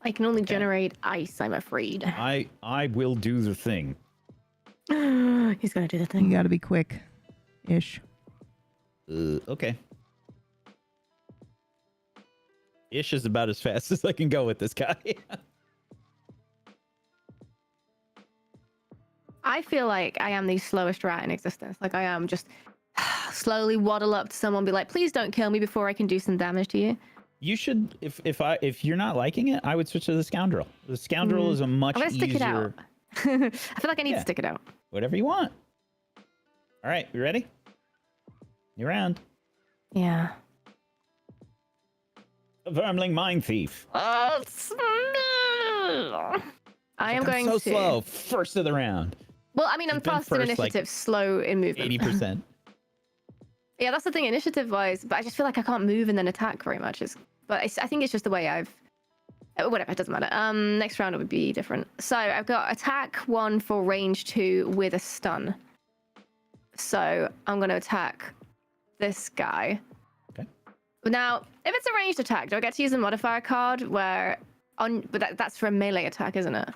I can only generate ice, I'm afraid.
I will do the thing.
He's going to do the
You
thing.
gotta be quick. Ish.
Okay. Ish is about as fast as I can go with this guy.
I feel like I am the slowest rat in existence. Like I am just slowly waddle up to someone, be like, "Please don't kill me before I can do some damage to you."
You should, if you're not liking it, I would switch to the scoundrel. The scoundrel is a much
I'm gonna
easier.
stick it out. I feel like I need
Yeah.
to stick it out.
Whatever you want. All right, you ready? You're round.
Yeah.
A Vermling Mine Thief.
I am
I'm
going
so
to.
slow. First of the round.
Well, I mean, I'm
You've been
fast in
first, like,
initiative, slow in movement.
80%.
Yeah, that's the thing, initiative-wise. But I just feel like I can't move and then attack very much. I think it's just the way I've. Whatever, it doesn't matter. Next round it would be different. So I've got attack 1 for range 2 with a stun. So I'm going to attack this guy.
Okay.
Now, if it's a ranged attack, do I get to use a modifier card where but that's for a melee attack, isn't it?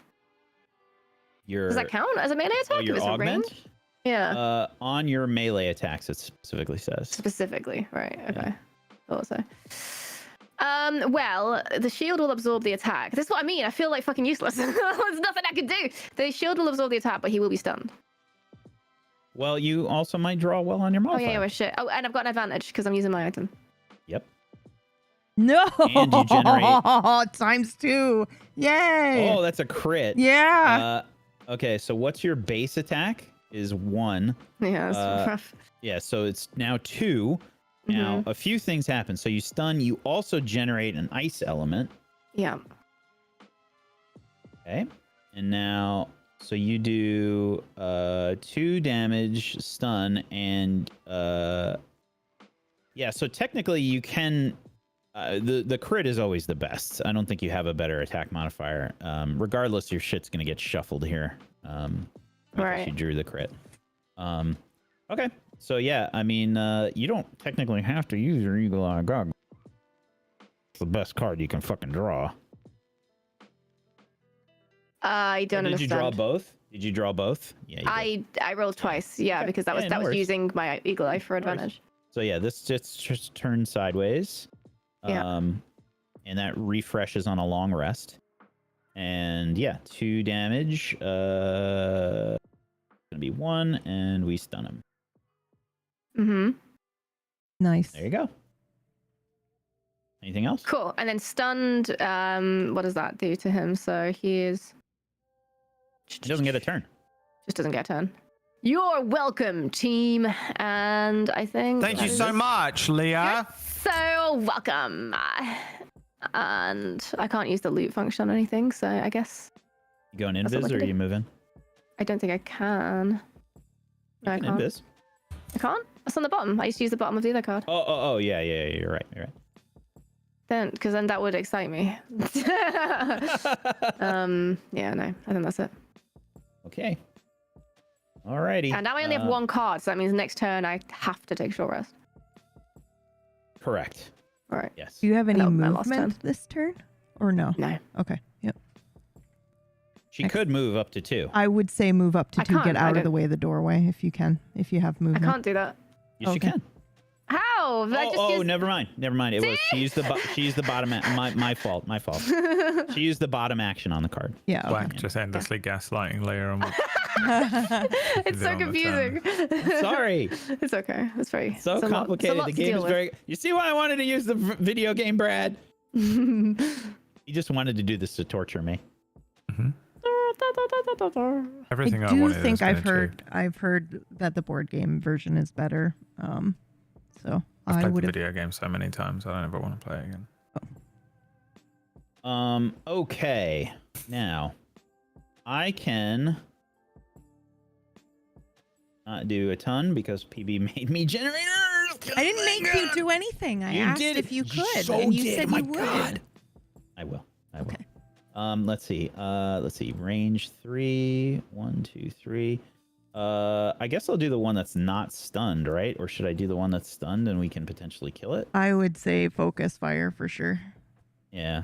Does that count as a melee attack? if
Your
it's a
augment?
range? Yeah.
On your melee attacks, it specifically says.
Specifically, right? Okay. Thought so. Well, the shield will absorb the attack. This is what I mean. I feel like fucking useless. There's nothing I can do. The shield will absorb the attack, but he will be stunned.
Well, you also might draw well on your
Oh
modifier.
yeah, well, shit. Oh, and I've got an advantage because I'm using my item.
Yep.
No!
And you generate-
Times 2. Yay!
Oh, that's a crit.
Yeah!
Okay, so what's your base attack? Is 1.
Yeah, that's rough.
Yeah, so it's now 2. Now, a few things happen. So you stun, you also generate an ice element.
Yeah.
Okay. And now, so you do 2 damage, stun, and yeah, so technically you can the crit is always the best. I don't think you have a better attack modifier. Regardless, your shit's gonna get shuffled here.
Right.
You drew the crit. Okay. So yeah, I mean, you don't technically have to use your Eagle Eye Goggle. It's the best card you can fucking draw.
I don't
Did
understand.
you draw both? Did you draw both? Yeah. You did.
I rolled twice. Yeah,
Okay.
because that
Yeah,
was
no worries.
using my eagle eye for
No worries.
advantage.
So yeah, this just turns sideways.
Yeah.
And that refreshes on a long rest. And yeah, 2 damage. Gonna be 1, and we stun him.
Mm-hmm.
Nice.
There you go. Anything else?
Cool. And then stunned, what does that do to him? So he is...
He doesn't get a turn.
Just doesn't get a turn. You're welcome, team. And I think...
Thank you so much, Leah.
You're so welcome. And I can't use the loot function on anything, so I guess...
You going invis or are you moving?
I don't think I can. No, I can't.
Invis.
I can't? That's on the bottom. I used to use the bottom of the other card.
Oh, yeah, you're right.
Because then that would excite me. Yeah, no, I think that's it.
Okay. Alrighty.
And now I only have one card, so that means next turn I have to take short rest.
Correct.
All right.
Yes.
Do you have any
That was my last
movement this turn? Or no?
No.
Okay. Yep.
She could move up to 2.
I would say move up to
I
2,
can't,
get
I
out of
don't-
the way of the doorway if you can, if you have
I
movement.
can't do that.
Yes, you can.
How? I just used...
Never mind. It was she used the bottom. My fault. She used the bottom action on the card.
Yeah. Okay.
Whack just endlessly gaslighting Leah on what
It's
do
so
on the
confusing.
Sorry.
It's okay. It's very...
So
it's a lot-
complicated.
it's a lot
The
to
game
deal
is
with.
very. You see why I wanted to use the video game, Brad? He just wanted to do this to torture me.
everything I,
I do
wanted.
think
has been
I've heard that the board game version is better. So
I've
I
played
would
the
have.
video game so many times, I don't ever want to play it again.
Okay. Now, I can not do a ton because PB made me generators.
I didn't make you do anything. I asked if you could, and you said you would.
I will.
Okay.
Let's see. Range 3. 1, 2, 3. I guess I'll do the one that's not stunned, right? Or should I do the one that's stunned and we can potentially kill it?
I would say focus fire for sure.
Yeah.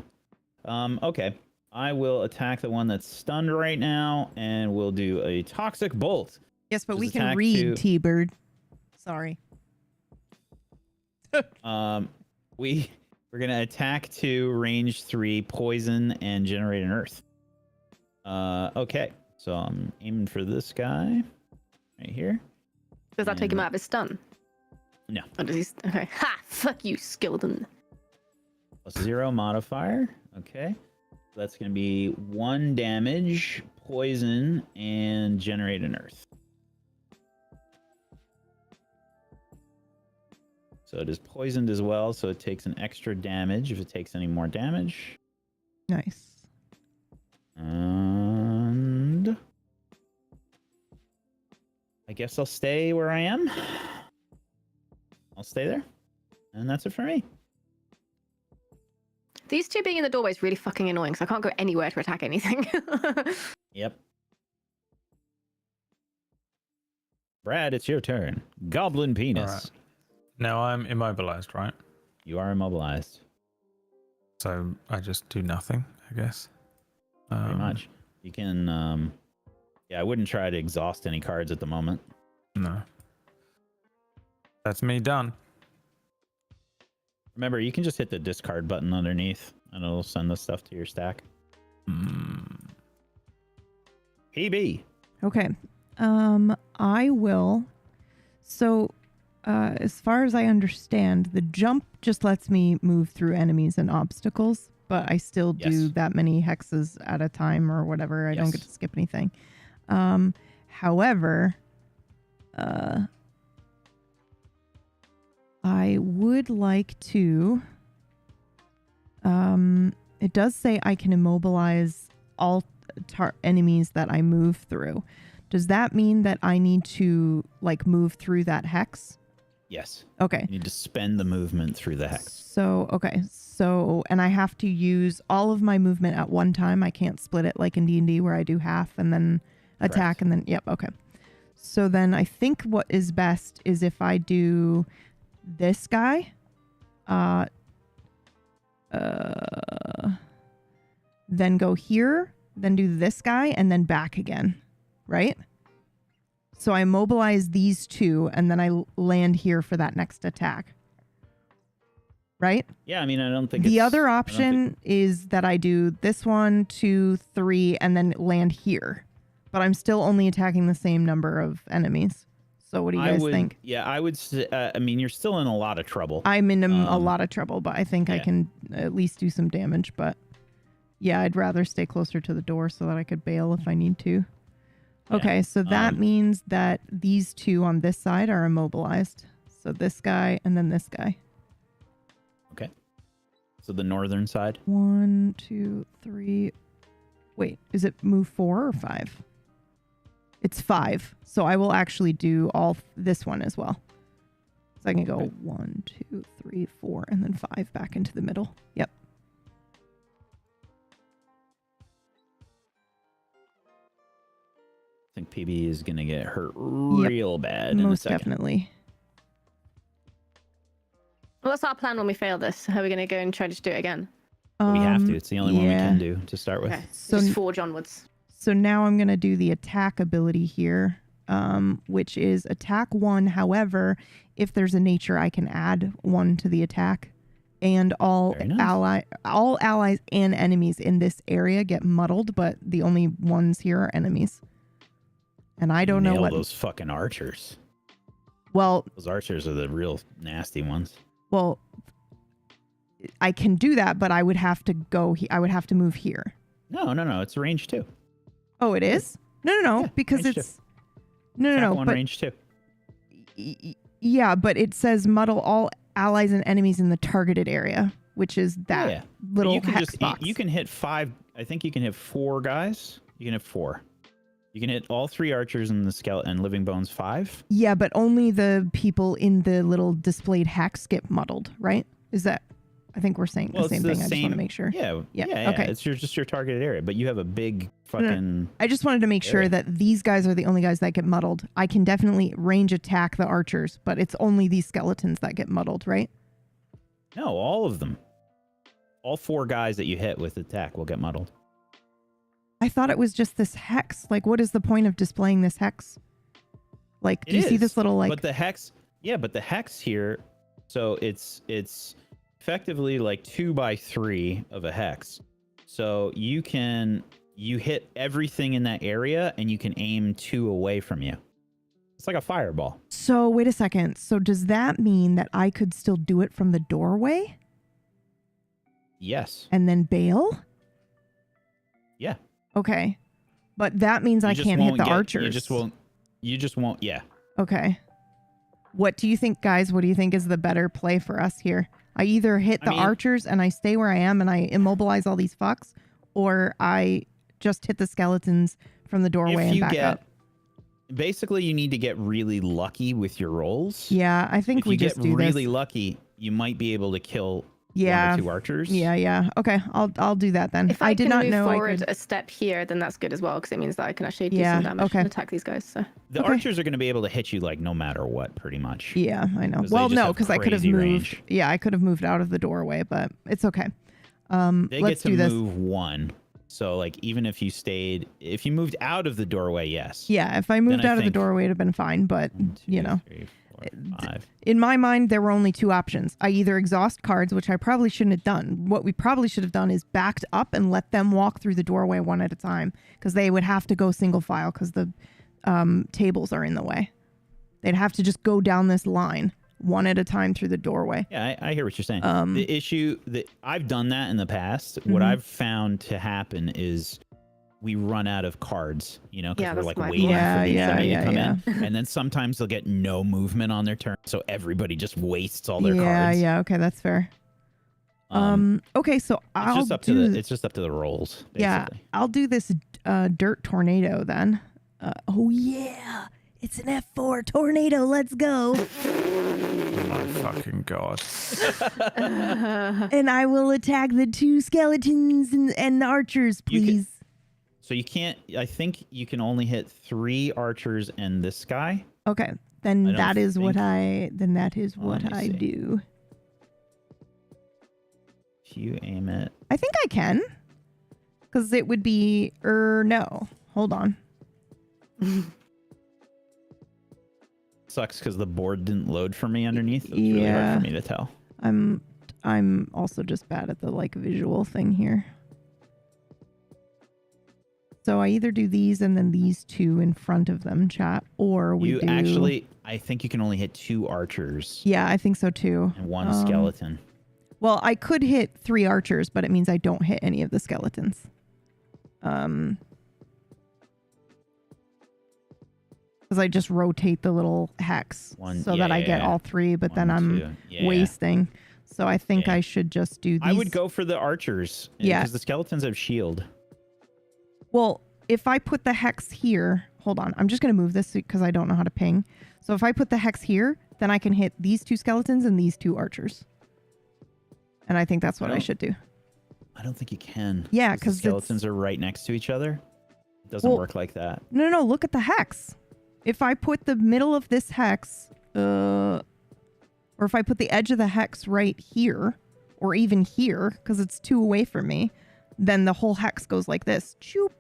Okay. I will attack the one that's stunned right now, and we'll do a toxic bolt.
Yes, but
Just
we can
attack
read
to-
T-Bird. Sorry.
We're gonna attack to range 3, poison, and generate an earth. Okay. So I'm aiming for this guy right here.
Does that take him out of his stun?
No.
Or does he... Okay. Ha! Fuck you, Skeleton.
+0 modifier. Okay. So that's going to be 1 damage, poison, and generate an earth. So it is poisoned as well, so it takes an extra damage if it takes any more damage.
Nice.
And I guess I'll stay where I am. I'll stay there. And that's it for me.
These two being in the doorway is really fucking annoying, so I can't go anywhere to attack anything.
Yep. Brad, it's your turn. Goblin penis.
All right. Now I'm immobilized, right?
You are immobilized.
So I just do nothing, I guess.
Pretty much. You can, yeah, I wouldn't try to exhaust any cards at the moment.
No. That's me done.
Remember, you can just hit the discard button underneath, and it'll send the stuff to your stack. PB.
Okay. I will. So, as far as I understand, the jump just lets me move through enemies and obstacles, but I still do
Yes.
that many hexes at a time or whatever. I don't get
Yes.
to skip anything. However, I would like to. It does say I can immobilize all enemies that I move through. Does that mean that I need to like move through that hex?
Yes.
Okay.
You need to spend the movement through the hex.
So, okay. So, and I have to use all of my movement at one time. I can't split it like in D&D where I do half and then attack
Correct.
and then, yep, okay. So then I think what is best is if I do this guy, then go here, then do this guy, and then back again, right? So I mobilize these two, and then I land here for that next attack. Right?
Yeah, I mean, I don't think
The
it's-
other
I don't
option
think-
is that I do this 1, 2, 3, and then land here. But I'm still only attacking the same number of enemies. So what do you guys think?
Yeah, I would say, I mean, you're still in a lot of trouble.
I'm in a lot of trouble, but I think I
yeah.
can at least do some damage. But yeah, I'd rather stay closer to the door so that I could bail if I need to.
Yeah.
Okay, so that means that these two on this side are immobilized. So this guy and then this guy.
Okay. So the northern side.
1, 2, 3. Wait, is it move 4 or 5? It's 5. So I will actually do this one as well. So I can go 1, 2, 3, 4, and then 5 back into the middle. Yep.
I think PB is going to get hurt real bad in a
Most
second.
definitely.
What's our plan when we fail this? How are we going to go and try to do it again?
We have to. It's the only one we can do to start with.
Okay.
So
Just forge onwards.
So now I'm going to do the attack ability here, which is attack 1. However, if there's a nature, I can add 1 to the attack. And all allies and enemies in this area get muddled, but the only ones here are enemies. And I don't know what
those fucking archers.
Well,
those archers are the real nasty ones.
Well, I can do that, but I would have to I would have to move here.
No, it's range 2.
Oh, it is? No,
Yeah,
because
range
it's
2.
no,
but range 2.
Yeah, but it says muddle all allies and enemies in the targeted area, which is that little hex box.
You can hit 5. I think you can hit 4 guys. You can hit 4. You can hit all 3 archers and the skeleton and living bones 5.
Yeah, but only the people in the little displayed hex get muddled, right? Is that? I think we're saying the same thing. I just want to make sure.
Yeah.
Okay.
It's just your targeted area, but you have a big fucking.
No. I just wanted to make sure that these guys are the only guys that get muddled. I can definitely range attack the archers, but it's only these skeletons that get muddled, right?
No, all of them. All 4 guys that you hit with attack will get muddled.
I thought it was just this hex. Like, what is the point of displaying this hex? Like, do you see this little like?
But the hex, but the hex here. So it's effectively like 2 by 3 of a hex. So you hit everything in that area and you can aim 2 away from you. It's like a fireball.
So wait a second. So does that mean that I could still do it from the doorway?
Yes.
And then bail?
Yeah.
Okay. But that means I can't hit the archers.
You just won't. Yeah.
Okay. What do you think, guys? What do you think is the better play for us here? I either hit the archers and I stay where I am and I immobilize all these fucks, or I just hit the skeletons from the doorway and back up.
Basically, you need to get really lucky with your rolls.
Yeah, I think we just do this.
If you get really lucky, you might be able to kill 1 or 2 archers.
Yeah. Okay, I'll do that then.
If I
did
can
not
move
know
forward a step here, then that's good as well, because it means that I can actually do some damage and attack these guys. So
the archers are going to be able to hit you like no matter what, pretty much.
Yeah, I know. Well, no, because I could have moved. Range. Yeah, I could have moved out of the doorway, but it's okay.
They
let's
get to
do this.
move 1. So like even if you moved out of the doorway, yes.
Yeah, if I moved out of the doorway, it'd have been fine. But
1, 2,
you know,
3, 4, 5.
In my mind, there were only 2 options. I either exhaust cards, which I probably shouldn't have done. What we probably should have done is backed up and let them walk through the doorway 1 at a time, because they would have to go single file because the tables are in the way. They'd have to just go down this line 1 at a time through the doorway.
Yeah, I hear what you're saying. The issue that I've done that in the past. What I've found to happen is we run out of cards, because we're like waiting for the enemy to come in. And then sometimes they'll get no movement on their turn. So everybody just wastes all their cards.
Yeah. Okay. That's fair. Okay. So
it's just up to the rolls. Basically.
Yeah. I'll do this dirt tornado then. Oh yeah. It's an F4 tornado. Let's go.
Oh my fucking God.
And I will attack the 2 skeletons and the archers, please.
So you can't. I think you can only hit 3 archers and this guy.
Okay, then that is what I do.
If you aim it,
I think I can, because it would be no. Hold on.
Sucks because the board didn't load for me underneath. It's really hard for me to tell.
I'm also just bad at the visual thing here. So I either do these and then these 2 in front of them, chat, or we do...
I think you can only hit 2 archers
Yeah, I think so too.
and 1 skeleton.
Well, I could hit 3 archers, but it means I don't hit any of the skeletons. Because I just rotate the little hex that I get all 3, but then I'm wasting. So I think I should just do these.
I would go for the archers.
Yeah.
Because the skeletons have shield.
Well, if I put the hex here, hold on. I'm just going to move this because I don't know how to ping. So if I put the hex here, then I can hit these 2 skeletons and these 2 archers. And I think that's what I should do.
I don't think you can.
Yeah,
because the skeletons are right next to each other. It doesn't work like that.
No, look at the hex. If I put the middle of this hex, or if I put the edge of the hex right here, or even here, because it's 2 away from me, then the whole hex goes like this. Choop.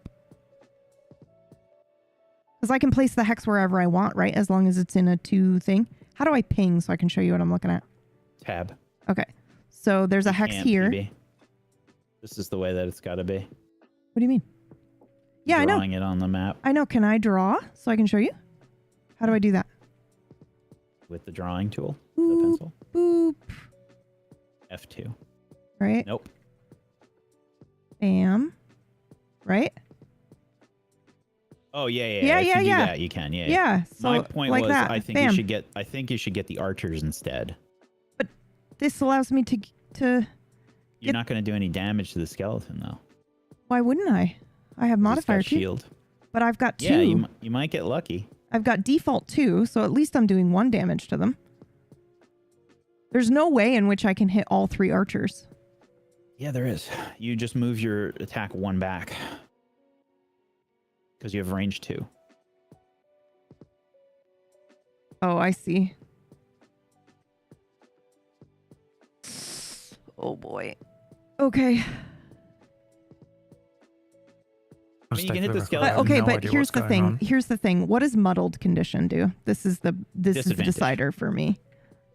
Because I can place the hex wherever I want, right? As long as it's in a 2 thing. How do I ping so I can show you what I'm looking at?
Tab.
Okay. So there's a hex here.
PB. This is the way that it's got to be.
What do you mean? Yeah, I know.
Drawing it on the map.
I know. Can I draw so I can show you? How do I do that?
With the drawing tool.
Boop,
the pencil.
Boop.
F2.
Right?
Nope.
Bam. Right?
Oh yeah.
Yeah,
If
yeah,
you do
yeah.
that, you can. Yeah.
Yeah. So
My point
like
was,
that.
I think
Bam.
you should get the archers instead.
But this allows me to.
You're not going to do any damage to the skeleton though.
Why wouldn't I? I have modifier too.
Shield.
But I've got 2.
Yeah, you might get lucky.
I've got default 2, so at least I'm doing 1 damage to them. There's no way in which I can hit all 3 archers.
Yeah, there is. You just move your attack 1 back. Because you have range 2.
Oh, I see. Oh boy. Okay.
I mean, you can hit the skeleton.
Okay, but here's the thing. Here's the thing. What does muddled condition do? This is the decider for me.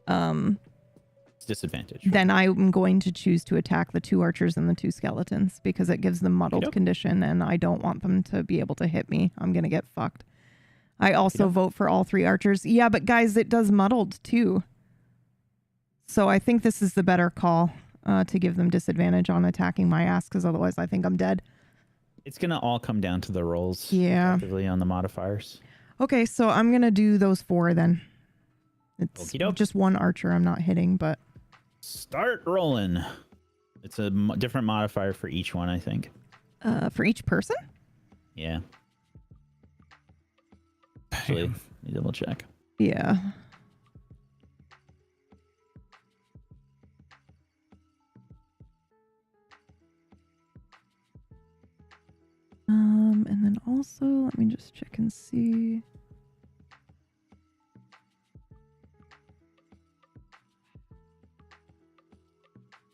It's disadvantage.
Then I'm going to choose to attack the 2 archers and the 2 skeletons because it gives them muddled condition, and I don't want them to be able to hit me. I'm gonna get fucked. I also vote for all 3 archers. Yeah, but guys, it does muddled too. So I think this is the better call to give them disadvantage on attacking my ass, because otherwise I think I'm dead.
It's gonna all come down to the rolls.
Yeah.
Effectively on the modifiers.
Okay, so I'm gonna do those 4 then. It's
Okey-doke.
just 1 archer I'm not hitting, but
Start rolling. It's a different modifier for each one, I think.
for each person?
Yeah. Actually, let me double check.
Yeah. And then also, let me just check and see.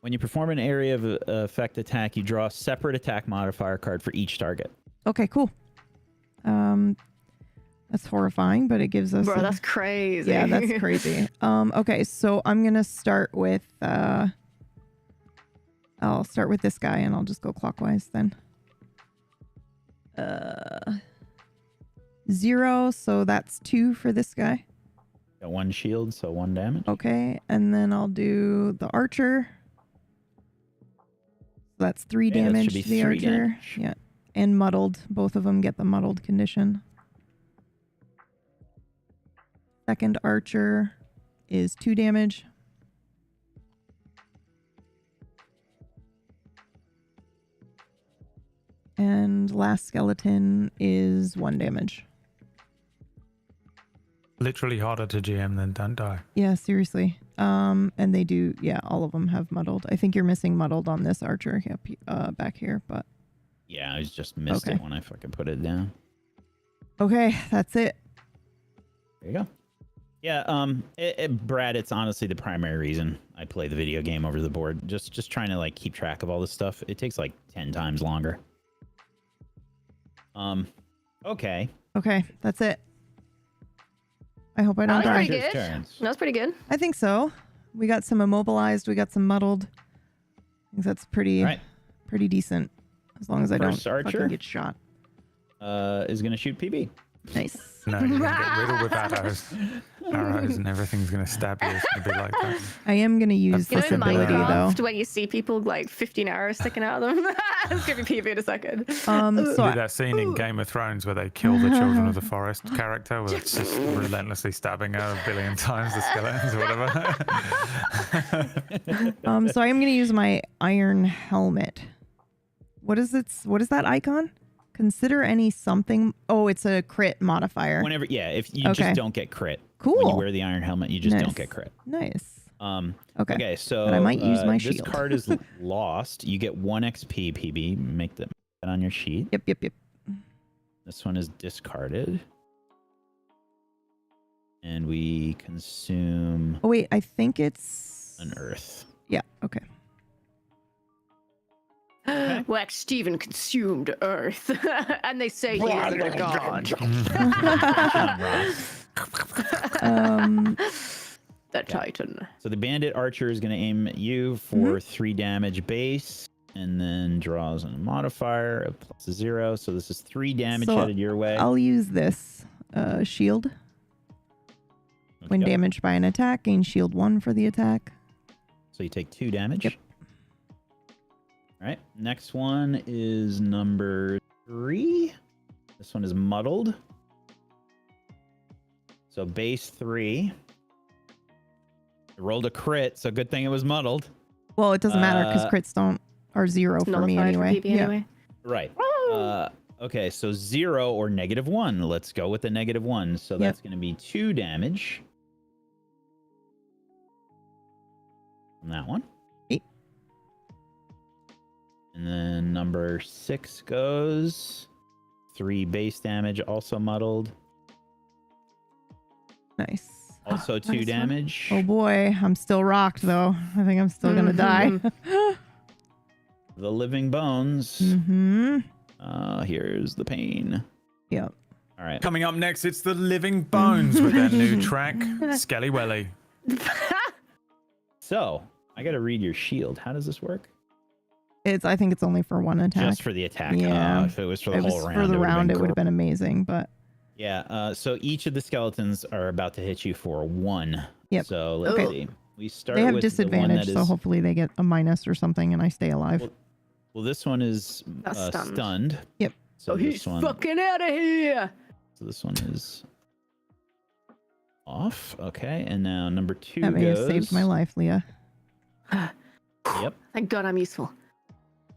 When you perform an area of effect attack, you draw a separate attack modifier card for each target.
Okay, cool. That's horrifying, but it gives us.
Bro, that's crazy.
Yeah, that's crazy. Okay, so I'm gonna start with. I'll start with this guy, and I'll just go clockwise then. 0, so that's 2 for this guy.
Got 1 shield, so 1 damage.
Okay, and then I'll do the archer. So that's 3
Okay, that
damage
should be
to the
3
archer.
damage.
Yeah, and muddled. Both of them get the muddled condition. Second archer is 2 damage. And last skeleton is 1 damage.
Literally harder to GM than don't die.
Yeah, seriously. And they do, yeah, all of them have muddled. I think you're missing muddled on this archer back here, but.
Yeah, I just missed it when I fucking put it down.
Okay, that's it.
There you go. Yeah, Brad, it's honestly the primary reason I play the video game over the board. Just trying to like keep track of all this stuff. It takes like 10 times longer. Okay.
Okay, that's it. I hope I don't
That was
die.
pretty good.
Turns.
That was pretty good.
I think so. We got some immobilized. We got some muddled. I think that's pretty decent. As long as I don't
First archer
fucking get shot.
is gonna shoot PB.
Nice.
No, you're gonna get riddled with arrows, and everything's gonna stab you. It's gonna be like that.
I am gonna use
You know,
this
in
ability though.
Minecraft, when you see people like 15 arrows sticking out of them, it's gonna be PV in a second.
So
You do that scene in Game of Thrones where they kill the Children of the Forest character, where it's just relentlessly stabbing her a billion times, the skeletons or whatever.
so I am gonna use my iron helmet. What is that icon? Consider any something. Oh, it's a crit modifier.
Whenever, yeah, if you
Okay.
just don't get crit.
Cool.
When you wear the iron helmet, you just
Nice.
don't get crit.
Nice.
Okay.
Okay.
Okay, so
But I might use my
this
shield.
card is lost. You get 1 XP, PB. Make that on your sheet.
Yep.
This one is discarded. And we consume
Oh wait, I think it's
an earth.
Yeah. Okay.
Wax Steven consumed Earth, and they say he is a god. The Titan.
So the bandit archer is going to aim at you for 3 damage base, and then draws a modifier of +0. So this is 3 damage
So
headed your way.
I'll use this shield. When
Okay.
damaged by an attack, gain shield 1 for the attack.
So you take 2 damage.
Yep.
All right. Next one is number 3. This one is muddled. So base 3. I rolled a crit, so good thing it was muddled.
Well, it doesn't matter because crits are 0 for me
Nullified
anyway.
for PB anyway.
Right. Okay, so 0 or -1. Let's go with the -1. So that's going to be 2 damage. From that one. And then number 6 goes 3 base damage, also muddled.
Nice.
Also 2
nice one.
damage.
Oh boy, I'm still rocked though. I think I'm still gonna die.
The living bones. Here's the pain.
Yep.
All right.
Coming up next, it's the Living Bones with their new track, Skelly Welly.
So I got to read your shield. How does this work?
I think it's only for one attack.
Just for the attack.
Yeah.
If it was for the whole round.
For the round, it would
been
have been amazing, but
Yeah, so each of the skeletons are about to hit you for 1.
Yep.
So let's
Okay.
see. We start
they have
with the one
disadvantage,
that
so
is,
hopefully they get a minus or something and I stay alive.
well, this one is stunned.
Yep.
So
He's
this one,
fucking out of here.
so this one is off. Okay, and now number 2
That may have
goes.
saved my life, Leah.
Yep.
Thank God I'm useful.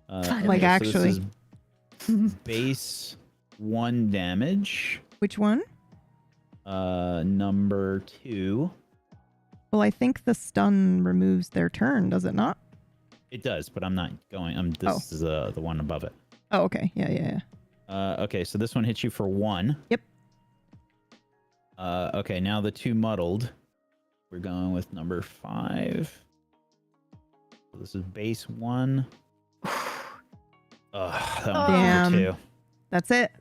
Like,
so
actually.
this is base 1 damage.
Which one?
Number 2.
Well, I think the stun removes their turn, does it not?
It does, but I'm not going. This is the one above it.
Oh, okay. Yeah.
Okay, so this one hits you for 1.
Yep.
Okay, now the 2 muddled. We're going with number 5. So this is base 1. That one
Damn.
Number 2.
That's it.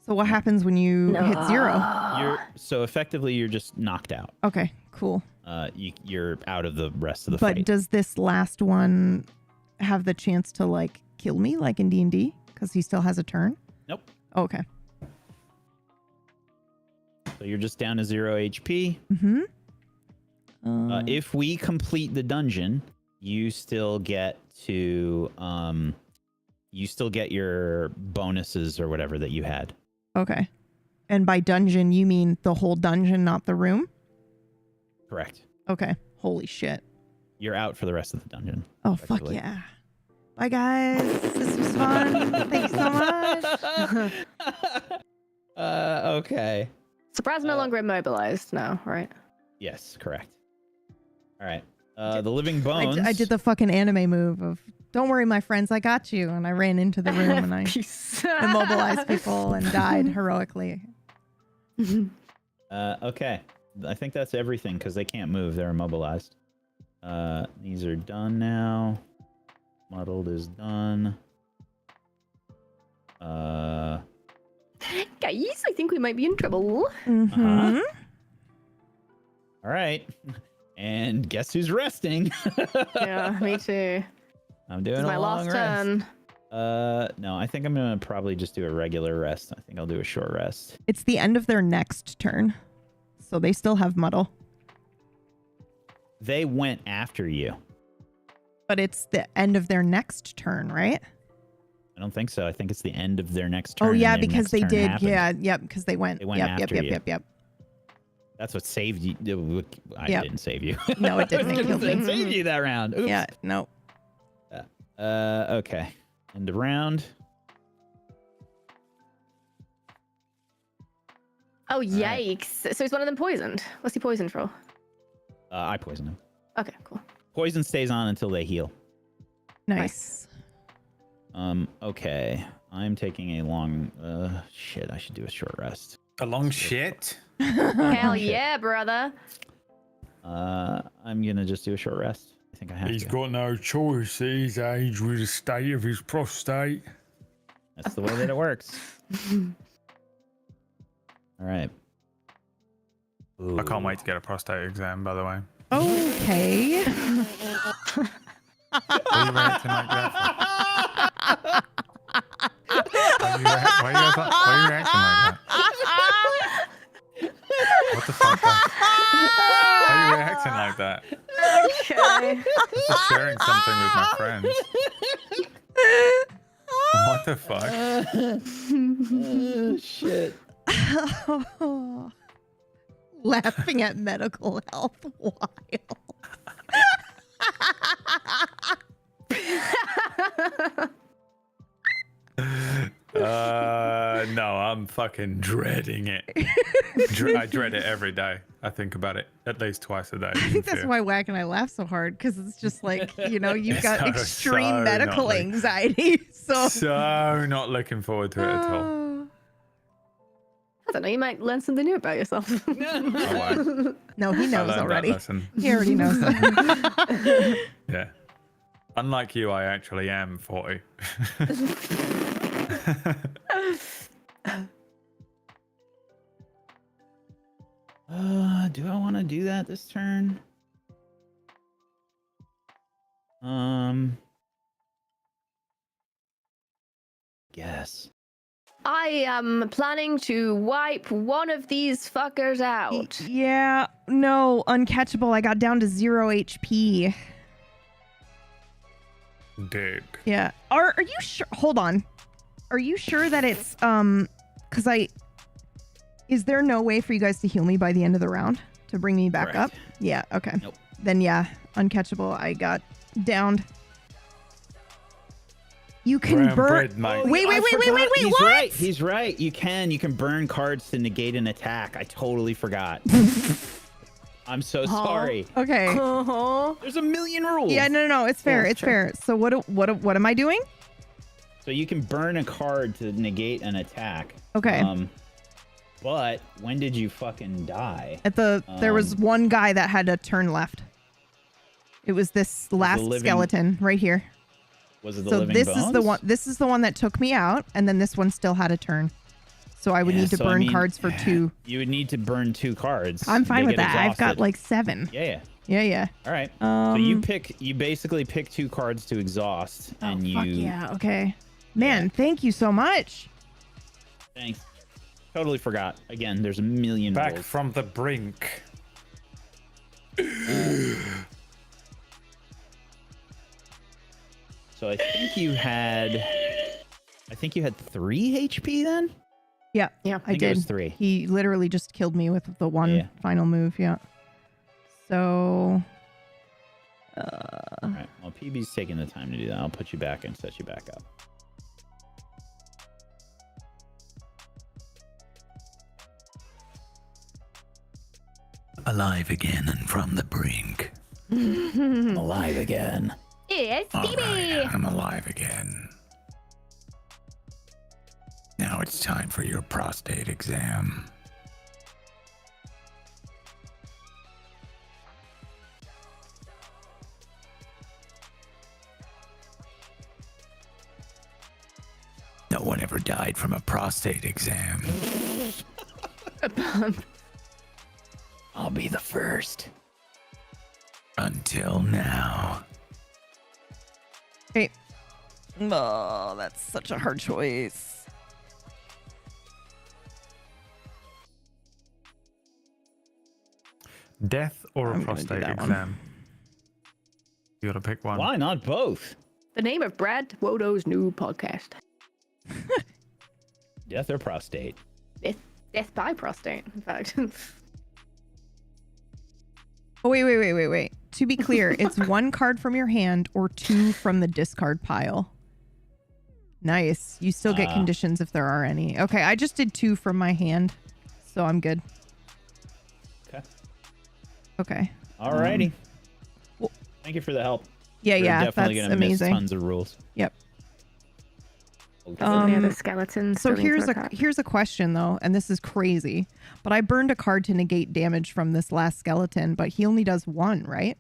So what happens when you hit 0?
So effectively, you're just knocked out.
Okay, cool.
You're out of the rest of the
But
fight.
does this last one have the chance to like kill me like in D&D? Because he still has a turn?
Nope.
Oh, okay.
So you're just down to 0 HP.
Mm-hmm.
If we complete the dungeon, you still get to you still get your bonuses or whatever that you had.
Okay. And by dungeon, you mean the whole dungeon, not the room?
Correct.
Okay. Holy shit.
You're out for the rest of the dungeon.
Oh, fuck
effectively.
yeah. Bye, guys. This was fun. Thank you so much.
Okay.
Surprise, no longer immobilized now, right?
Yes, correct. All right. The living bones.
I did the fucking anime move of, don't worry, my friends, I got you. And I ran into the room and I
Peace.
immobilized people and died heroically.
Okay. I think that's everything because they can't move. They're immobilized. These are done now. Muddled is done.
Guys, I think we might be in trouble.
Mm-hmm.
All right. And guess who's resting?
Yeah, me too.
I'm doing
It's
a
my
long
last
rest.
turn.
No, I think I'm gonna probably just do a regular rest. I think I'll do a short rest.
It's the end of their next turn. So they still have muddle.
They went after you.
But it's the end of their next turn, right?
I don't think so. I think it's the end of their next turn.
Oh yeah,
and their
because
next
they
turn
did.
happened.
Yeah, yep, because they went.
They went
Yep,
after you.
yep.
That's what saved you. I
Yep.
didn't save you.
No, it didn't. It killed me.
Didn't save you that round. Oops.
Yeah, no.
Okay. End of round.
Oh,
right.
yikes. So is one of them poisoned? What's he poisoned for?
I poisoned him.
Okay, cool.
Poison stays on until they heal.
Nice.
Okay. I'm taking a long. Shit. I should do a short rest.
A long shit.
Hell yeah, brother.
I'm gonna just do a short rest. I think I have
He's
to.
got no choice. He's aged with the state of his prostate.
That's the way that it works. All right.
I can't wait to get a prostate exam, by the way.
Okay.
What are you reacting like that for? Why are you reacting like that? What the fuck? Why are you reacting like that?
Okay.
I'm just sharing something with my friends. What the fuck?
Shit.
Laughing at medical health wild.
No, I'm fucking dreading it. I dread it every day. I think about it at least twice a day.
I think that's why Whack and I laugh so hard, because it's just like, you know, you've got
So
extreme
not
medical
like-
anxiety. So,
So not looking forward to it at all.
I don't know, you might learn something new about yourself.
Oh, wow.
no, he
I
knows
learned
already.
that lesson.
He already knows that.
Yeah. Unlike you, I actually am 40.
Do I want to do that this turn? Guess.
I am planning to wipe one of these fuckers out.
Yeah, no, uncatchable. I got down to 0 HP.
Dude.
Yeah. Are you sure? Hold on. Are you sure that it's because is there no way for you guys to heal me by the end of the round to bring me back
Correct.
up? Yeah. Okay.
Nope.
Then yeah, uncatchable. I got downed. You can
Brown
burn.
bread, mate.
Wait,
I
wait,
forgot. He's
what?
right. He's right. You can burn cards to negate an attack. I totally forgot. I'm so sorry.
Okay.
There's a million rules.
Yeah, no, it's fair.
Yeah,
It's
true.
fair. So what am I doing?
So you can burn a card to negate an attack.
Okay.
But when did you fucking die?
There was one guy that had a turn left. It was this last
living-
skeleton right here.
Was it the
So
living
this
bones?
is the one. This is the one that took me out, and then this one still had a turn. So I would
Yeah,
need to
so I
burn
mean,
cards for 2.
You would need to burn 2 cards.
I'm fine
They
with
get
that. I've got
exhausted.
like 7.
Yeah.
Yeah.
All right. So you basically pick 2 cards to exhaust, and
Fuck
you.
yeah. Okay. Man, thank you so much.
Thanks. Totally forgot. Again, there's a million
Back
rules.
from the brink.
So I think you had 3 HP then.
Yeah.
Yeah.
I
think it was
did.
3.
He literally just killed me with the one
Yeah.
final move. Yeah. So.
All right. Well, PB's taking the time to do that. I'll put you back and set you back up.
Alive again and from the brink.
I'm alive again.
It's
All
Phoebe.
right, I'm alive again. Now it's time for your prostate exam. No one ever died from a prostate exam.
I'll be the first.
Until now.
Hey. Oh, that's such a hard choice.
Death or a
I'm gonna do
prostate
that one.
exam? You gotta pick one.
Why not both?
The name of Brad Wodo's new podcast.
Death or prostate?
Death by prostate, in fact.
Oh, wait. To be clear, it's 1 card from your hand or 2 from the discard pile. Nice. You still get conditions if there are any. Okay, I just did 2 from my hand, so I'm good.
Okay. Alrighty.
Well,
thank you for the help.
Yeah,
We're definitely
that's
gonna
amazing.
miss tons of rules.
Yep.
The skeletons.
So here's a question though, and this is crazy, but I burned a card to negate damage from this last skeleton, but he only does 1, right?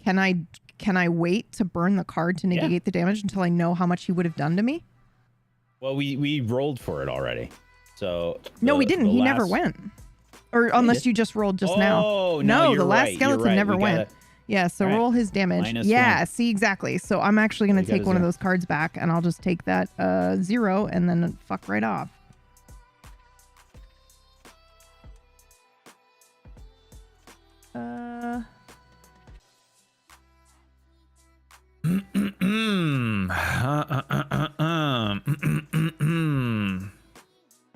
Can I wait to burn the card to negate the damage until I know how much he would have done to me?
Well, we rolled for it already. So
No, we didn't. He never went. Or unless you just rolled just now.
Oh,
no,
you're
the last
right,
skeleton
you're right.
never
We
went.
gotta-
Yeah, so
All right.
roll his damage.
-1.
Yeah, see, exactly. So I'm actually going
You
to
got
take
a
one of
0.
those cards back, and I'll just take that 0 and then fuck right off.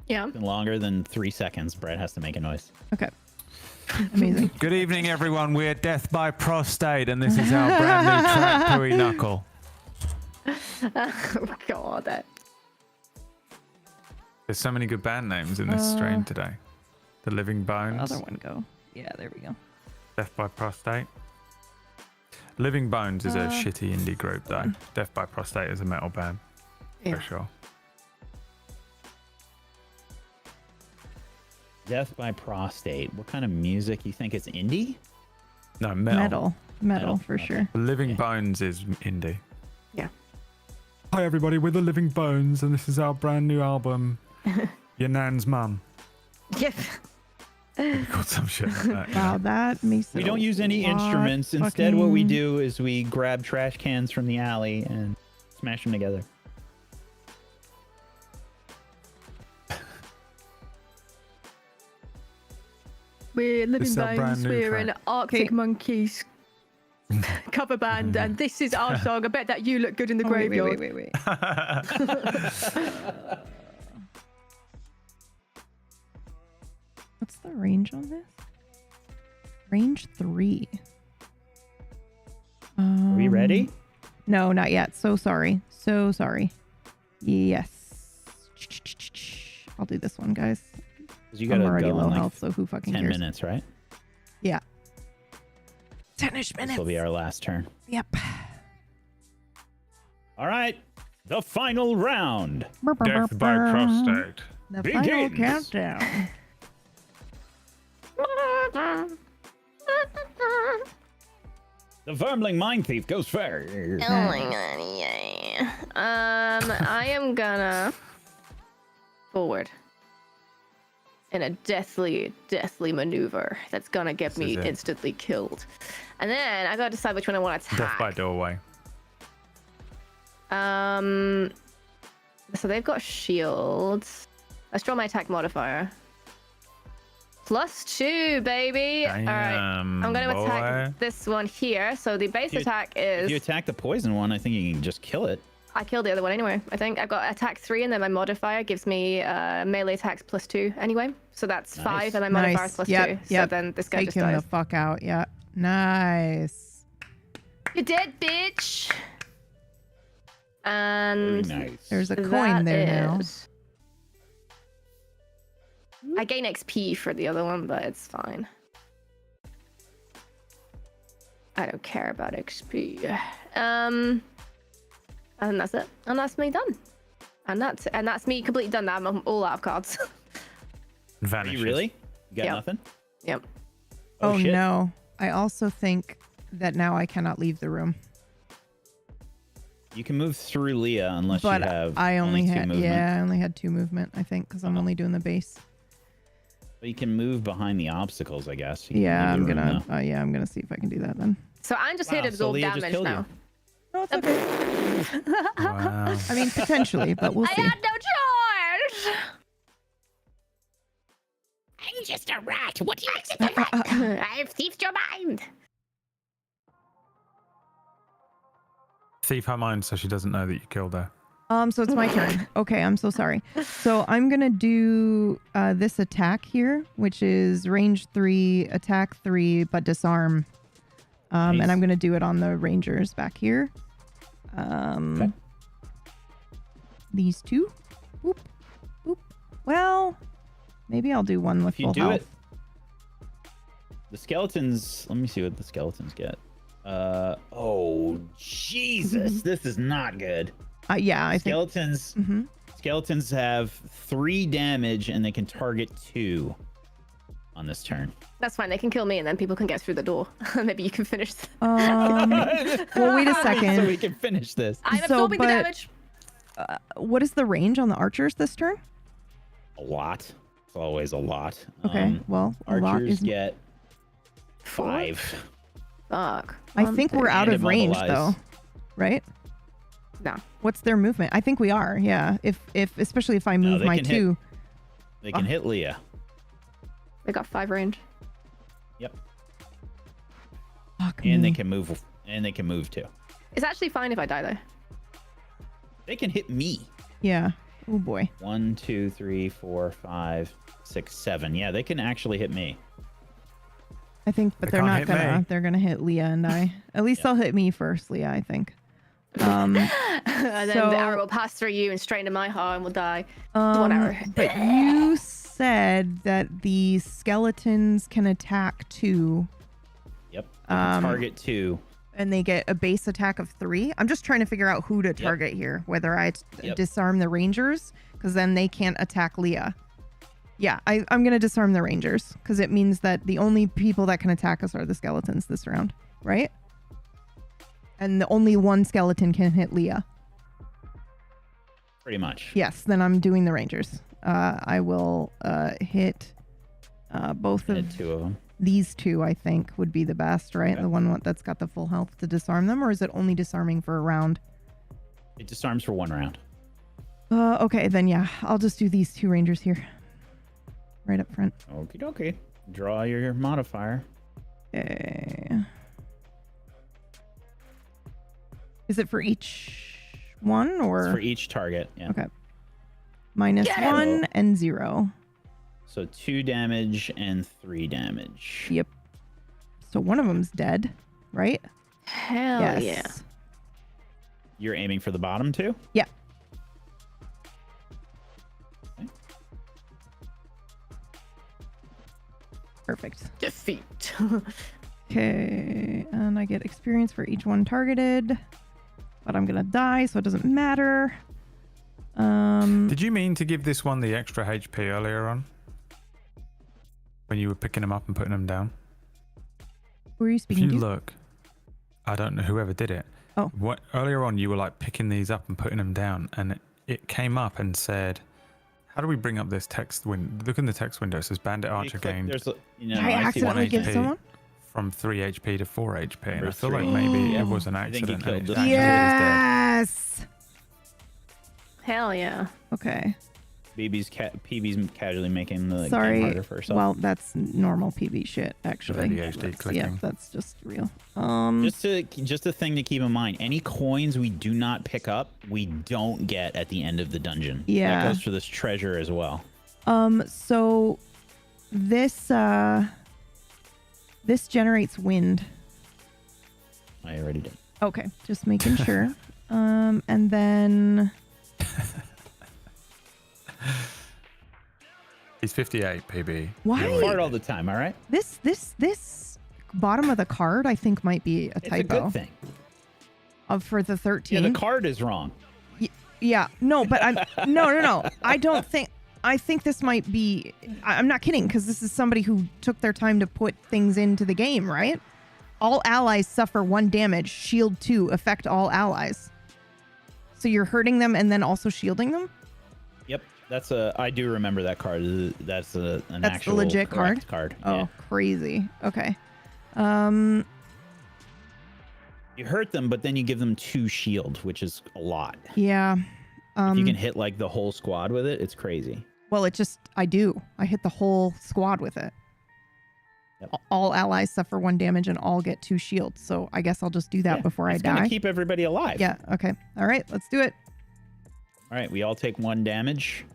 Yeah.
Longer than 3 seconds. Brad has to make a noise.
Okay. Amazing.
Good evening, everyone. We're Death by Prostate, and this is our brand new track, Pooey Knuckle.
Oh, God.
There's so many good band names in this stream today. The Living Bones.
Other one go. Yeah, there we go.
Death by Prostate. Living Bones is a shitty indie group, though. Death by Prostate is a metal band.
Yeah.
For sure.
Death by prostate. What kind of music you think it's indie?
No, metal.
Metal for sure.
The Living Bones is indie.
Yeah.
Hi, everybody. We're the Living Bones, and this is our brand new album, Your Nan's Mum.
Yep.
We called some shit like that.
Wow, that makes it
We
a
don't use any
lot
instruments. Instead, what we
fucking-
do is we grab trash cans from the alley and smash them together.
We're Living
This is our brand
Bones.
new
We're
track.
an Arctic Monkeys cover band, and this is our song. I bet that you look good in the
Oh, wait,
graveyard.
wait. What's the range on this? Range 3.
Are we ready?
No, not yet. So sorry. Yes. I'll do this one, guys.
'Cause you
I'm
gotta
already
go
low
in like
health, so who fucking
10
cares?
minutes, right?
Yeah. 10-ish
This
minutes.
will be our last turn.
Yep.
All right. The final round.
Death by Prostate.
The final
begins.
countdown.
The Vermling Mine Thief goes first.
Oh my god, yeah. I am gonna forward in a deathly maneuver that's gonna get me
is it.
instantly killed. And then I gotta decide which one I want to
Death by
attack.
Doorway.
So they've got shields. Let's draw my attack modifier. +2, baby. All right. I'm gonna
boy.
attack this one here. So the base attack
If
is.
you attack the poison one, I think you can just kill it.
I killed the other one anyway. I think I've got attack 3, and then my modifier gives me melee attacks +2 anyway. So that's
Nice.
5, and my modifier is +2.
Yep.
So then this guy
Take
just
him
dies.
the fuck out. Yeah. Nice.
You're dead, bitch. And
Very nice.
There's a
that
coin there now.
is- I gain XP for the other one, but it's fine. I don't care about XP. And that's it. And that's me done. And that's me completely done now. I'm all out of cards.
Are
Vanishes.
you really? You got
Yep.
nothing?
Yep.
Oh,
shit.
no. I also think that now I cannot leave the room.
You can move through Leah unless
But
you have
I only
two
had
movement.
I only had 2 movement, I think, because I'm only doing the base.
But you can move behind the obstacles, I guess. You can
Yeah,
leave
I'm
the room
gonna
now.
I'm gonna see if I can do that then.
So I'm just here to
Wow, so
absorb
Leah just
damage
killed
now.
you.
No, it's okay.
Wow.
I mean, potentially, but we'll
I
see.
had no choice.
I'm just a rat. What do you expect?
I've thieved your mind.
Thief her mind so she doesn't know that you killed her.
So it's my turn. Okay, I'm so sorry. So I'm gonna do this attack here, which is range 3, attack 3, but disarm.
Nice.
And I'm gonna do it on the rangers back here.
Okay.
These two. Boop, boop. Well, maybe I'll do one with
If you
full
do
health.
it, the skeletons. Let me see what the skeletons get. Oh Jesus, this is not good.
Yeah, I think.
Skeletons.
Mhm.
Skeletons have 3 damage and they can target 2 on this turn.
That's fine. They can kill me, and then people can get through the door. Maybe you can finish.
Well, wait a second.
So we can finish this.
I'm
So,
absorbing the
but-
damage.
What is the range on the archers this turn?
A lot. It's always a lot.
Okay, well, a lot
Archers
is.
get 5.
Fuck.
I think we're out
And
of range
immobilize.
though, right?
No.
What's their movement? I think we are. Yeah. If especially if I move
they
my
can hit.
2.
They can hit Leah.
They got 5 range.
Yep.
Fuck
And they
me.
can move. And they can move too.
It's actually fine if I die though.
They can hit me.
Yeah. Oh boy.
1, 2, 3, 4, 5, 6, 7. Yeah, they can actually hit me.
I think, but
They
they're
can't
not
hit
gonna.
me.
They're gonna hit Leah and I. At least they'll hit me first, Leah. I think.
And then
So-
the arrow will pass through you and straight into my heart and we'll die. Whatever.
But you said that the skeletons can attack 2,
Yep. They can
Um,
target 2.
and they get a base attack of 3. I'm just trying to figure out who to target here. Whether I
Yep.
disarm the rangers, because then they can't attack Leah. Yeah, I'm gonna disarm the rangers because it means that the only people that can attack us are the skeletons this round, right? And the only one skeleton can hit Leah.
Pretty much.
Yes, then I'm doing the rangers. I will hit both
Hit
of
2 of them.
these 2. I think would be the best, right?
Okay.
The one that's got the full health to disarm them, or is it only disarming for a round?
It disarms for 1 round.
Okay, then yeah, I'll just do these 2 rangers here, right up front.
Okie dokie. Draw your modifier.
Okay. Is it for each one or
It's for each target. Yeah.
Okay. Minus
Get him.
1 and 0?
So 2 damage and 3 damage.
Yep. So one of them's dead, right?
Hell
yes.
yeah.
You're aiming for the bottom 2?
Yeah.
Okay.
Perfect.
Defeat.
Okay, and I get experience for each one targeted, but I'm gonna die, so it doesn't matter.
Did you mean to give this one the extra HP earlier on? When you were picking them up and putting them down?
Who are you
If
speaking
you
to?
look, I don't know whoever did it.
Oh.
What earlier on you were like picking these up and putting them down, and it came up and said, "How do we bring up this text window? Look in the text window. It says Bandit
You
Archer
click-
gained
There's a, you know,
Did I
I see one
accidentally give
HP.
someone?
from 3 HP to 4 HP." And
Or
I feel like
3.
maybe
Yeah.
it was an
I think you
accident.
killed
and
this
it
one.
actually is dead.
Yes.
Hell yeah.
Okay.
PB's casually making the game
Sorry.
harder for herself.
Well, that's normal PB shit, actually.
ADHD
Yeah,
clicking.
that's just real.
Just a thing to keep in mind. Any coins we do not pick up, we don't get at the end of the dungeon.
Yeah.
That goes for this treasure as well.
So this this generates wind.
I already did.
Okay, just making sure. And then
He's 58 PB.
why
Fart all the time, all right?
this bottom of the card I think might be a
It's a
typo
good thing.
for the 13.
Yeah, the card is wrong.
Yeah, no, but I'm no. I don't think. I think this might be. I'm not kidding because this is somebody who took their time to put things into the game, right? All allies suffer 1 damage. Shield 2 affect all allies. So you're hurting them and then also shielding them.
Yep, that's a. I do remember that card. That's an
That's the
actual
legit
correct card.
Oh,
Yeah.
crazy. Okay.
You hurt them, but then you give them 2 shield, which is a lot.
Yeah.
If you can hit like the whole squad with it, it's crazy.
Well, I do. I hit the whole squad with it.
Yep.
All allies suffer 1 damage and all get 2 shields. So I guess I'll just do that before I die.
It's gonna keep everybody alive.
Yeah. Okay. All right. Let's do it.
All right. We all take 1 damage,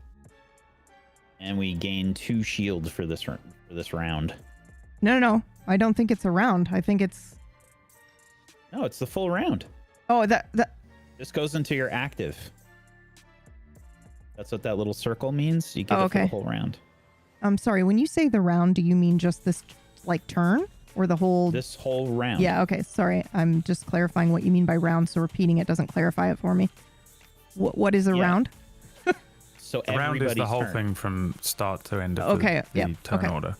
and we gain 2 shields for this round.
No. I don't think it's a round. I think it's.
No, it's the full round.
Oh, that.
This goes into your active. That's what that little circle means. You get it for the whole round.
I'm sorry. When you say the round, do you mean just this like turn or the whole?
This whole round.
Yeah. Okay. Sorry. I'm just clarifying what you mean by round. So repeating it doesn't clarify it for me. What is a round?
So
the round is the whole
turn.
thing from start to end of the turn order.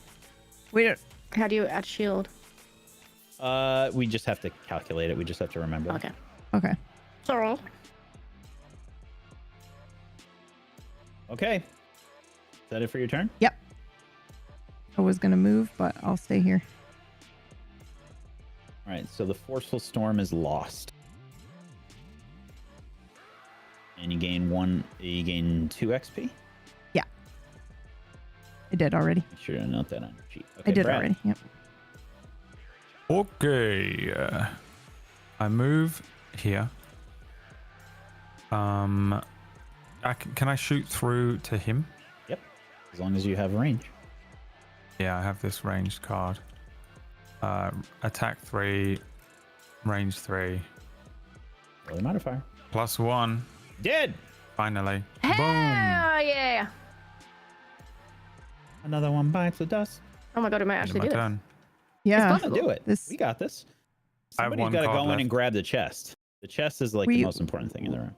Wait.
How do you add shield?
We just have to calculate it. We just have to remember.
Okay.
Sorry.
Okay. Is that it for your turn?
Yep. I was going to move, but I'll stay here.
All right. So the Forceful Storm is lost. And you gain 2 XP?
Yeah. I did already.
Make sure to note that on your sheet. Okay,
I did
Brad.
already. Yep.
Okay. I move here. Can I shoot through to him?
Yep. As long as you have range.
Yeah, I have this ranged card. Attack 3, range 3.
Holy modifier.
+1.
Did!
Finally.
Hell
Boom.
yeah!
Another one bites the dust.
Oh my god, it might
End
actually
of
do
my
it.
turn.
Yeah.
It's possible.
Do it.
This-
We got this.
I have
Somebody's
1
got to
card
go in
left.
and grab the chest. The chest is like
We-
the most important thing in the room.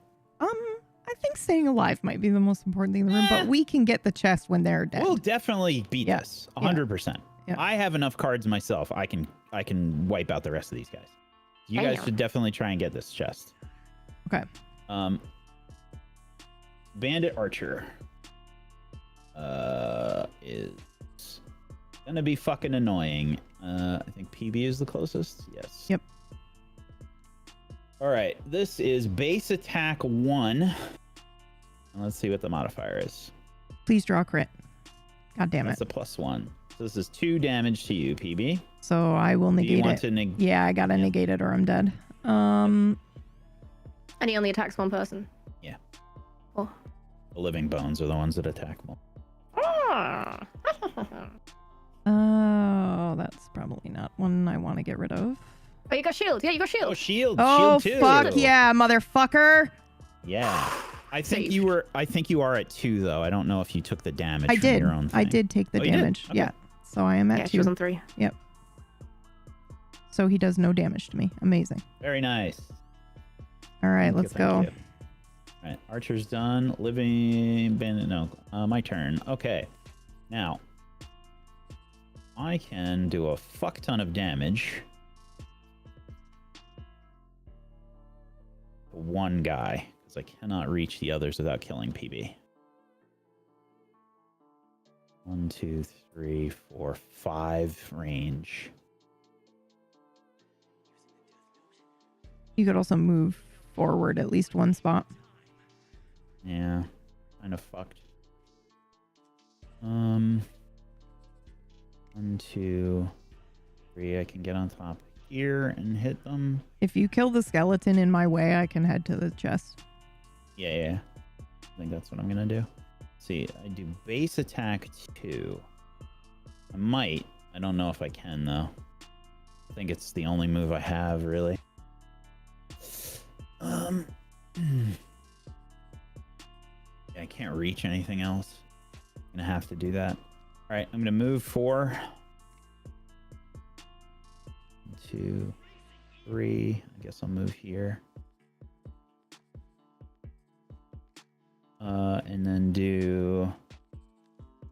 I think staying alive might be the most important thing in the room, but we can get the chest when they're dead.
We'll definitely beat
Yeah.
this. 100%.
Yeah.
I have enough cards myself. I can wipe out the rest of these guys. You guys
Damn.
should definitely try and get this chest.
Okay.
Bandit Archer is gonna be fucking annoying. I think PB is the closest. Yes.
Yep.
All right. This is base attack 1. And let's see what the modifier is.
Please draw a crit. God damn it.
That's a +1. So this is 2 damage to you, PB.
So I will
Do you
negate
want
it.
to
Yeah, I gotta negate it or I'm dead.
And he only attacks 1 person.
Yeah.
Oh.
The living bones are the ones that attack more.
Oh, that's probably not one I want to get rid of.
Oh, you got shield. Yeah, you got shield.
Oh, shield.
Oh,
Shield 2.
fuck yeah, motherfucker.
Yeah. I think
Saved.
you are at 2 though. I don't know if you took the damage
I
from
did.
your own thing.
I did take the
Oh, you did?
damage.
Okay.
Yeah. So I am at
Yeah,
2.
she was on 3.
Yep. So he does no damage to me. Amazing.
Very nice.
All right,
Thank you,
let's
thank
go.
you. All right, Archer's done. Living bandit. No, my turn. Okay. Now, I can do a fuck ton of damage to one guy because I cannot reach the others without killing PB. 1, 2, 3, 4, 5 range.
You could also move forward at least 1 spot.
Yeah, kind of fucked. 1, 2, 3. I can get on top here and hit them.
If you kill the skeleton in my way, I can head to the chest.
Yeah. I think that's what I'm gonna do. See, I do base attack 2. I might. I don't know if I can though. I think it's the only move I have really. Yeah, I can't reach anything else. I'm gonna have to do that. All right, I'm gonna move 4, 2, 3. I guess I'll move here. And then do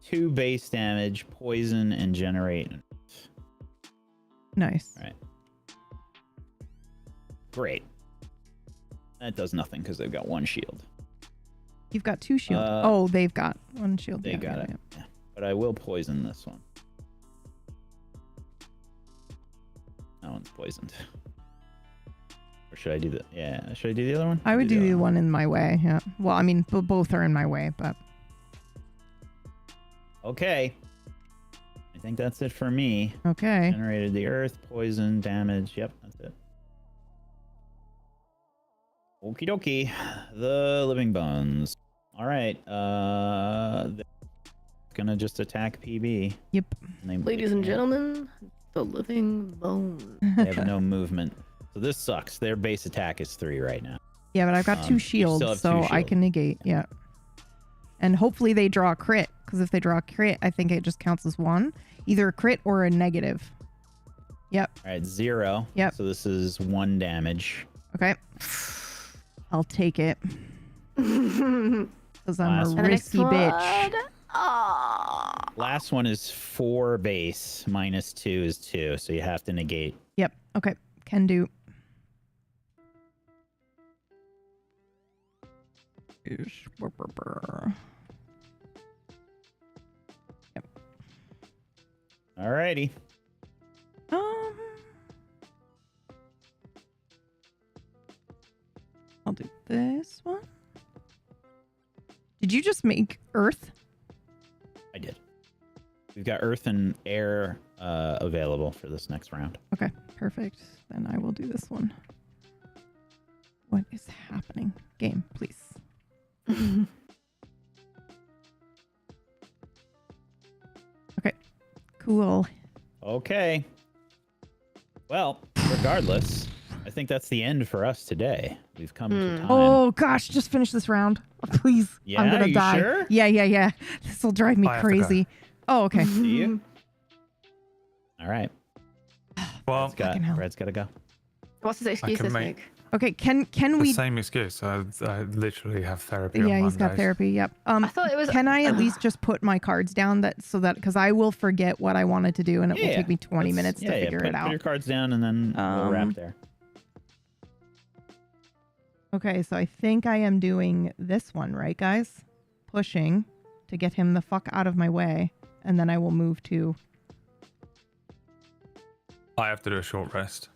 2 base damage, poison, and generate.
Nice.
All right. Great. That does nothing because they've got 1 shield.
You've got 2 shields. Oh, they've got 1 shield.
They
Yeah,
got
yeah,
it.
yeah.
Yeah. But I will poison this one. That one's poisoned. Or should I do the? Yeah, should I do the other one?
I would do the one in my way. Yeah. Well, I mean, both are in my way, but.
Okay. I think that's it for me.
Okay.
Generated the earth, poison, damage. Yep, that's it. Okie dokie. The living bones. All right. They're gonna just attack PB.
Yep.
Ladies and gentlemen, the living bone.
They have no movement. So this sucks. Their base attack is 3 right now.
Yeah, but I've got 2 shields,
have
so
2
I can negate. Yeah. And hopefully they draw a crit, because if they draw a crit, I think it just counts as 1. Either a crit or a negative. Yep.
All right, 0.
Yep.
So this is 1 damage.
Okay. I'll take it. Because I'm
Last
a
one.
risky bitch.
Oh.
Last one is 4 base, minus 2 is 2, so you have to negate.
Yep. Okay. Can do. Yep.
Alrighty.
I'll do this one. Did you just make Earth?
I did. We've got earth and air available for this next round.
Okay, perfect. Then I will do this one. What is happening? Game, please. Okay, cool.
Okay. Well, regardless, I think that's the end for us today. We've come to time.
Oh gosh, just finish this round, please.
Yeah,
I'm gonna
you
die.
sure?
Yeah. This will drive me
I have to go.
crazy. Oh, okay.
See you. All right.
Well,
Brad's got to go.
What's his excuse
can
this
make-
week?
Okay, can
the
we?
same excuse. I literally have therapy on
Yeah, he's got
Mondays.
therapy. Yep.
I thought it was.
Can I at least just put my cards down because I will forget what I wanted to do and it will
Yeah,
take me 20 minutes to figure it
Put your
out.
cards down and then we'll wrap there.
Okay, so I think I am doing this one, right, guys? Pushing to get him the fuck out of my way, and then I will move to.
I have to do a short rest.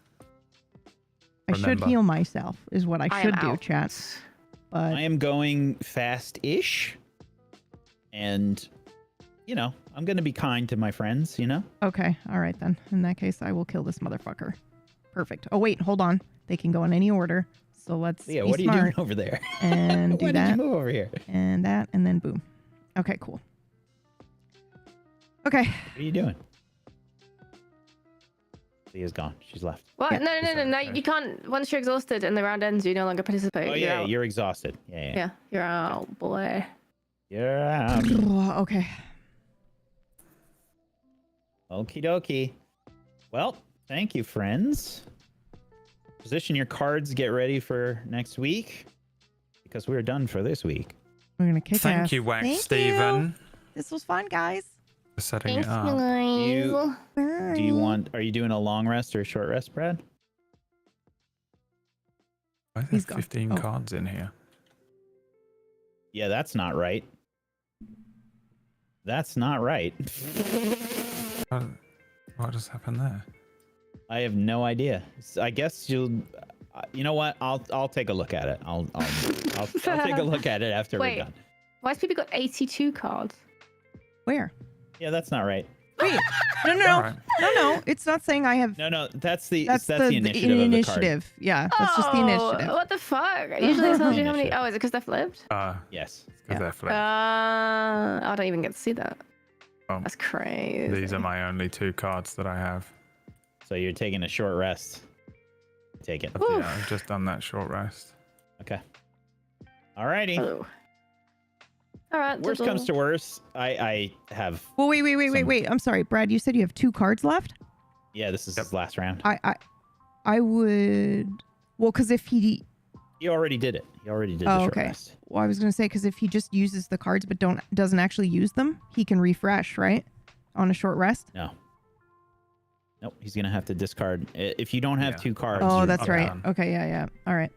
I should
Remember.
heal myself, is what I
I
should
am
do,
out.
chat. But
I am going fast-ish. And, I'm going to be kind to my friends,
okay, all right then. In that case, I will kill this motherfucker. Perfect. Oh wait, hold on. They can go in any order. So let's
Yeah,
be
what are you doing
smart
over there?
and do
Why
that
did you move over here?
and that, and then boom. Okay, cool. Okay.
What are you doing? Leah's gone. She's left.
What?
Yeah.
No. You can't. Once you're exhausted and the round ends, you no longer participate.
Oh,
You're
yeah,
out.
you're exhausted. Yeah.
Yeah, you're out, boy.
You're out.
Okay.
Okie dokie. Well, thank you, friends. Position your cards, get ready for next week. Because we're done for this week.
We're gonna kick ass.
Thank you, Wax
Thank
Steven,
This was fun, guys.
for setting
Thanks,
it up.
guys.
Do you want, are you doing a long rest or a short rest, Brad?
Why are
He's
there
gone.
15
Oh.
cards in here?
Yeah, that's not right. That's not right.
What just happened there?
I have no idea. I guess you'll. You know what? I'll take a look at it. I'll take a look at it after
Wait.
we're done.
Why has people got 82 cards?
Where?
Yeah, that's not right.
Wait. No.
All right.
No. It's not saying I have.
No, that's the
That's
the initiative of the card.
initiative. Yeah, that's just the initiative.
What the fuck? Usually it tells you how many.
Initiative.
Oh, is it because they're flipped?
Yes.
Because
Yeah.
they're flipped.
I don't even get to see that.
Oh.
That's crazy.
These are my only 2 cards that I have.
So you're taking a short rest. Take it.
Oof.
Yeah, I've just done that short rest.
Okay. Alrighty.
Oh. All right.
Worst comes to worst, I have.
Well, wait. I'm sorry, Brad. You said you have 2 cards left.
Yeah, this is his last round.
I would. Well, because if he.
He already did it. He already did the short
okay.
rest.
Well, I was gonna say because if he just uses the cards but doesn't actually use them, he can refresh, right? On a short rest.
No. Nope. He's gonna have to discard. If you don't have
Yeah.
2 cards.
Oh,
you're
that's
done.
right.
done.
Okay, yeah. All right.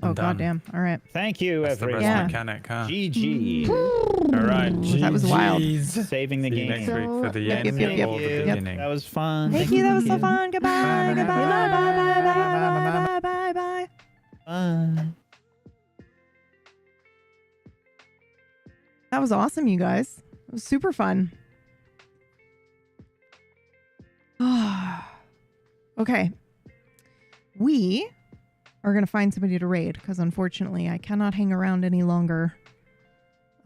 I'm
Oh
done.
goddamn. All right.
Thank you,
That's the
everyone.
best
Yeah.
mechanic, huh?
GG.
All right.
That was wild.
Saving the
See you
game.
next week for the
Yep,
end
yep,
or the
yep.
beginning.
That was fun.
Thank you. That was so fun. Goodbye. Goodbye. Bye. Bye. Bye. Bye. Bye. Bye. Bye. Bye. That was awesome, you guys. It was super fun. Okay. We are going to find somebody to raid because unfortunately I cannot hang around any longer.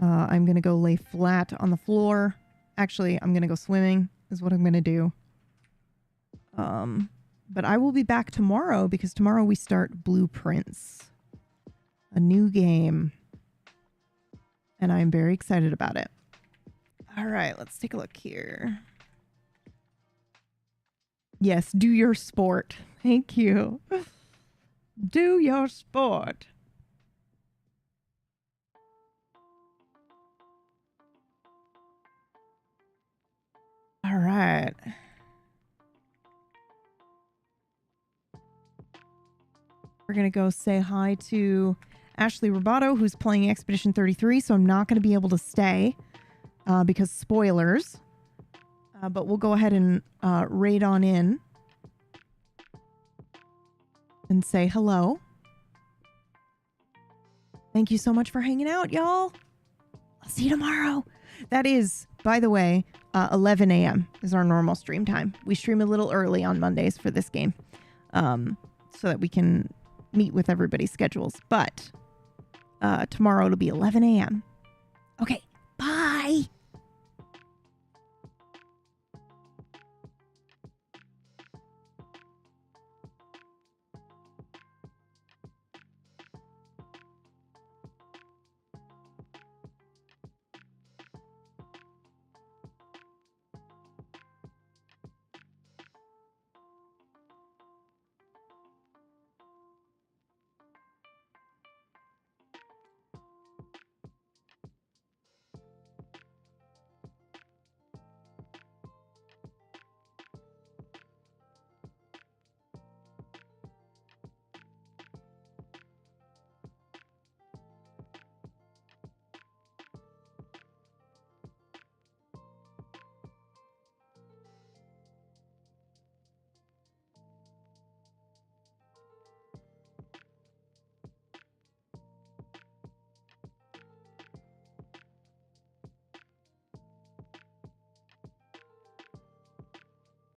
I'm going to go lay flat on the floor. Actually, I'm going to go swimming is what I'm going to do. But I will be back tomorrow because tomorrow we start Blueprints. A new game. And I'm very excited about it. All right, let's take a look here. Yes, do your sport. Thank you. Do your sport. All right. We're going to go say hi to Ashley Roboto, who's playing Expedition 33, so I'm not going to be able to stay because spoilers. But we'll go ahead and raid on in and say hello. Thank you so much for hanging out, y'all. I'll see you tomorrow. That is, by the way, 11 a.m. is our normal stream time. We stream a little early on Mondays for this game so that we can meet with everybody's schedules. But tomorrow it'll be 11 a.m. Okay, bye.